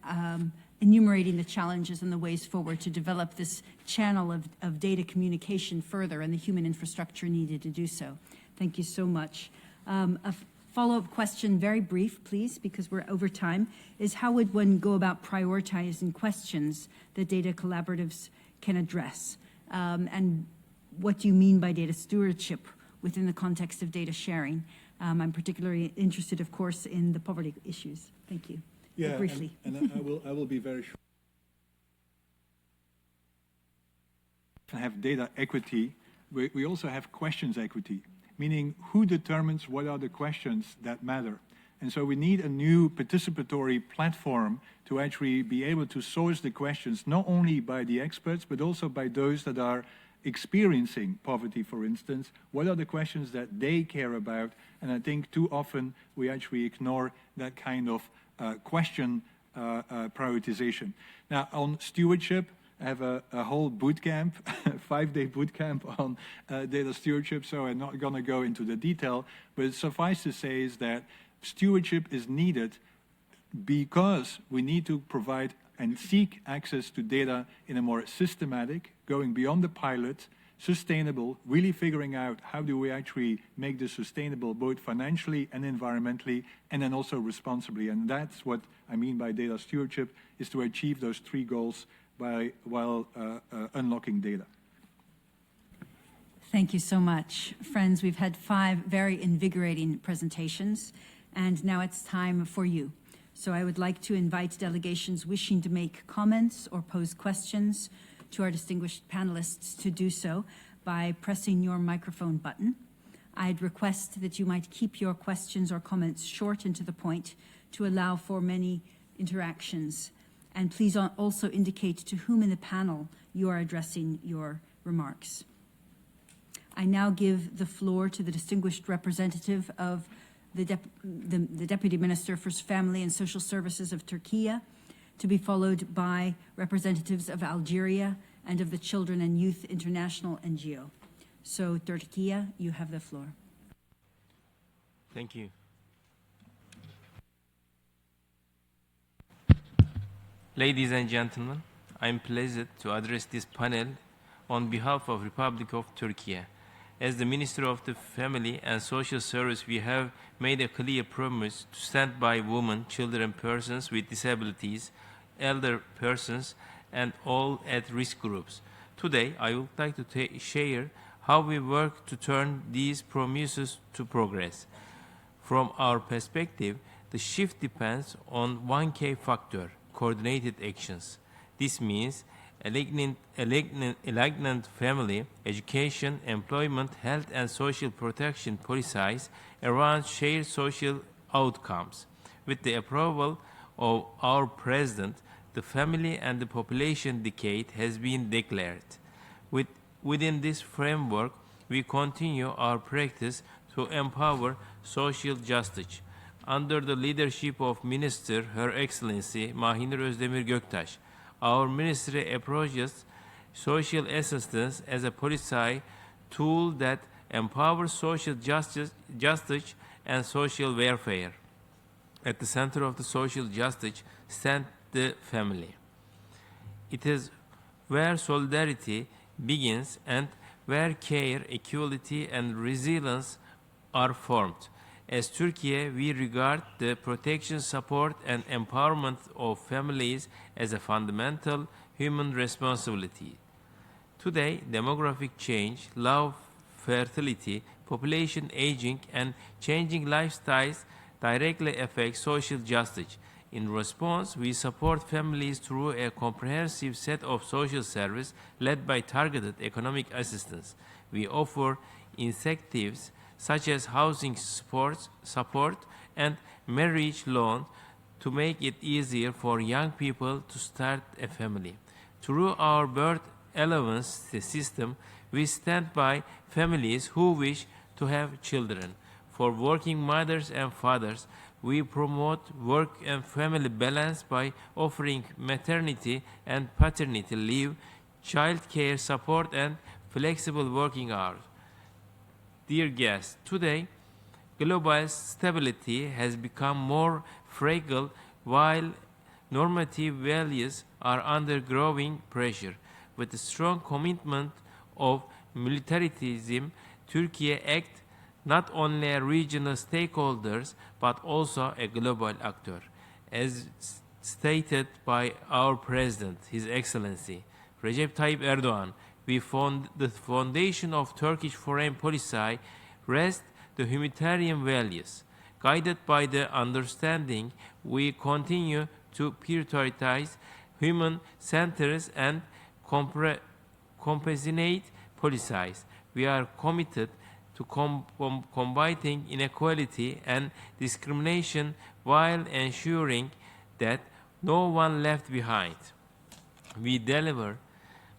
enumerating the challenges and the ways forward to develop this channel of data communication further and the human infrastructure needed to do so. Thank you so much. A follow-up question, very brief, please, because we're over time, is how would one go about prioritizing questions that data collaboratives can address? And what do you mean by data stewardship within the context of data sharing? I'm particularly interested, of course, in the poverty issues. Thank you. Yeah, briefly. and I will be very short. Have data equity. We also have questions equity, meaning who determines what are the questions that matter. And so we need a new participatory platform to actually be able to source the questions, not only by the experts, but also by those that are experiencing poverty, for instance. What are the questions that they care about? And I think too often we actually ignore that kind of question prioritization. Now, on stewardship, I have a whole boot camp, 5-day boot camp on data stewardship, so I'm not going to go into the detail, but suffice to say is that stewardship is needed because we need to provide and seek access to data in a more systematic, going beyond the pilot, sustainable, really figuring out how do we actually make this sustainable both financially and environmentally, and then also responsibly. And that's what I mean by data stewardship, is to achieve those three goals while unlocking data. Thank you so much. Friends, we've had 5 very invigorating presentations, and now it's time for you. So I would like to invite delegations wishing to make comments or pose questions to our distinguished panelists to do so by pressing your microphone button. I'd request that you might keep your questions or comments short and to the point to allow for many interactions. And please also indicate to whom in the panel you are addressing your remarks. I now give the floor to the distinguished representative of the Deputy Minister for Family and Social Services of Turkey, to be followed by representatives of Algeria and of the Children and Youth International NGO. So, Turkey, you have the floor. Thank you. Ladies and gentlemen, I'm pleased to address this panel on behalf of Republic of Turkey. As the Minister of the Family and Social Service, we have made a clear promise to stand by women, children, persons with disabilities, elder persons, and all at-risk groups. Today, I would like to share how we work to turn these promises to progress. From our perspective, the shift depends on one key factor: coordinated actions. This means aligned family, education, employment, health, and social protection policies around shared social outcomes. With the approval of our President, the Family and the Population Decade has been declared. Within this framework, we continue our practice to empower social justice. Under the leadership of Minister Her Excellency Mahinur Özdemir Göktaş, our ministry approaches social assistance as a policy tool that empowers social justice and social welfare. At the center of the social justice stands the family. It is where solidarity begins and where care, equality, and resilience are formed. As Turkey, we regard the protection, support, and empowerment of families as a fundamental human responsibility. Today, demographic change, low fertility, population aging, and changing lifestyles directly affect social justice. In response, we support families through a comprehensive set of social services led by targeted economic assistance. We offer incentives such as housing support and marriage loan to make it easier for young people to start a family. Through our birth allowance system, we stand by families who wish to have children. For working mothers and fathers, we promote work and family balance by offering maternity and paternity leave, child care support, and flexible working hours. Dear guests, today, global stability has become more fragile while normative values are under growing pressure. With the strong commitment of militarism, Turkey acts not only as regional stakeholders but also a global actor. As stated by our President, His Excellency Recep Tayyip Erdogan, the foundation of Turkish foreign policy rests the humanitarian values. Guided by the understanding, we continue to prioritize human-centered and compassionate policies. We are committed to combating inequality and discrimination while ensuring that no one left behind. We deliver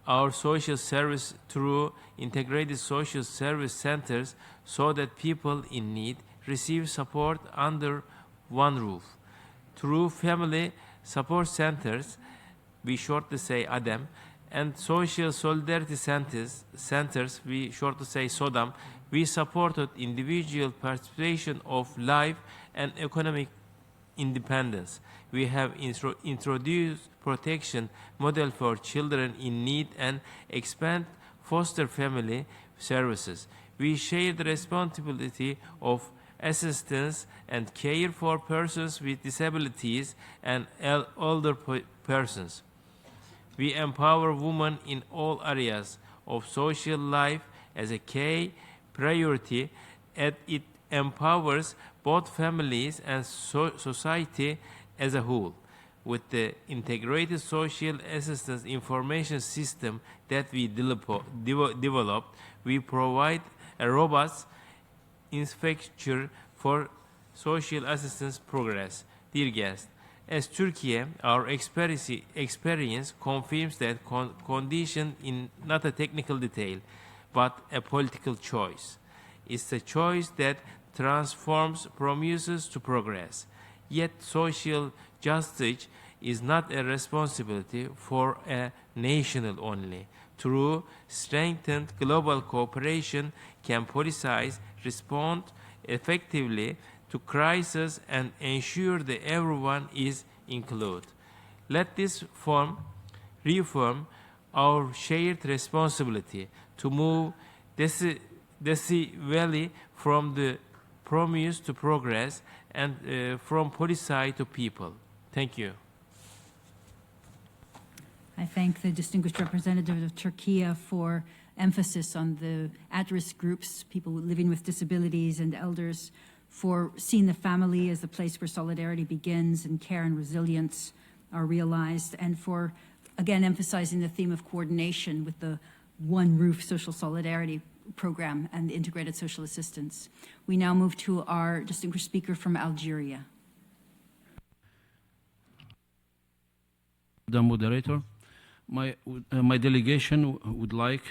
our social service through integrated social service centers so that people in need receive support under one roof. Through family support centers, we shortly say ADEM, and social solidarity centers, we shortly say SODAM, we supported individual participation of life and economic independence. We have introduced protection model for children in need and expand foster family services. We share the responsibility of assistance and care for persons with disabilities and older persons. We empower women in all areas of social life as a key priority, and it empowers both families and society as a whole. With the integrated social assistance information system that we developed, we provide a robust infrastructure for social assistance progress. Dear guests, as Turkey, our experience confirms that condition in not a technical detail, but a political choice. It's a choice that transforms promises to progress. Yet social justice is not a responsibility for a nation only. Through strengthened global cooperation, can policies respond effectively to crisis and ensure that everyone is included. Let this reform our shared responsibility to move decisively from the promise to progress and from policy to people. Thank you. I thank the distinguished representative of Turkey for emphasis on the at-risk groups, people living with disabilities and elders, for seeing the family as the place where solidarity begins and care and resilience are realized, and for, again, emphasizing the theme of coordination with the One Roof Social Solidarity Program and the integrated social assistance. We now move to our distinguished speaker from Algeria. The moderator, my delegation would like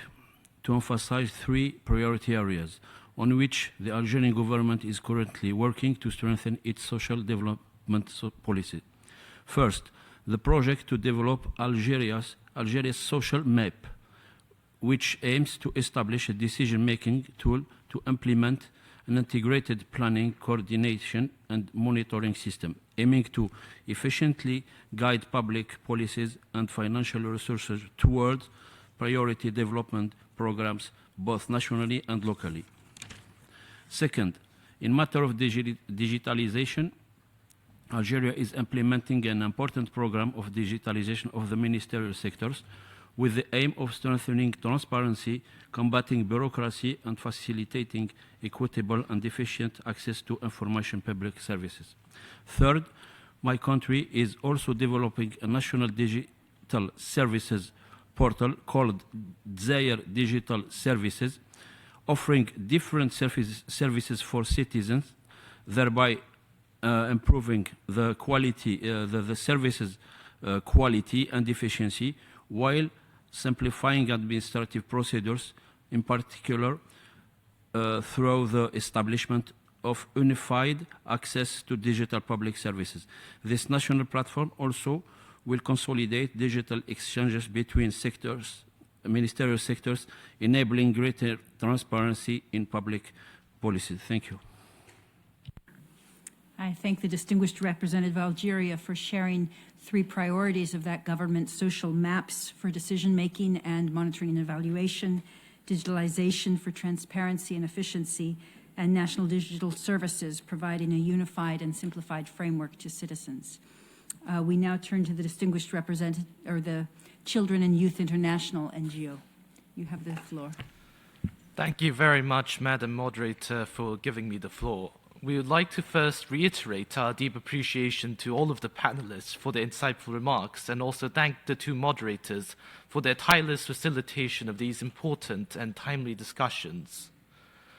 to emphasize three priority areas on which the Algerian government is currently working to strengthen its social development policy. First, the project to develop Algeria's social map, which aims to establish a decision-making tool to implement an integrated planning, coordination, and monitoring system, aiming to efficiently guide public policies and financial resources towards priority development programs, both nationally and locally. Second, in matter of digitalization, Algeria is implementing an important program of digitalization of the ministerial sectors with the aim of strengthening transparency, combating bureaucracy, and facilitating equitable and efficient access to information public services. Third, my country is also developing a national digital services portal called Zaire Digital Services, offering different services for citizens, thereby improving the quality, the services quality and efficiency, while simplifying administrative procedures, in particular through the establishment of unified access to digital public services. This national platform also will consolidate digital exchanges between sectors, ministerial sectors, enabling greater transparency in public policy. Thank you. I thank the distinguished representative of Algeria for sharing three priorities of that government's social maps for decision-making and monitoring and evaluation, digitalization for transparency and efficiency, and national digital services providing a unified and simplified framework to citizens. We now turn to the distinguished representative, or the Children and Youth International NGO. You have the floor. Thank you very much, Madam Moderator, for giving me the floor. We would like to first reiterate our deep appreciation to all of the panelists for their insightful remarks, and also thank the two moderators for their tireless facilitation of these important and timely discussions.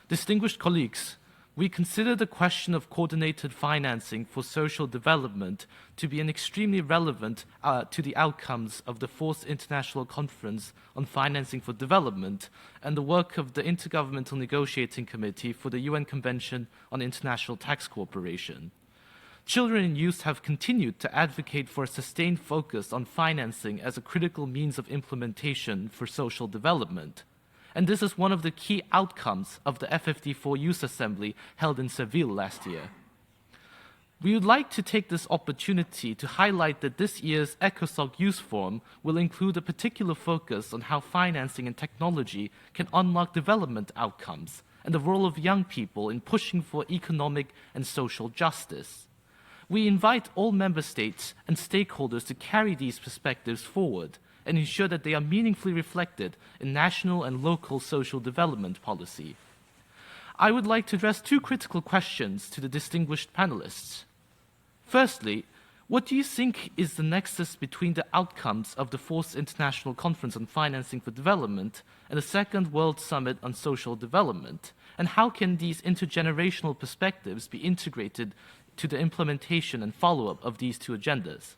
Distinguished colleagues, we consider the question of coordinated financing for social development to be an extremely relevant to the outcomes of the 4th International Conference on Financing for Development and the work of the Intergovernmental Negotiating Committee for the UN Convention on International Tax Cooperation. Children and youth have continued to advocate for a sustained focus on financing as a critical means of implementation for social development. And this is one of the key outcomes of the FFD4 Youth Assembly held in Seville last year. We would like to take this opportunity to highlight that this year's ECOSOC Youth Forum will include a particular focus on how financing and technology can unlock development outcomes and the role of young people in pushing for economic and social justice. We invite all member states and stakeholders to carry these perspectives forward and ensure that they are meaningfully reflected in national and local social development policy. I would like to address two critical questions to the distinguished panelists. Firstly, what do you think is the nexus between the outcomes of the 4th International Conference on Financing for Development and the 2nd World Summit on Social Development? And how can these intergenerational perspectives be integrated to the implementation and follow-up of these two agendas?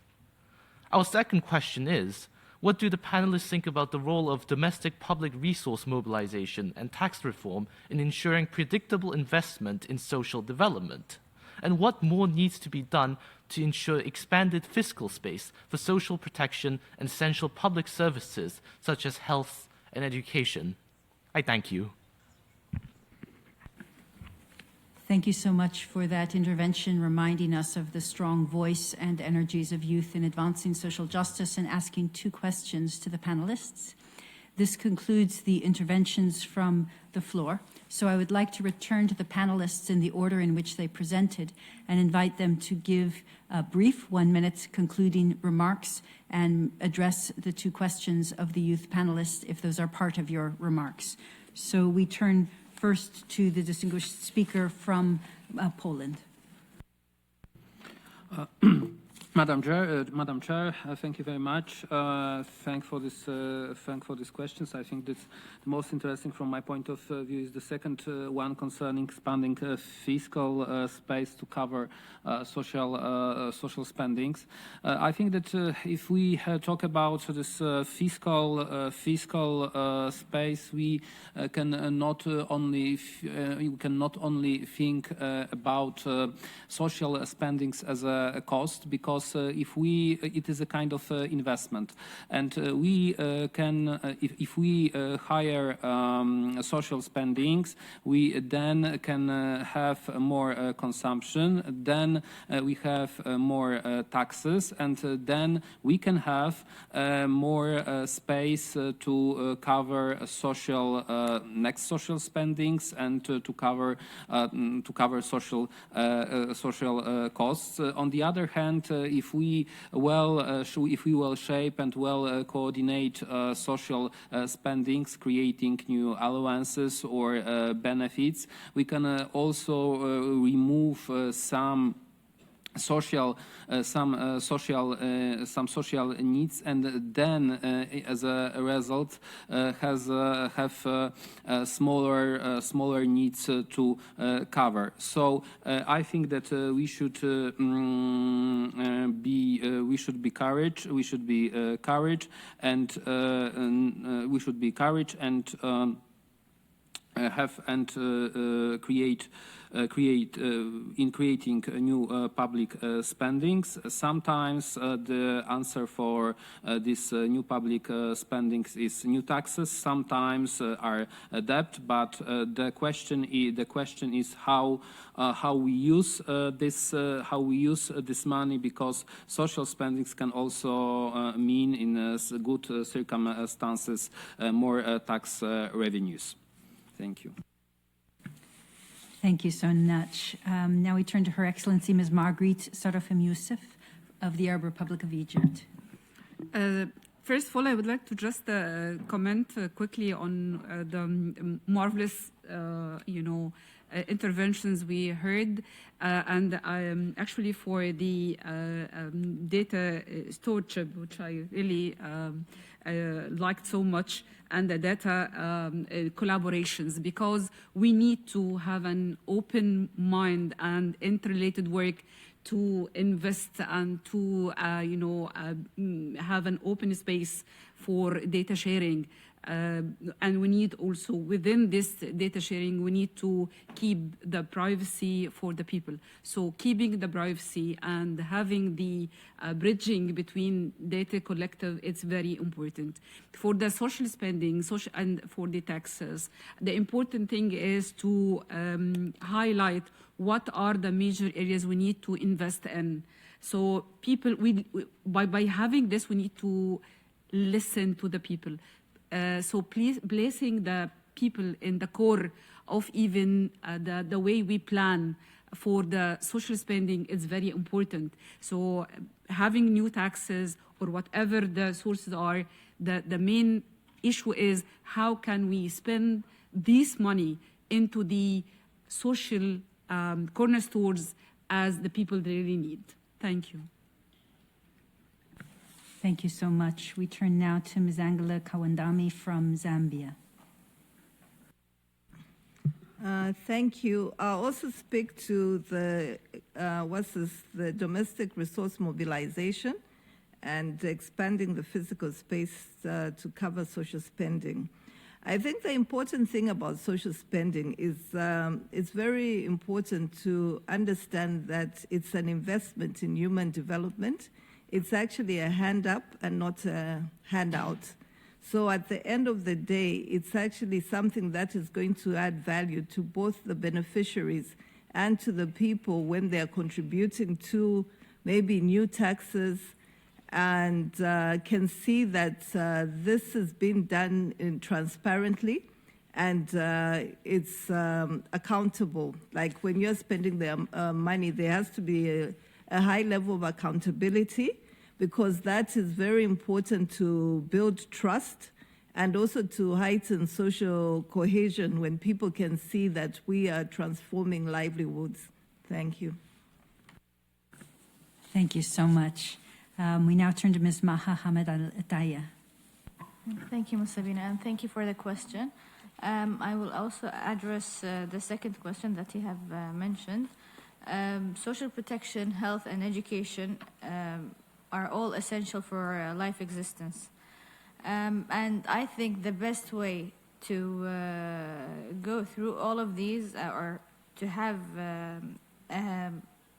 Our second question is, what do the panelists think about the role of domestic public resource mobilization and tax reform in ensuring predictable investment in social development? And what more needs to be done to ensure expanded fiscal space for social protection and essential public services such as health and education? I thank you. Thank you so much for that intervention, reminding us of the strong voice and energies of youth in advancing social justice and asking two questions to the panelists. This concludes the interventions from the floor. So I would like to return to the panelists in the order in which they presented and invite them to give a brief 1-minute concluding remarks and address the two questions of the youth panelists if those are part of your remarks. So we turn first to the distinguished speaker from Poland. Madam Chair, thank you very much. Thank for these questions. I think that the most interesting from my point of view is the second one concerning expanding fiscal space to cover social spendings. I think that if we talk about this fiscal space, we can not only think about social spendings as a cost, because it is a kind of investment, and we can if we hire social spendings, we then can have more consumption, then we have more taxes, and then we can have more space to cover next social spendings and to cover social costs. On the other hand, if we well shape and well coordinate social spendings, creating new allowances or benefits, we can also remove some social needs, and then as a result have smaller needs to cover. So I think that we should be courage and creating new public spendings. Sometimes the answer for this new public spendings is new taxes. Sometimes are debt. But the question is how we use this money, because social spendings can also mean, in good circumstances, more tax revenues. Thank you. Thank you so much. Now we turn to Her Excellency Ms. Margaret Sarofim Youssef of the Arab Republic of Egypt. First of all, I would like to just comment quickly on the marvelous, interventions we heard, and actually for the data stewardship, which I really liked so much, and the data collaborations, because we need to have an open mind and interrelated work to invest and to have an open space for data sharing And we need also, within this data sharing, we need to keep the privacy for the people. So keeping the privacy and having the bridging between data collective, it's very important. For the social spending and for the taxes, the important thing is to highlight what are the major areas we need to invest in. So people, by having this, we need to listen to the people. So please, placing the people in the core of even the way we plan for the social spending is very important. So having new taxes or whatever the sources are, the main issue is how can we spend this money into the social cornerstones as the people really need. Thank you. Thank you so much. We turn now to Ms. Angela Kawandami from Zambia. Thank you. I'll also speak to the domestic resource mobilization and expanding the physical space to cover social spending. I think the important thing about social spending is it's very important to understand that it's an investment in human development. It's actually a hand up and not a handout. So at the end of the day, it's actually something that is going to add value to both the beneficiaries and to the people when they're contributing to maybe new taxes, and can see that this has been done transparently and it's accountable. Like when you're spending the money, there has to be a high level of accountability, because that is very important to build trust and also to heighten social cohesion when people can see that we are transforming livelihoods. Thank you. Thank you so much. We now turn to Ms. Maha Hamad Al-Ataya. Thank you, Ms. Sabina, and thank you for the question. I will also address the second question that you have mentioned. Social protection, health, and education are all essential for life existence. And I think the best way to go through all of these or to have a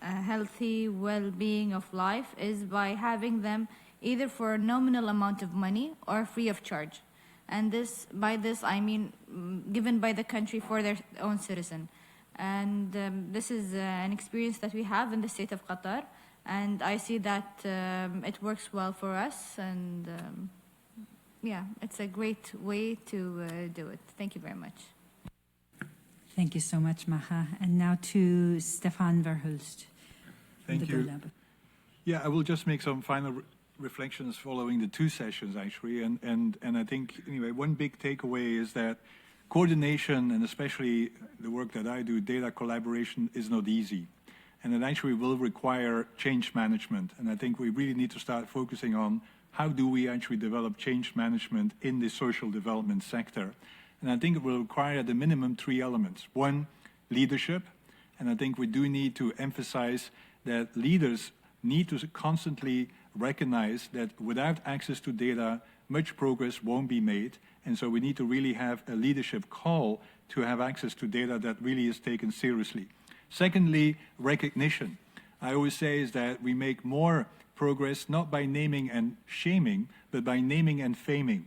healthy well-being of life is by having them either for a nominal amount of money or free of charge. And by this I mean given by the country for their own citizen. And this is an experience that we have in the state of Qatar, and I see that it works well for us, and yeah, it's a great way to do it. Thank you very much. Thank you so much, Maha. And now to Stefan Verhulst. Thank you. Yeah, I will just make some final reflections following the two sessions, actually. And I think, anyway, one big takeaway is that coordination, and especially the work that I do, data collaboration, is not easy. And it actually will require change management. And I think we really need to start focusing on how do we actually develop change management in the social development sector. And I think it will require at the minimum three elements. One, leadership. And I think we do need to emphasize that leaders need to constantly recognize that without access to data, much progress won't be made. And so we need to really have a leadership call to have access to data that really is taken seriously. Secondly, recognition. I always say is that we make more progress not by naming and shaming, but by naming and faming.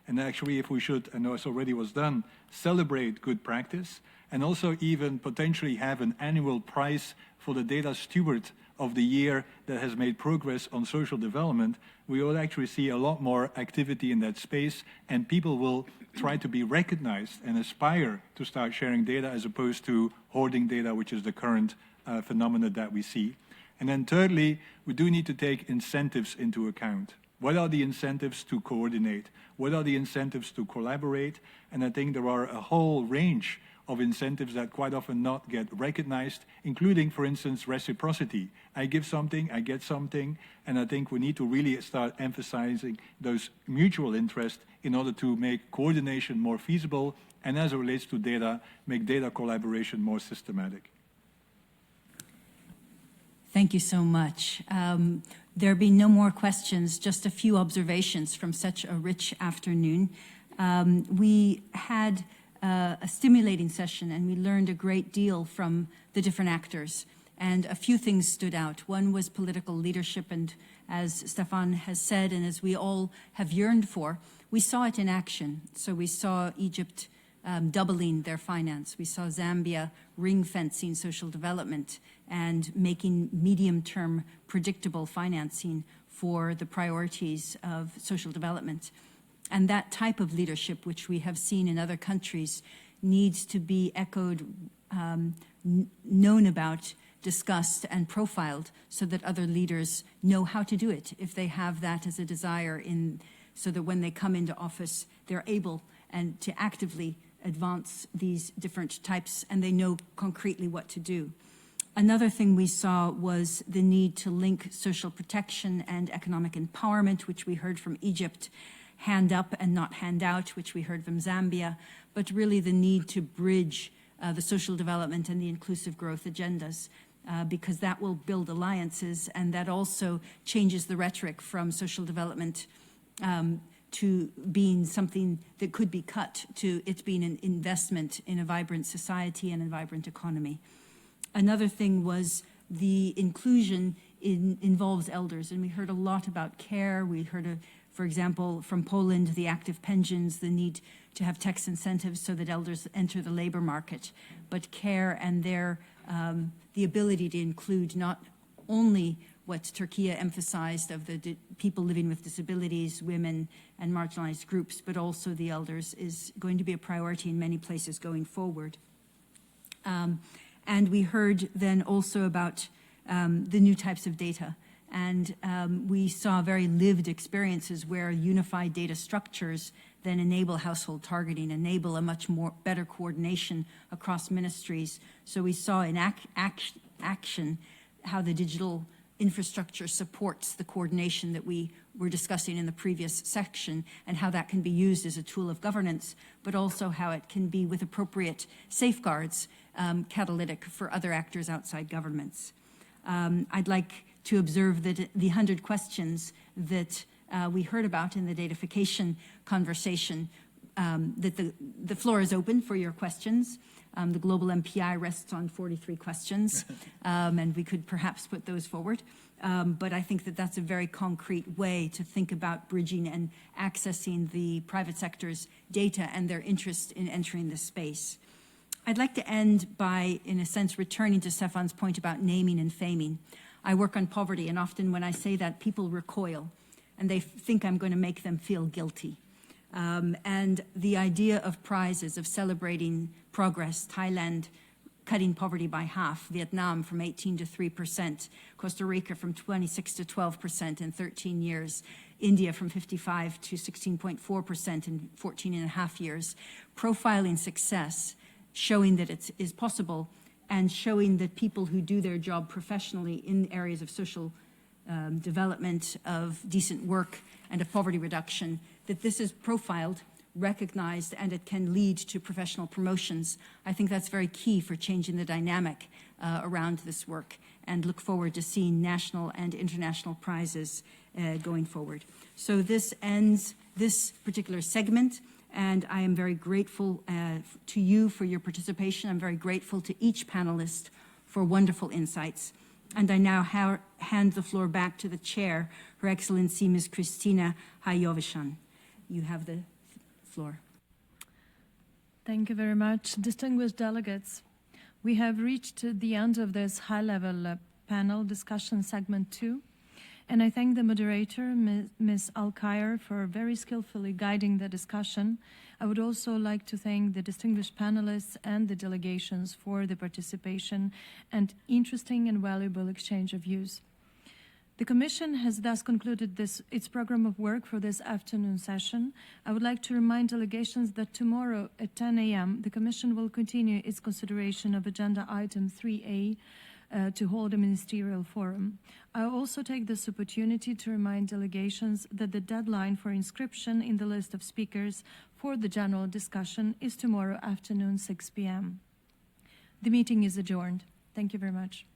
And actually, if we should, I know it already was done, celebrate good practice, and also even potentially have an annual prize for the data steward of the year that has made progress on social development, we will actually see a lot more activity in that space, and people will try to be recognized and aspire to start sharing data as opposed to hoarding data, which is the current phenomena that we see. And then thirdly, we do need to take incentives into account. What are the incentives to coordinate? What are the incentives to collaborate? And I think there are a whole range of incentives that quite often not get recognized, including, for instance, reciprocity. I give something, I get something, and I think we need to really start emphasizing those mutual interests in order to make coordination more feasible, and as it relates to data, make data collaboration more systematic. Thank you so much. There being no more questions, just a few observations from such a rich afternoon. We had a stimulating session, and we learned a great deal from the different actors. And a few things stood out. One was political leadership, and as Stefan has said, and as we all have yearned for, we saw it in action. So we saw Egypt doubling their finance. We saw Zambia ring-fencing social development and making medium-term predictable financing for the priorities of social development. And that type of leadership, which we have seen in other countries, needs to be echoed, known about, discussed, and profiled so that other leaders know how to do it if they have that as a desire, so that when they come into office, they're able and to actively advance these different types, and they know concretely what to do. Another thing we saw was the need to link social protection and economic empowerment, which we heard from Egypt, hand up and not hand out, which we heard from Zambia, but really the need to bridge the social development and the inclusive growth agendas, because that will build alliances, and that also changes the rhetoric from social development to being something that could be cut to it being an investment in a vibrant society and a vibrant economy. Another thing was the inclusion involves elders, and we heard a lot about care. We heard, for example, from Poland, the active pensions, the need to have tax incentives so that elders enter the labor market, but care and their the ability to include not only what Turkey emphasized of the people living with disabilities, women, and marginalized groups, but also the elders is going to be a priority in many places going forward. And we heard then also about the new types of data. And we saw very lived experiences where unified data structures then enable household targeting, enable a much more better coordination across ministries. So we saw in action how the digital infrastructure supports the coordination that we were discussing in the previous section, and how that can be used as a tool of governance, but also how it can be, with appropriate safeguards, catalytic for other actors outside governments. I'd like to observe that the 100 questions that we heard about in the datafication conversation, that the floor is open for your questions. The global MPI rests on 43 questions, and we could perhaps put those forward. But I think that that's a very concrete way to think about bridging and accessing the private sector's data and their interest in entering this space. I'd like to end by, in a sense, returning to Stefan's point about naming and faming. I work on poverty, and often when I say that, people recoil, and they think I'm going to make them feel guilty. And the idea of prizes, of celebrating progress, Thailand cutting poverty by half, Vietnam from 18 to 3%, Costa Rica from 26 to 12% in 13 years, India from 55 to 16.4% in 14 and a half years, profiling success, showing that it is possible, and showing that people who do their job professionally in areas of social development, of decent work, and of poverty reduction, that this is profiled, recognized, and it can lead to professional promotions. I think that's very key for changing the dynamic around this work, and look forward to seeing national and international prizes going forward. So this ends this particular segment, and I am very grateful to you for your participation. I'm very grateful to each panelist for wonderful insights. And I now hand the floor back to the chair, Her Excellency Ms. Kristina Hajovican. You have the floor. Thank you very much. Distinguished delegates, we have reached the end of this high-level panel discussion segment 2, and I thank the moderator, Ms. Al-Khair, for very skillfully guiding the discussion. I would also like to thank the distinguished panelists and the delegations for the participation and interesting and valuable exchange of views. The Commission has thus concluded its program of work for this afternoon session. I would like to remind delegations that tomorrow at 10 a.m. the Commission will continue its consideration of Agenda Item 3A to hold a ministerial forum. I also take this opportunity to remind delegations that the deadline for inscription in the list of speakers for the general discussion is tomorrow afternoon, 6 p.m. The meeting is adjourned. Thank you very much.